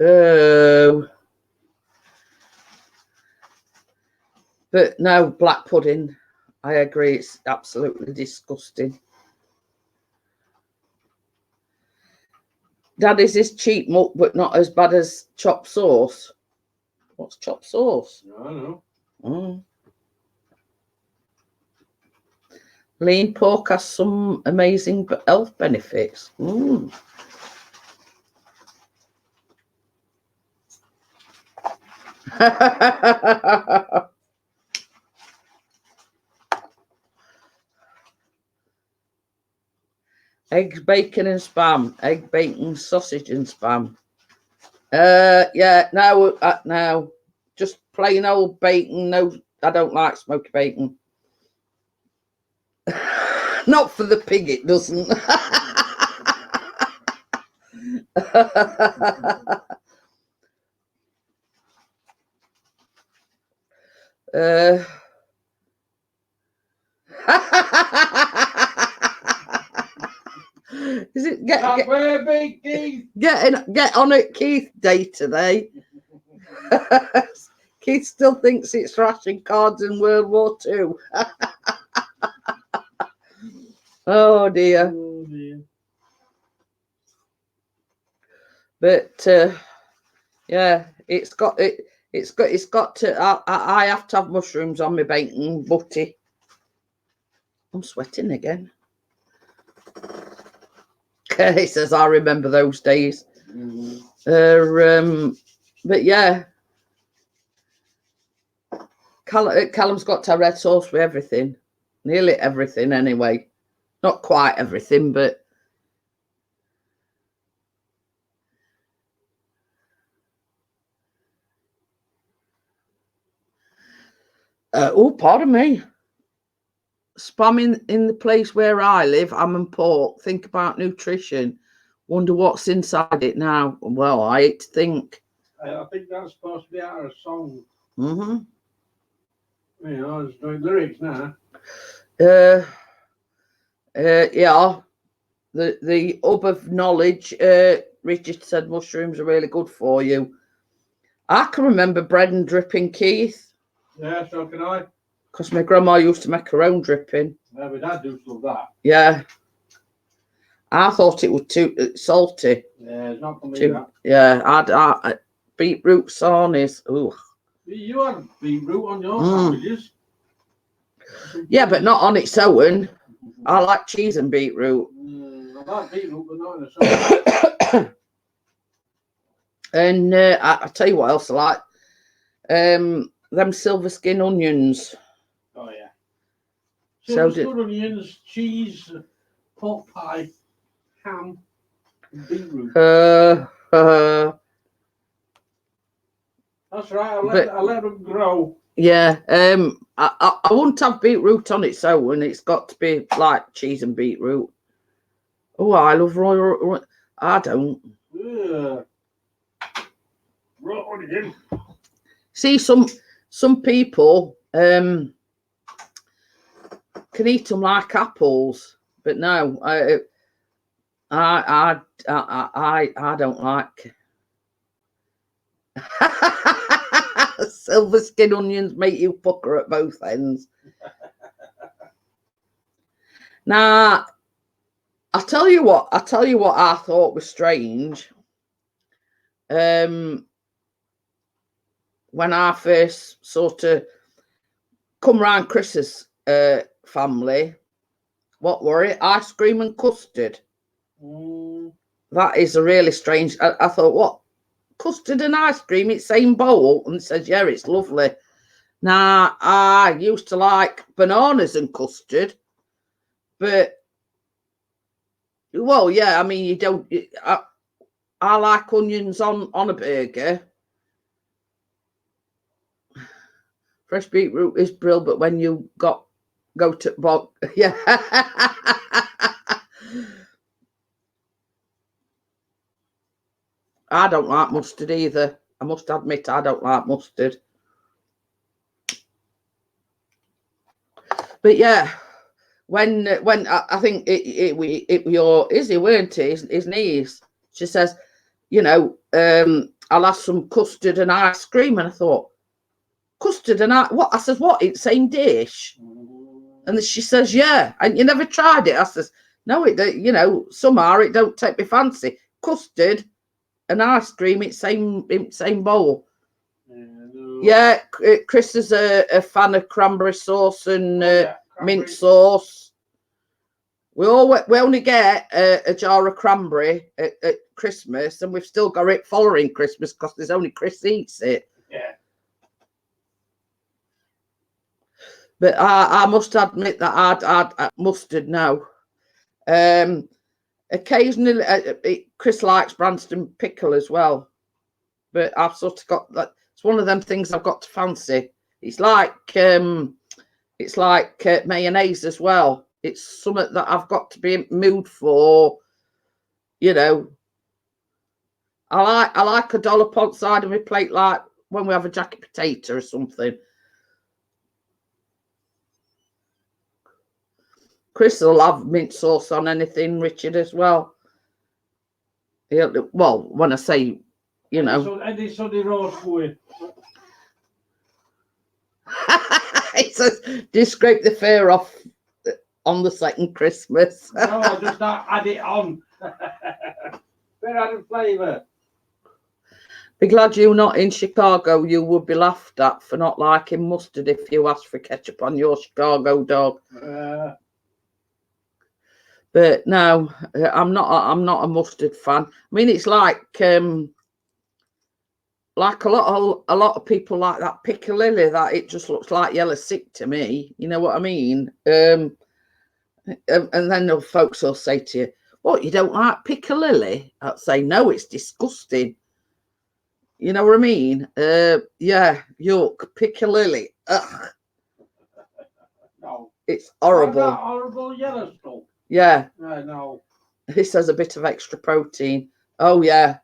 Oh. But no, black pudding. I agree. It's absolutely disgusting. Daddy's is cheap muck, but not as bad as chopped sauce. What's chopped sauce? I know. Mm. Lean pork has some amazing health benefits. Mm. Eggs, bacon and spam. Egg, bacon, sausage and spam. Yeah, no. Just plain old bacon. No, I don't like smoked bacon. Not for the pig, it doesn't. Is it get on it, Keith Day today? Keith still thinks it's ration cards in World War II. Oh dear. But yeah, it's got to. I have to have mushrooms on my bacon butty. I'm sweating again. He says, I remember those days. But yeah, Callum's got to have red sauce with everything. Nearly everything anyway. Not quite everything, but oh, pardon me. Spam in the place where I live, ham and pork. Think about nutrition. Wonder what's inside it now. Well, I hate to think. I think that's supposed to be out of a song. Mm-hmm. You know, it's doing lyrics now. Yeah. The hub of knowledge. Richard said mushrooms are really good for you. I can remember bread and dripping, Keith. Yeah, so can I. Because my grandma used to make her own dripping. Yeah, my dad do still that. Yeah. I thought it was too salty. Yeah, it's not for me. That. Yeah, I beetroot sarnies. Ooh. You had beetroot on your sandwiches. Yeah, but not on its own. I like cheese and beetroot. I like beetroot, but not in a sandwich. And I tell you what else I like. Them silver skin onions. Oh yeah. So silver skin onions, cheese, pork pie, ham, and beetroot. That's right. I let them grow. Yeah. I wouldn't have beetroot on its own. It's got to be like cheese and beetroot. Oh, I love raw. I don't. Yeah. Raw onion. See, some people can eat them like apples, but no, I don't like. Silver skin onions make you pucker at both ends. Now, I'll tell you what I thought was strange. when I first sort of come round Chris's family, what were it? Ice cream and custard. That is a really strange. I thought, what? Custard and ice cream, it's same bowl? And it says, yeah, it's lovely. Now, I used to like bananas and custard, but, well, yeah, I mean, you don't, I like onions on a burger. Fresh beetroot is brilliant, but when you go to bog, yeah. I don't like mustard either. I must admit, I don't like mustard. But yeah, when I think it your Izzy, weren't it? His niece. She says, you know, I'll have some custard and ice cream, and I thought, custard and what? I says, what? It's same dish. And she says, yeah. And you never tried it? I says, no, it. You know, somehow it don't take me fancy. Custard and ice cream, it's same bowl. Yeah, Chris is a fan of cranberry sauce and mint sauce. We only get a jar of cranberry at Christmas, and we've still got it following Christmas because there's only Chris eats it. Yeah. But I must admit that I'd mustard now. Occasionally, Chris likes Branston pickle as well, but I've sort of got that. It's one of them things I've got to fancy. It's like mayonnaise as well. It's something that I've got to be in mood for. You know, I like a dollop on side of my plate, like when we have a jacket potato or something. Chris will have mint sauce on anything, Richard, as well. Well, when I say, you know. Any Sunday roast going. It says, do you scrape the fur off on the second Christmas? No, I just add it on. Fair added flavour. Be glad you're not in Chicago. You would be laughed at for not liking mustard if you asked for ketchup on your Chicago dog. But no, I'm not a mustard fan. I mean, it's like a lot of people like that piccalilli, that it just looks like yellow sick to me. You know what I mean? And then the folks will say to you, "What, you don't like piccalilli?" I'll say, "No, it's disgusting." You know what I mean? Yeah, yuck, piccalilli. Ugh. No. It's horrible. That horrible yellow stuff. Yeah. No. This has a bit of extra protein. Oh yeah,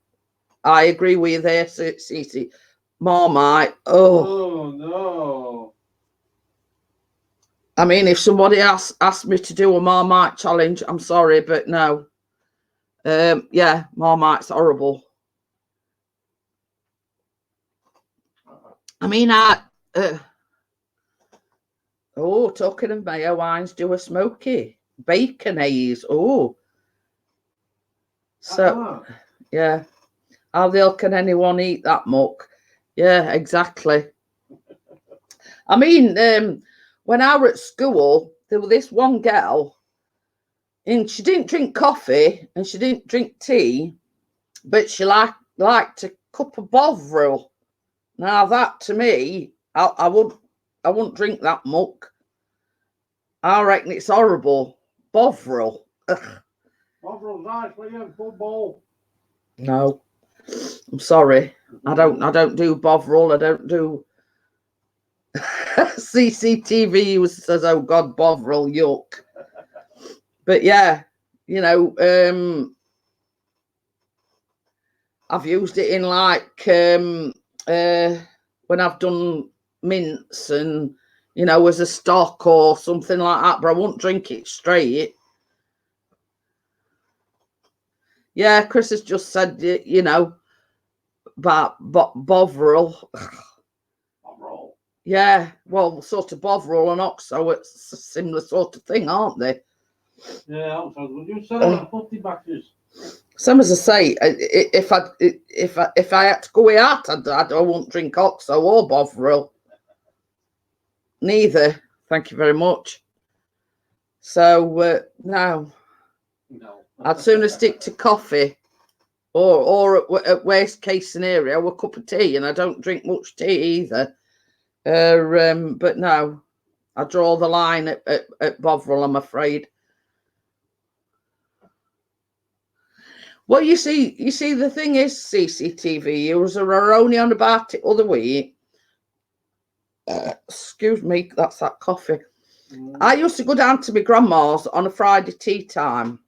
I agree with you there, Cece. Marmite. Oh no. I mean, if somebody asked me to do a Marmite challenge, I'm sorry, but no. Yeah, Marmite's horrible. I mean, talking of mayo, wines do a smoky baconaise. Oh, so yeah, how the hell can anyone eat that muck? Yeah, exactly. I mean, when I was at school, there was this one girl, and she didn't drink coffee and she didn't drink tea, but she liked a cup of Bovril. Now that, to me, I wouldn't drink that muck. I reckon it's horrible. Bovril. Ugh. Bovril's nice when you have football. No, I'm sorry. I don't do Bovril. I don't do CCTV. Says, "Oh God, Bovril, yuck." But yeah, you know, I've used it in like when I've done mince and, you know, as a stock or something like that, but I won't drink it straight. Yeah, Chris has just said, you know, about Bovril. Bovril. Yeah, well, sort of Bovril and Oxo, it's a similar sort of thing, aren't they? Yeah, Oxo. Would you sell them 50 batches? Some as I say, if I had to go out, I won't drink Oxo or Bovril. Neither. Thank you very much. So no, I'd sooner stick to coffee, or at worst case scenario, a cup of tea, and I don't drink much tea either. But no, I draw the line at Bovril, I'm afraid. Well, you see, the thing is, CCTV, you was only on about it other week. Excuse me, that's that coffee. I used to go down to my grandma's on a Friday tea time.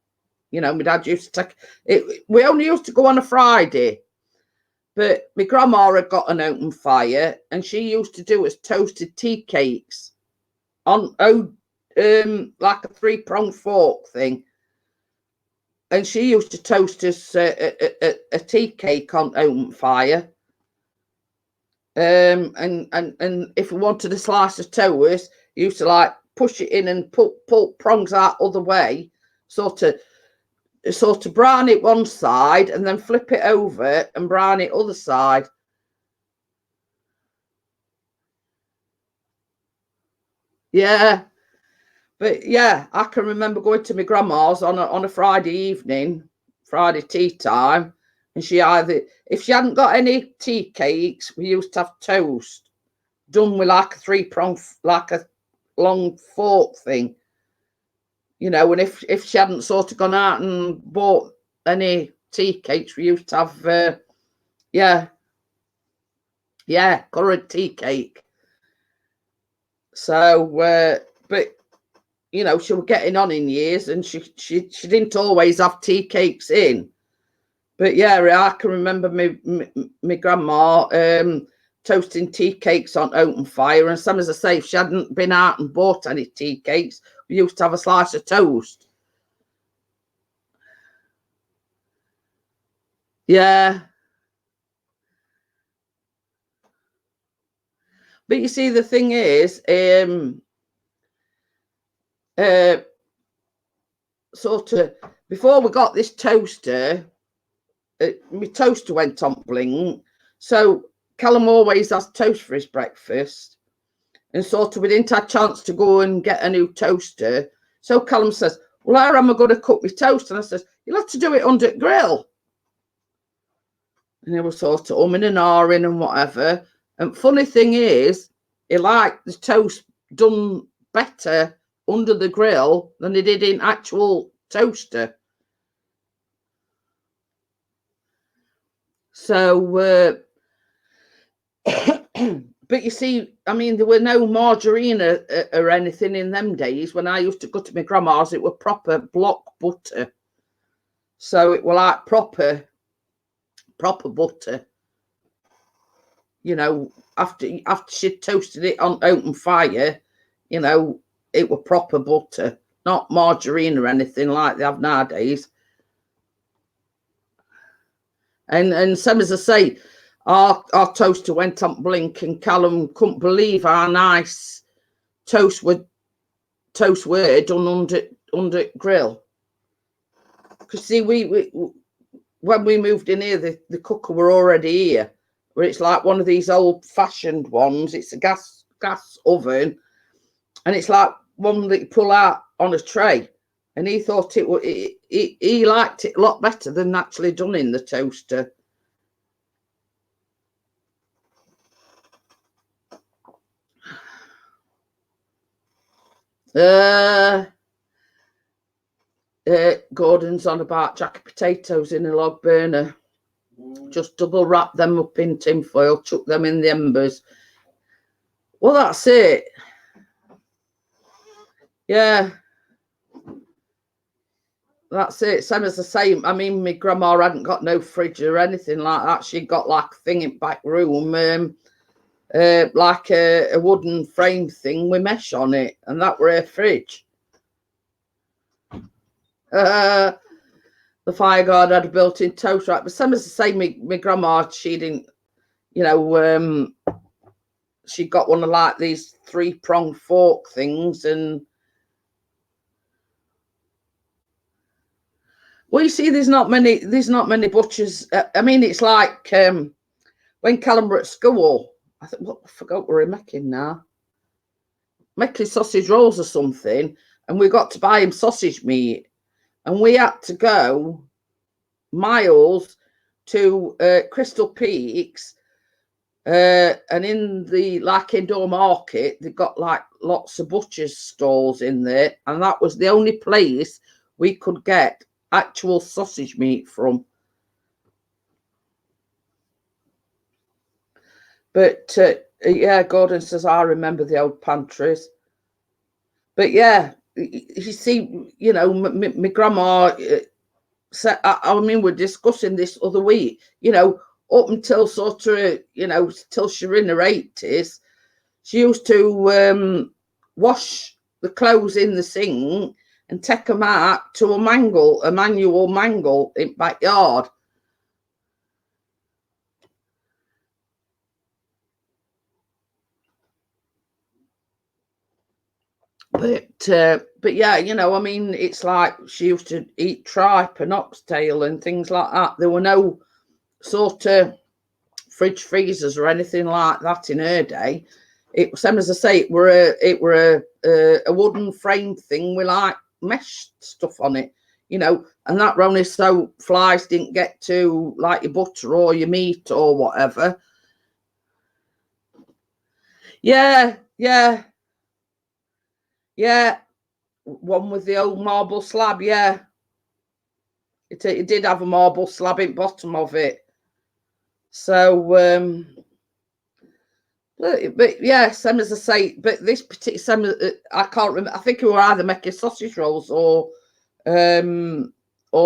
You know, my dad used to take it. We only used to go on a Friday, but my grandma had got an open fire, and she used to do us toasted tea cakes on like a 3-pronged fork thing. And she used to toast us a tea cake on open fire. And if we wanted a slice of toast, you used to like push it in and pull prongs out other way, sort of brown it one side and then flip it over and brown it other side. Yeah. But yeah, I can remember going to my grandma's on a Friday evening, Friday tea time, and if she hadn't got any tea cakes, we used to have toast done with like a 3-prong, like a long fork thing, you know. And if she hadn't sort of gone out and bought any tea cakes, we used to have currant tea cake. So but you know, she was getting on in years, and she didn't always have tea cakes in. But yeah, I can remember my grandma toasting tea cakes on open fire. And some, as I say, if she hadn't been out and bought any tea cakes, we used to have a slice of toast. Yeah. But you see, the thing is, sort of before we got this toaster, my toaster went on bling. So Callum always has toast for his breakfast, and sort of we didn't have a chance to go and get a new toaster. So Callum says, well, how am I going to cook my toast? And I says, you'll have to do it under the grill. And he was sort of umming and ahhing and whatever. And funny thing is, he liked the toast done better under the grill than he did in actual toaster. So, but you see, I mean, there were no margarine or anything in them days. When I used to go to my grandma's, it were proper block butter. So it were like proper butter. You know, after she'd toasted it on open fire, you know, it were proper butter, not margarine or anything like they have nowadays. And some, as I say, our toaster went on blink, and Callum couldn't believe how nice toast were done under grill. Because see, we when we moved in here, the cooker were already here, where it's like one of these old-fashioned ones. It's a gas oven, and it's like one that you pull out on a tray. And he thought he liked it a lot better than actually done in the toaster. Gordon's on about jacket potatoes in a log burner. Just double wrap them up in tin foil, chuck them in the embers. Well, that's it. Yeah. That's it. Same as the same. I mean, my grandma hadn't got no fridge or anything like that. She got like a thing in back room, like a wooden frame thing with mesh on it, and that were her fridge. The fire guard had a built-in toast rack, but same as the same. My grandma, she didn't, you know, she got one of like these 3-pronged fork things, and Well, you see, there's not many butchers. I mean, it's like when Callum were at school. I forgot what we're making now. Making sausage rolls or something, and we got to buy him sausage meat, and we had to go miles to Crystal Peaks, and in the indoor market, they've got like lots of butchers' stalls in there, and that was the only place we could get actual sausage meat from. But yeah, Gordon says, I remember the old pantries. But yeah, you see, you know, my grandma said, I mean, we're discussing this other week, you know, up until sort of, you know, till she was in her 80s, she used to wash the clothes in the sink and take them out to a manual mangle in the backyard. But yeah, you know, I mean, it's like she used to eat tripe and oxtail and things like that. There were no sort of fridge freezers or anything like that in her day. It was, same as I say, it were a wooden frame thing with like mesh stuff on it, you know, and that were only so flies didn't get to like your butter or your meat or whatever. Yeah. One with the old marble slab, yeah. It did have a marble slab in bottom of it. So, but yeah, same as I say, but this particular, I can't remember. I think we were either making sausage rolls or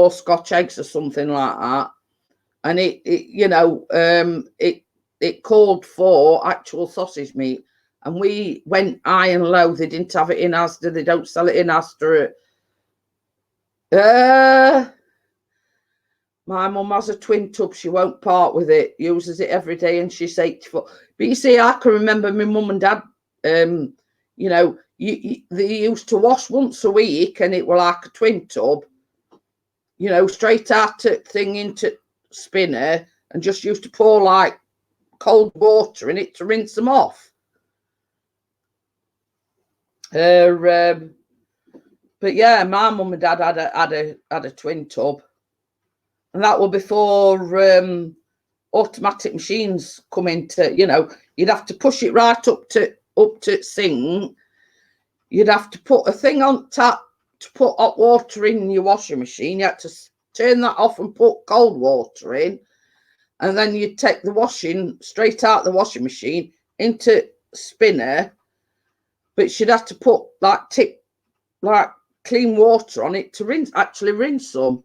Scotch eggs or something like that. And it you know, it called for actual sausage meat. And we went high and low. They didn't have it in Asda. They don't sell it in Asda. My mum has a twin tub. She won't part with it. Uses it every day, and she's 84. But you see, I can remember my mum and dad. You know, they used to wash once a week, and it were like a twin tub. You know, straight out thing into spinner, and just used to pour like cold water in it to rinse them off. But yeah, my mum and dad had a twin tub, and that was before automatic machines come into. You know, you'd have to push it right up to sink. You'd have to put a thing on tap to put hot water in your washing machine. You had to turn that off and put cold water in, and then you'd take the washing straight out the washing machine into spinner. But she'd have to put like clean water on it to rinse them.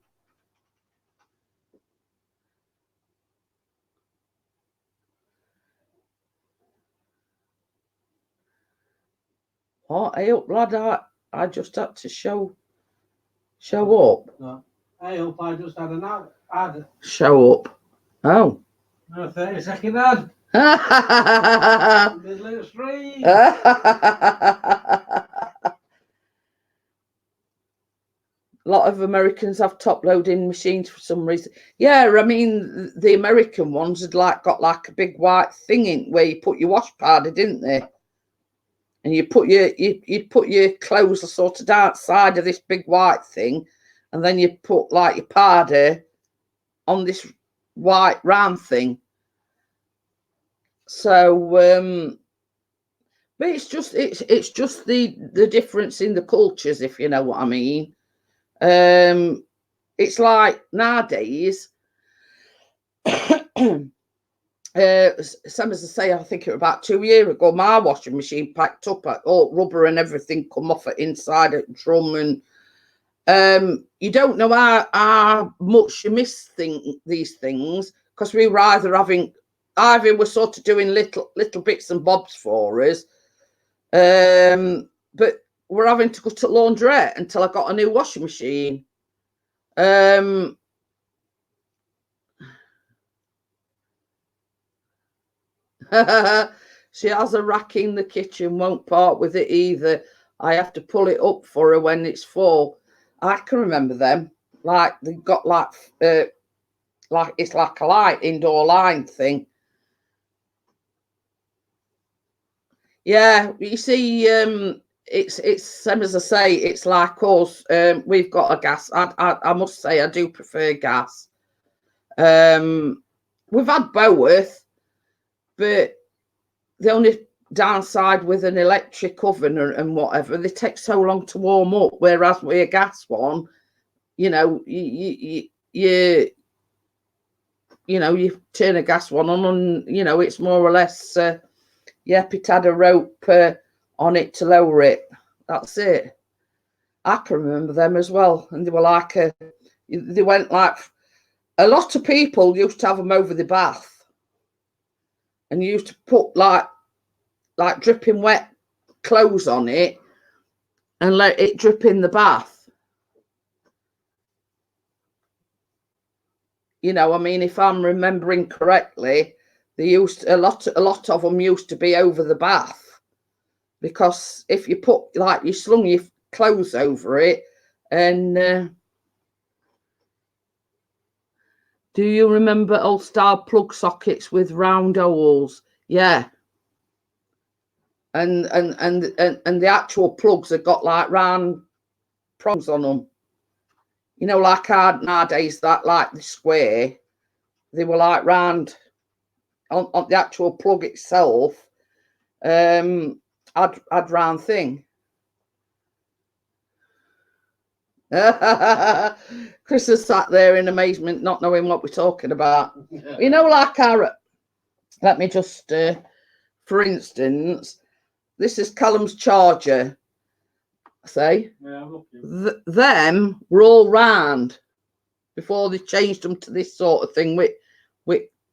What? Hey up, lad, I just had to show up. No. Hey up, I just had an ad. Show up. Oh. No, 30-second ad. Middle of the street. A lot of Americans have top loading machines for some reason. Yeah, I mean, the American ones had got like a big white thing in where you put your wash powder, didn't they? And you'd put your clothes sort of outside of this big white thing, and then you put like your powder on this white round thing. So, but it's just the difference in the cultures, if you know what I mean. It's like nowadays, same as I say, I think it was about 2 years ago, my washing machine packed up, all rubber and everything come off it inside a drum, and you don't know how much you miss these things, because we were either we're sort of doing little bits and bobs for us, but we're having to go to laundrette until I got a new washing machine. She has a rack in the kitchen, won't part with it either. I have to pull it up for her when it's full. I can remember them. like they've got like it's like a light indoor line thing. Yeah, you see, it's same as I say. It's like us. We've got a gas. I must say I do prefer gas. We've had both, but the only downside with an electric oven and whatever, they take so long to warm up. Whereas with a gas one, you know, you turn a gas one on, and you know it's more or less. Yep, it had a rope on it to lower it. That's it. I can remember them as well, and they were like they went like a lot of people used to have them over the bath, and used to put like dripping wet clothes on it and let it drip in the bath. You know, I mean, if I'm remembering correctly, they used a lot of them used to be over the bath, because if you put like you slung your clothes over it, and do you remember old style plug sockets with round holes? Yeah. And the actual plugs have got like round prongs on them. You know, like nowadays that like the square, they were like round on the actual plug itself. Had round thing. Chris has sat there in amazement, not knowing what we're talking about. You know, like let me just, for instance, this is Callum's charger. Say, yeah, them were all round before they changed them to this sort of thing with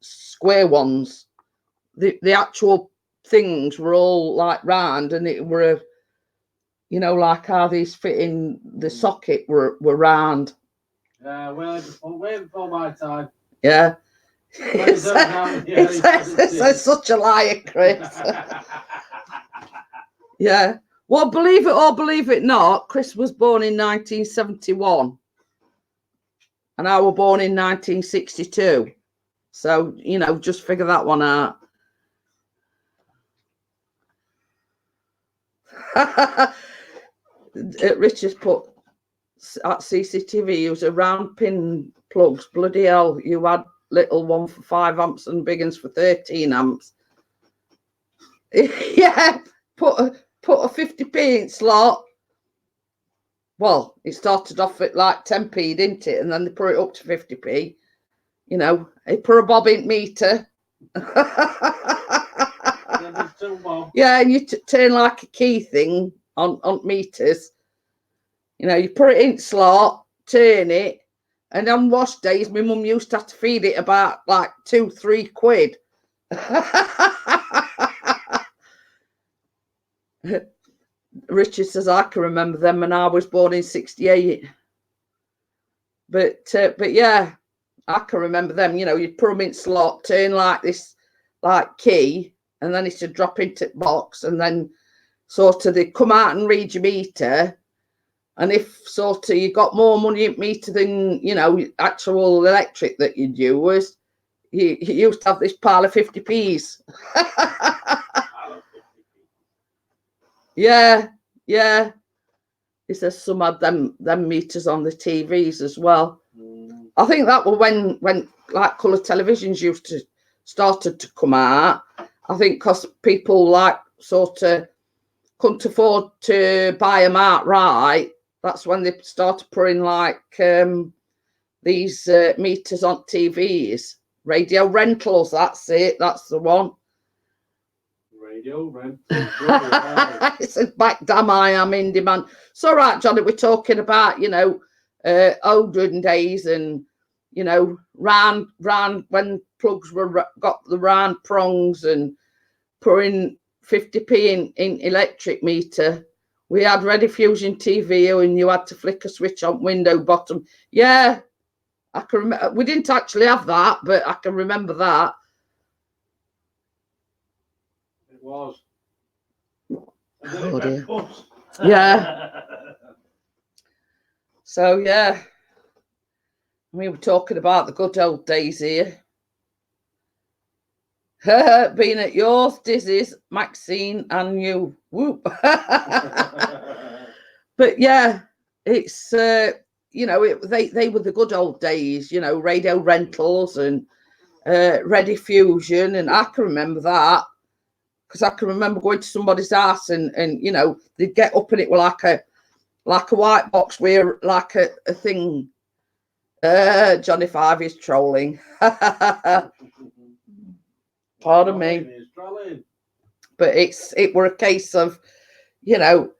square ones. The actual things were all like round, and it were, you know, like how these fit in the socket were round. Way before my time. Yeah. It's such a liar, Chris. Yeah. Well, believe it or believe it not, Chris was born in 1971. And I was born in 1962. So, you know, just figure that one out. Richard's put at CCTV, use a round pin plugs. Bloody hell, you had little one for 5 amps and big ones for 13 amps. Yeah, put a 50p in slot. Well, it started off at like 10p, didn't it? And then they put it up to 50p. You know, they put a bob in meter. Yeah, and you turn like a key thing on meters. You know, you put it in slot, turn it, and on wash days, my mum used to have to feed it about like 2-3 quid. Richard says I can remember them, and I was born in 68. But yeah, I can remember them. You know, you'd put them in slot, turn like this, like key, and then it's to drop into the box, and then sort of they come out and read your meter. And if sort of you got more money in meter than, you know, actual electric that you'd use, you used to have this pile of 50p's. Yeah. He says some had them meters on the TVs as well. I think that was when like colour televisions started to come out. I think because people like sort of couldn't afford to buy them outright. That's when they started putting like these meters on TVs. Radio rentals, that's it. That's the one. Radio rentals. It says, back damn, I am in demand. It's all right, Johnny, we're talking about, you know, olden days, and, you know, round when plugs got the round prongs, and putting 50p in electric meter. We had Rediffusion TV, and you had to flick a switch on window bottom. Yeah, I can remember. We didn't actually have that, but I can remember that. It was. Oh dear. Yeah. So yeah, We were talking about the good old days here. Being at yours, Dizzy's, Maxine, and you. Whoop. But yeah, it's you know, they were the good old days. You know, radio rentals and Ready Fusion, and I can remember that because I can remember going to somebody's house and you know they'd get up and it was like a white box where like a thing. Johnny Five is trolling. Pardon me. But it were a case of, you know,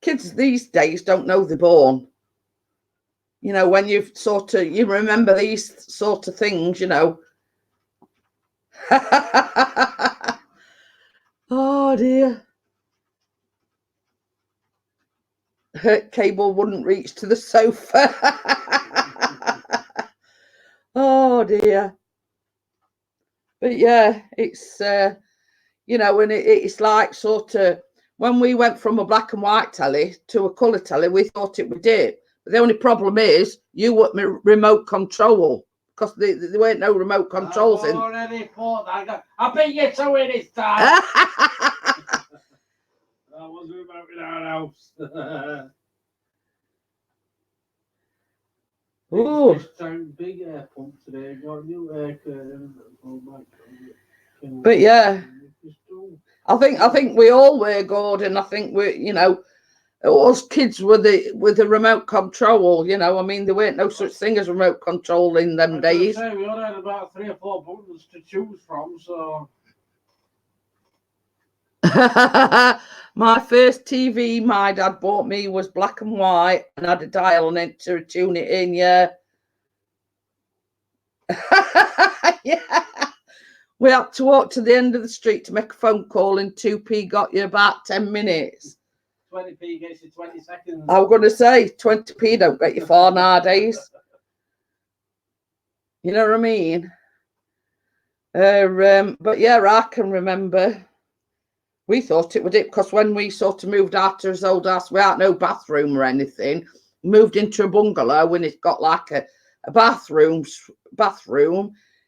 kids these days don't know they're born. You know, when you remember these sort of things, you know. Oh dear. Her cable wouldn't reach to the sofa. Oh dear. But yeah, it's you know, and it's like sort of when we went from a black and white telly to a colour telly, we thought it would do. But the only problem is you want remote control because there weren't no remote controls in. Already thought that. I beat you to it this time. That was remote in our house. Ooh. Big air pump today. Got a new air curtain. But yeah, I think we all were, Gordon. I think we, you know, us kids with the remote control. You know, I mean, there weren't no such thing as remote control in them days. We only had about 3 or 4 buttons to choose from. So my first TV my dad bought me was black and white and had a dial on it to tune it in. Yeah. Yeah. We had to walk to the end of the street to make a phone call, and 2p got you about 10 minutes. 20p gets you 20 seconds. I was going to say 20p don't get you far nowadays. You know what I mean? But yeah, I can remember we thought it would it because when we sort of moved out to his old house without no bathroom or anything, moved into a bungalow and it got like a bathroom.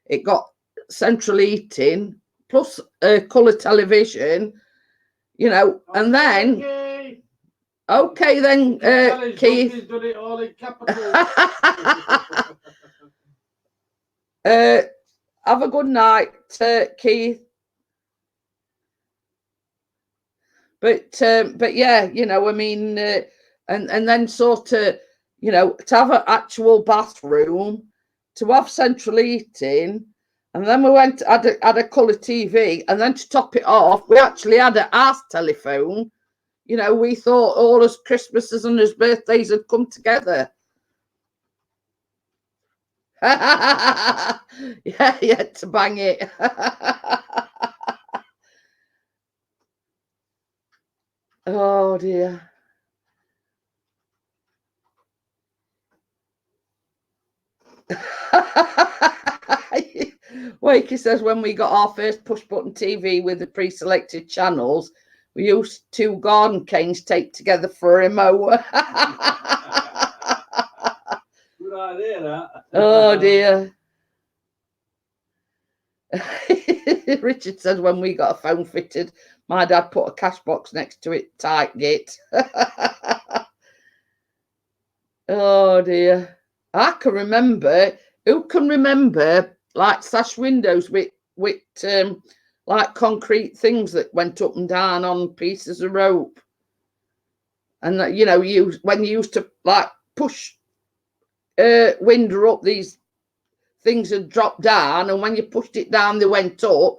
It got central heating plus a colour television, you know, and then okay then Keith. Done it all in capital. Have a good night, Keith. But yeah, you know, I mean, and then sort of, you know, to have an actual bathroom, to have central heating, and then we had a colour TV, and then to top it off, we actually had an house telephone. You know, we thought all his Christmases and his birthdays had come together. Yeah, to bang it. Oh dear. Wakey says when we got our first push button TV with the pre-selected channels, we used 2 garden canes taped together for a remote. Good idea, that. Oh dear. Richard says when we got a phone fitted, my dad put a cash box next to it, tight gate. Oh dear. I can remember. Who can remember like sash windows with like concrete things that went up and down on pieces of rope? And that, you know, when you used to like push window up, these things had dropped down, and when you pushed it down, they went up.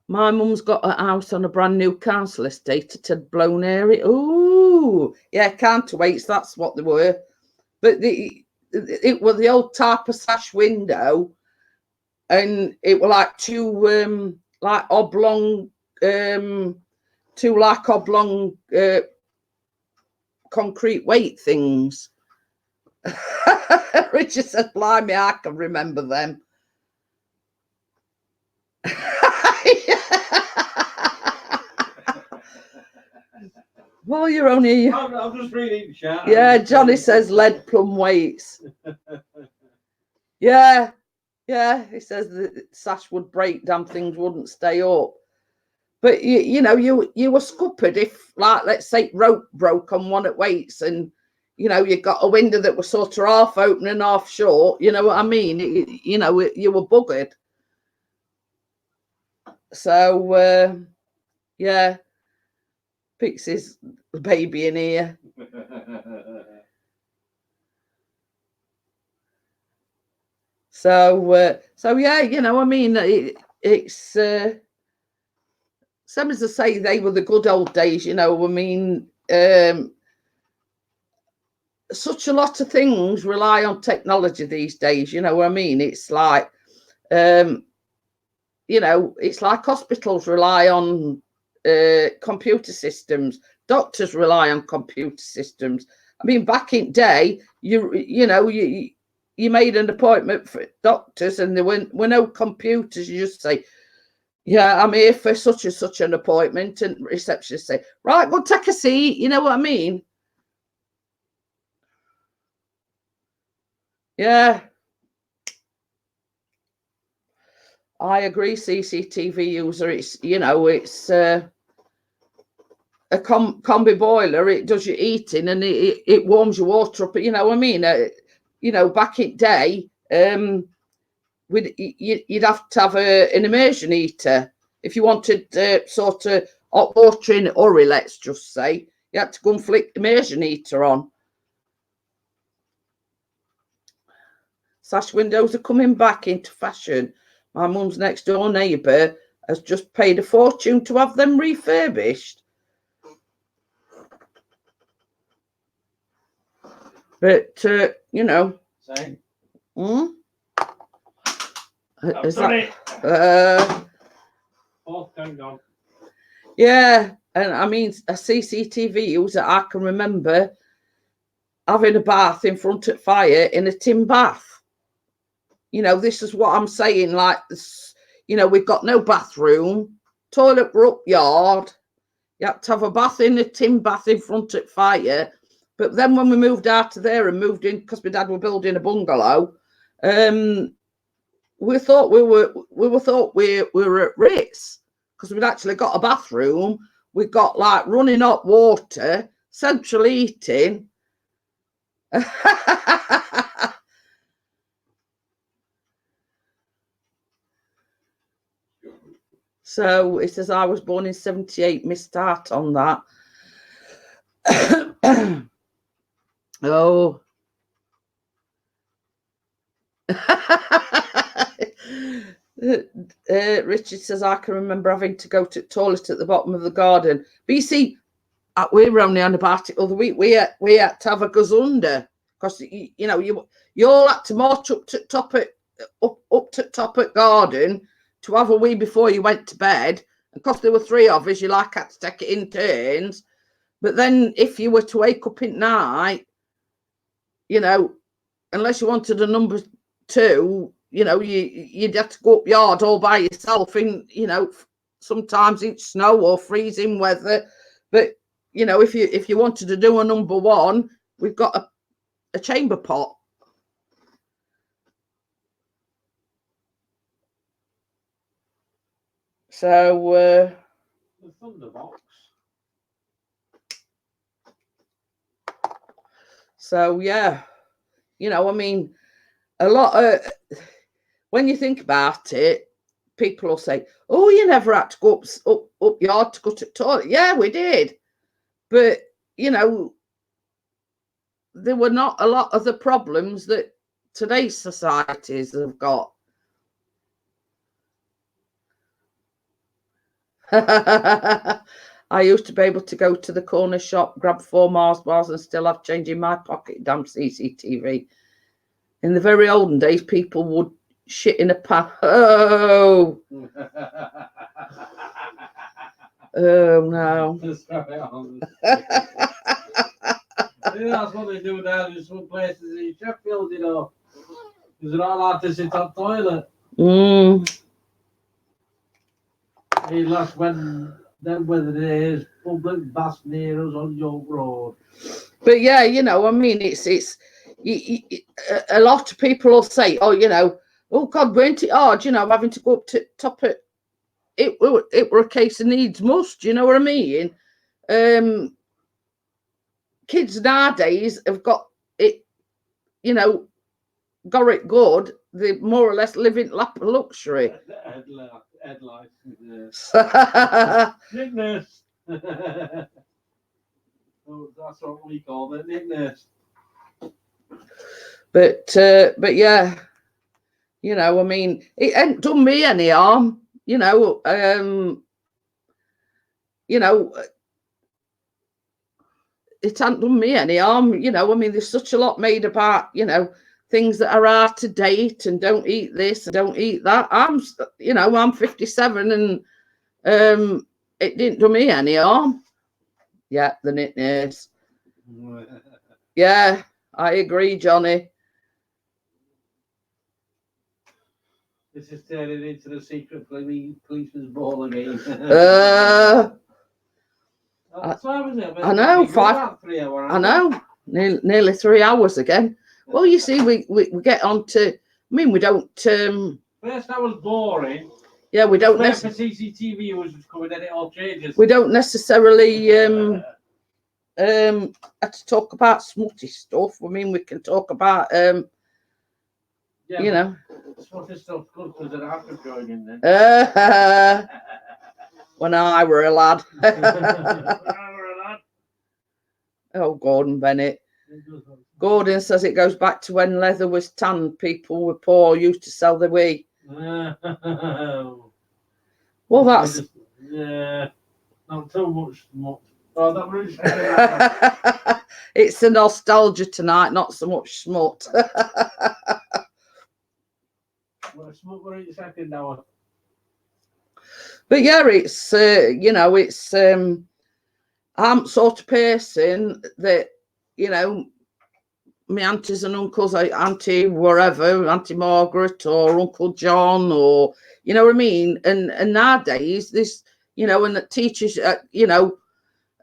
My mum's got a house on a brand new council estate at a blown area. Ooh, yeah, counterweights, that's what they were. But it was the old type of sash window, and it were like 2 like oblong, 2 like oblong concrete weight things. Richard says, blimey, I can remember them. Well, you're only. I'm just reading the chat. Yeah, Johnny says lead plumb weights. Yeah, he says that sash would break, damn things wouldn't stay up. But you know, you were scuppered if, like, let's say rope broke on one at weights, and you know you got a window that was sort of half open and half short. You know what I mean? You know, you were buggered. So yeah, Pixie's baby in here. So yeah, you know, I mean, it's same as I say, they were the good old days. You know, I mean, such a lot of things rely on technology these days. You know what I mean? It's like, you know, it's like hospitals rely on computer systems. Doctors rely on computer systems. I mean, back in day, you know, you made an appointment for doctors and there were no computers. You just say, yeah, I'm here for such and such an appointment, and receptionist say, right, go take a seat. You know what I mean? Yeah. I agree, CCTV user. It's, you know, it's a combi boiler. It does your eating and it warms your water up. You know what I mean? You know, back in day, you'd have to have an immersion heater. If you wanted sort of hot water in a hurry, let's just say, you had to go and flick the immersion heater on. Sash windows are coming back into fashion. My mum's next door neighbour has just paid a fortune to have them refurbished. But, you know. Same. Is that, yeah, and I mean, a CCTV user, I can remember having a bath in front of fire in a tin bath. You know, this is what I'm saying, like, this, you know, we've got no bathroom, toilet were up yard, you had to have a bath in a tin bath in front of fire. But then when we moved out of there and moved in, because my dad were building a bungalow, we thought we were at Ritz, because we'd actually got a bathroom, we got like running hot water, central heating. So it says I was born in 78, missed out on that. Oh. Richard says I can remember having to go to the toilet at the bottom of the garden. But you see, we were only on about it the other week. We had to have a gazunder because you know you all had to march up to top at garden to have a wee before you went to bed. And because there were three of us, you like had to take it in turns. But then if you were to wake up at night, you know, unless you wanted a number two, you know, you'd have to go up yard all by yourself in, you know, sometimes it's snow or freezing weather. But, you know, if you wanted to do a number one, we've got a chamber pot. So the Thunderbox. So yeah, you know, I mean, a lot of, when you think about it, people will say, oh, you never had to go up yard to go to the toilet. Yeah, we did. But, you know, there were not a lot of the problems that today's societies have got. I used to be able to go to the corner shop, grab 4 Mars bars and still have change in my pocket, damn CCTV. In the very olden days, people would shit in a pan. Oh. Oh, no. That's what they do down in some places in Sheffield, you know. Because they're not allowed to sit on toilet. Hey, last when Then whether there is public baths near us on York Road. But yeah, you know, I mean, it's a lot of people will say, oh, you know, oh God, weren't it hard, you know, having to go up to top it. It were a case of needs must, you know what I mean? Kids nowadays have got it, you know, got it good. They more or less live in lap of luxury. Head life. But Nickness. Oh, that's what we call it, nickness. yeah, you know, I mean, it ain't done me any harm, you know. You know, it hasn't done me any harm, you know. I mean, there's such a lot made about, you know, things that are out to date and don't eat this and don't eat that. You know, I'm 57 and it didn't do me any harm. Yeah, the nicknames. Yeah, I agree, Johnny. This is turning into the secret policeman's ball again. What time is it? I know, 5. I know, nearly 3 hours again. Well, you see, we get on to. I mean, we don't. First, that was boring. Yeah, we don't. For CCTV was coming, then it all changes. We don't necessarily have to talk about smutty stuff. I mean, we can talk about yeah, you know. Smutty stuff's good because they're after going in then. When I were a lad. Oh, Gordon Bennett. Gordon says it goes back to when leather was tanned. People were poor, used to sell the wee. Well, that's. Yeah, not too much. Oh, that It's a nostalgia tonight, not so much smut. Well, smut we're in second hour. But yeah, it's you know, it's I'm sort of person that, you know, my aunties and uncles, auntie wherever, Auntie Margaret or Uncle John, or you know what I mean. And nowadays, this, you know, and the teachers, you know,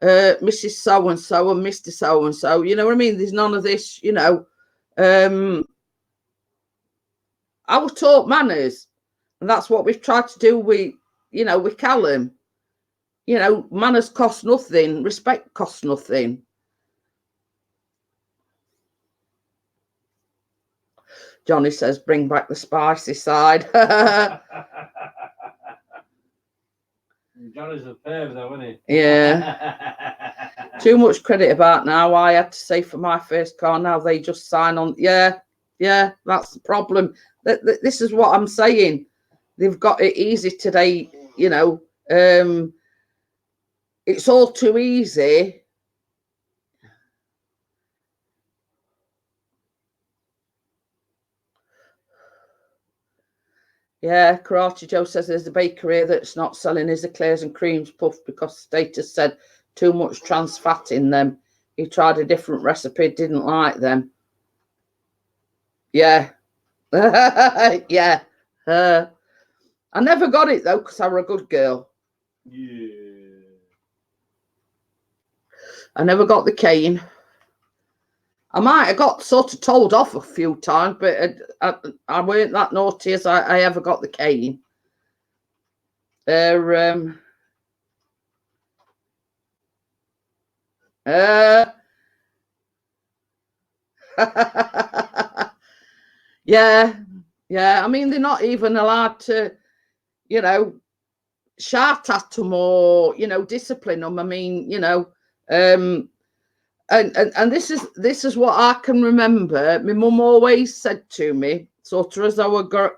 Mrs. So and so and Mr. So and so, you know what I mean. There's none of this, you know. I was taught manners, and that's what we've tried to do. You know, with Callum. You know, manners cost nothing. Respect costs nothing. Johnny says, bring back the spicy side. Johnny's a perv though, isn't he? Yeah. Too much credit about now. I had to say for my first car. Now they just sign on. Yeah, that's the problem. This is what I'm saying. They've got it easy today, you know. It's all too easy. Yeah, Karate Joe says there's a bakery that's not selling his eclairs and creams puff because the state has said too much trans fat in them. He tried a different recipe, didn't like them. Yeah. Yeah. I never got it though because I were a good girl. Yeah. I never got the cane. I might have got sort of told off a few times, but I weren't that naughty as I ever got the cane. Yeah. I mean, they're not even allowed to, you know, shout at them or, you know, discipline them. I mean, you know, and this is what I can remember. My mum always said to me, sort of as I were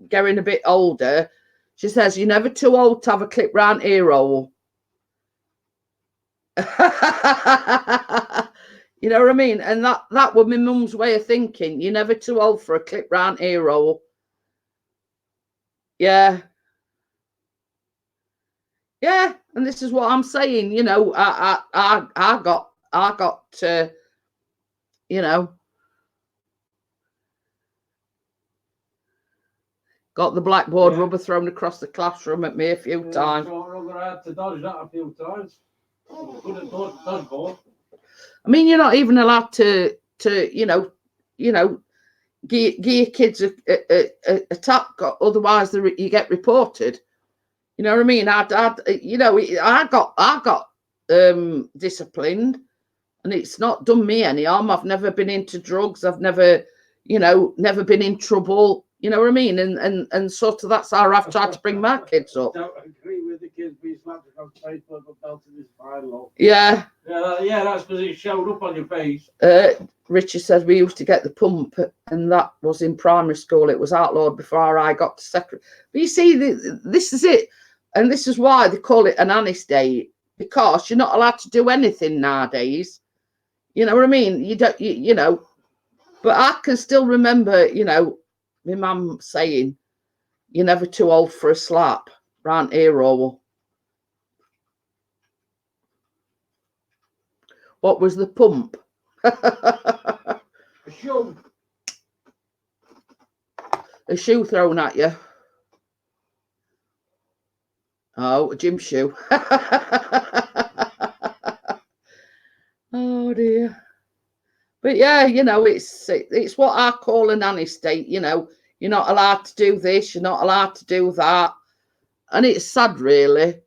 getting a bit older, she says, "You're never too old to have a clip round ear hole." You know what I mean? And that was my mum's way of thinking. You're never too old for a clip round ear hole. Yeah. Yeah, and this is what I'm saying. You know, I got you know, Got the blackboard Yeah. rubber thrown across the classroom at me a few times. So I had to dodge that a few times. Good at dodgeball. I mean, you're not even allowed to give your kids a tap, otherwise you get reported. You know what I mean? I got disciplined, and it's not done me any harm. I've never been into drugs. I've never been in trouble. You know what I mean? And sort of that's how I've tried to bring my kids up. I don't agree with the kids being slapped across the face with a belt in his spine. Yeah. Yeah, that's because it showed up on your face. Richard says we used to get the pump, and that was in primary school. It was outlawed before I got to secondary. But you see, this is it, and this is why they call it an Annie's Day, because you're not allowed to do anything nowadays. You know what I mean? You don't, you know. But I can still remember, my mum saying, "You're never too old for a slap." Round here, or what was the pump? A shoe. A shoe thrown at you. Oh, a gym shoe. Oh dear. But yeah, it's what I call a nanny state. You're not allowed to do this. You're not allowed to do that, and it's sad, really.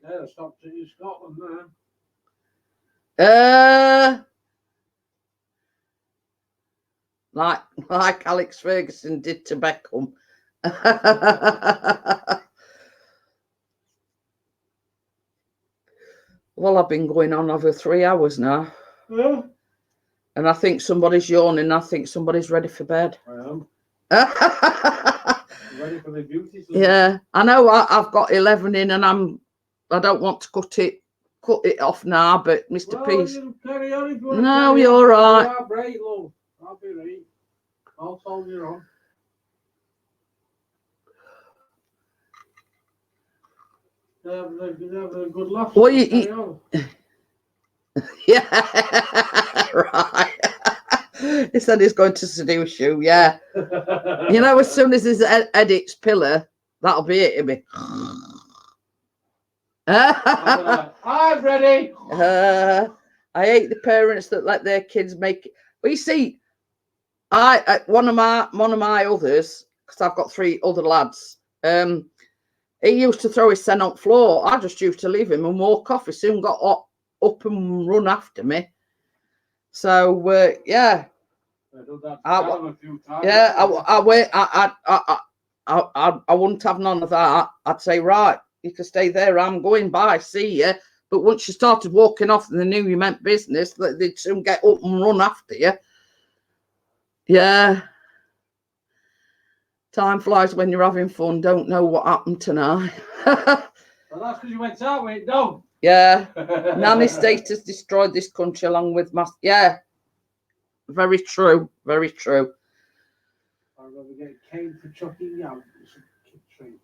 Yeah, stopped in Scotland now. Like Alex Ferguson did to Beckham. Well, I've been going on over 3 hours now. Yeah. And I think somebody's yawning. I think somebody's ready for bed. I am. Ready for the beauty. Yeah, I know. I've got 11 in, and I don't want to cut it off now. But Mr. Peace, carry on if you want no, you're right. I'll be right. I'll soldier on. Have a good laugh. Well, yeah, right. He said he's going to seduce you. Yeah, as soon as his edits pillar, that'll be it. It'll be. I'm ready. I hate the parents that let their kids make it. Well, you see, one of my others, because I've got 3 other lads. He used to throw his son on the floor. I just used to leave him and walk off. He soon got up and run after me. So yeah. I done that a few times. Yeah, I wouldn't have none of that. I'd say, right, you can stay there. I'm going by. See ya. But once you started walking off and they knew you meant business, they'd soon get up and run after you. Yeah. Time flies when you're having fun. Don't know what happened tonight. Well, that's because you went out with it, no. Yeah. Nanny state has destroyed this country along with mass. Yeah. Very true. Very true. I remember getting caned for chucking out some kid trainers.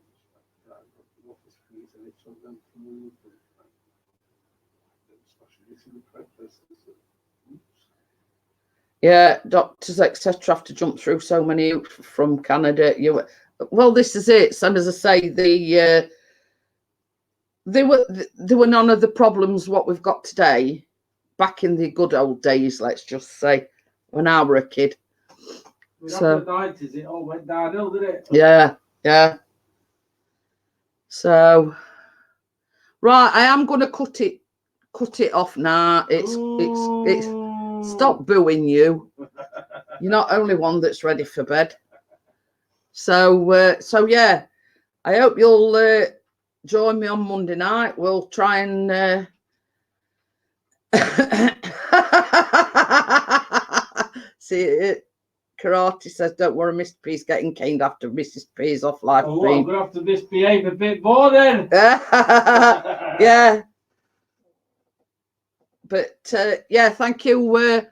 Yeah, doctors, etc., have to jump through so many hoops from Canada. Well, this is it. Same as I say, there were none of the problems what we've got today back in the good old days. Let's just say when I were a kid. After the 90s, it all went downhill, didn't it? Yeah. So, right, I am going to cut it off now. It's. Stop booing you. You're not only one that's ready for bed. So yeah, I hope you'll join me on Monday night. We'll try and see it. Karate says, "Don't worry, Mr. P's getting caned after Mrs. P's off live stream." I'm gonna have to misbehave a bit more then. Yeah. But yeah, thank you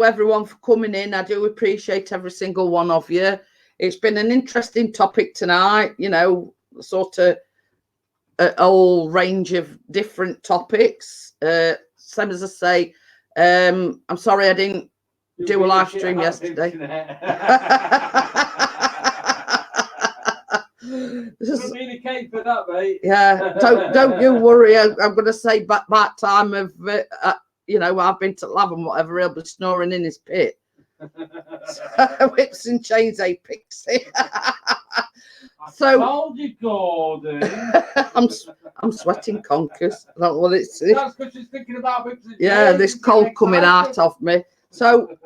everyone for coming in. I do appreciate every single one of you. It's been an interesting topic tonight, sort of a whole range of different topics. Same as I say, I'm sorry I didn't do a live stream yesterday. Couldn't be the cake for that, mate. Yeah, don't you worry. I'm going to say back time of, you know, I've been to lab and whatever, he'll be snoring in his pit. Whips and chains, a pixie. So told you, Gordon. I'm sweating conkers. I don't know what it's. That's because she's thinking about whips and Yeah, chains. this cold coming out of me. So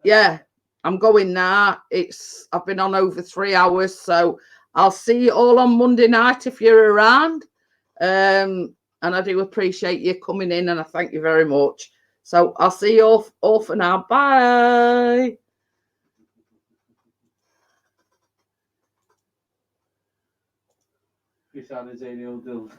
yeah, I'm going now. I've been on over 3 hours, so I'll see you all on Monday night if you're around. And I do appreciate you coming in, and I thank you very much. So I'll see you all for now. Bye. Chris Alexander will do.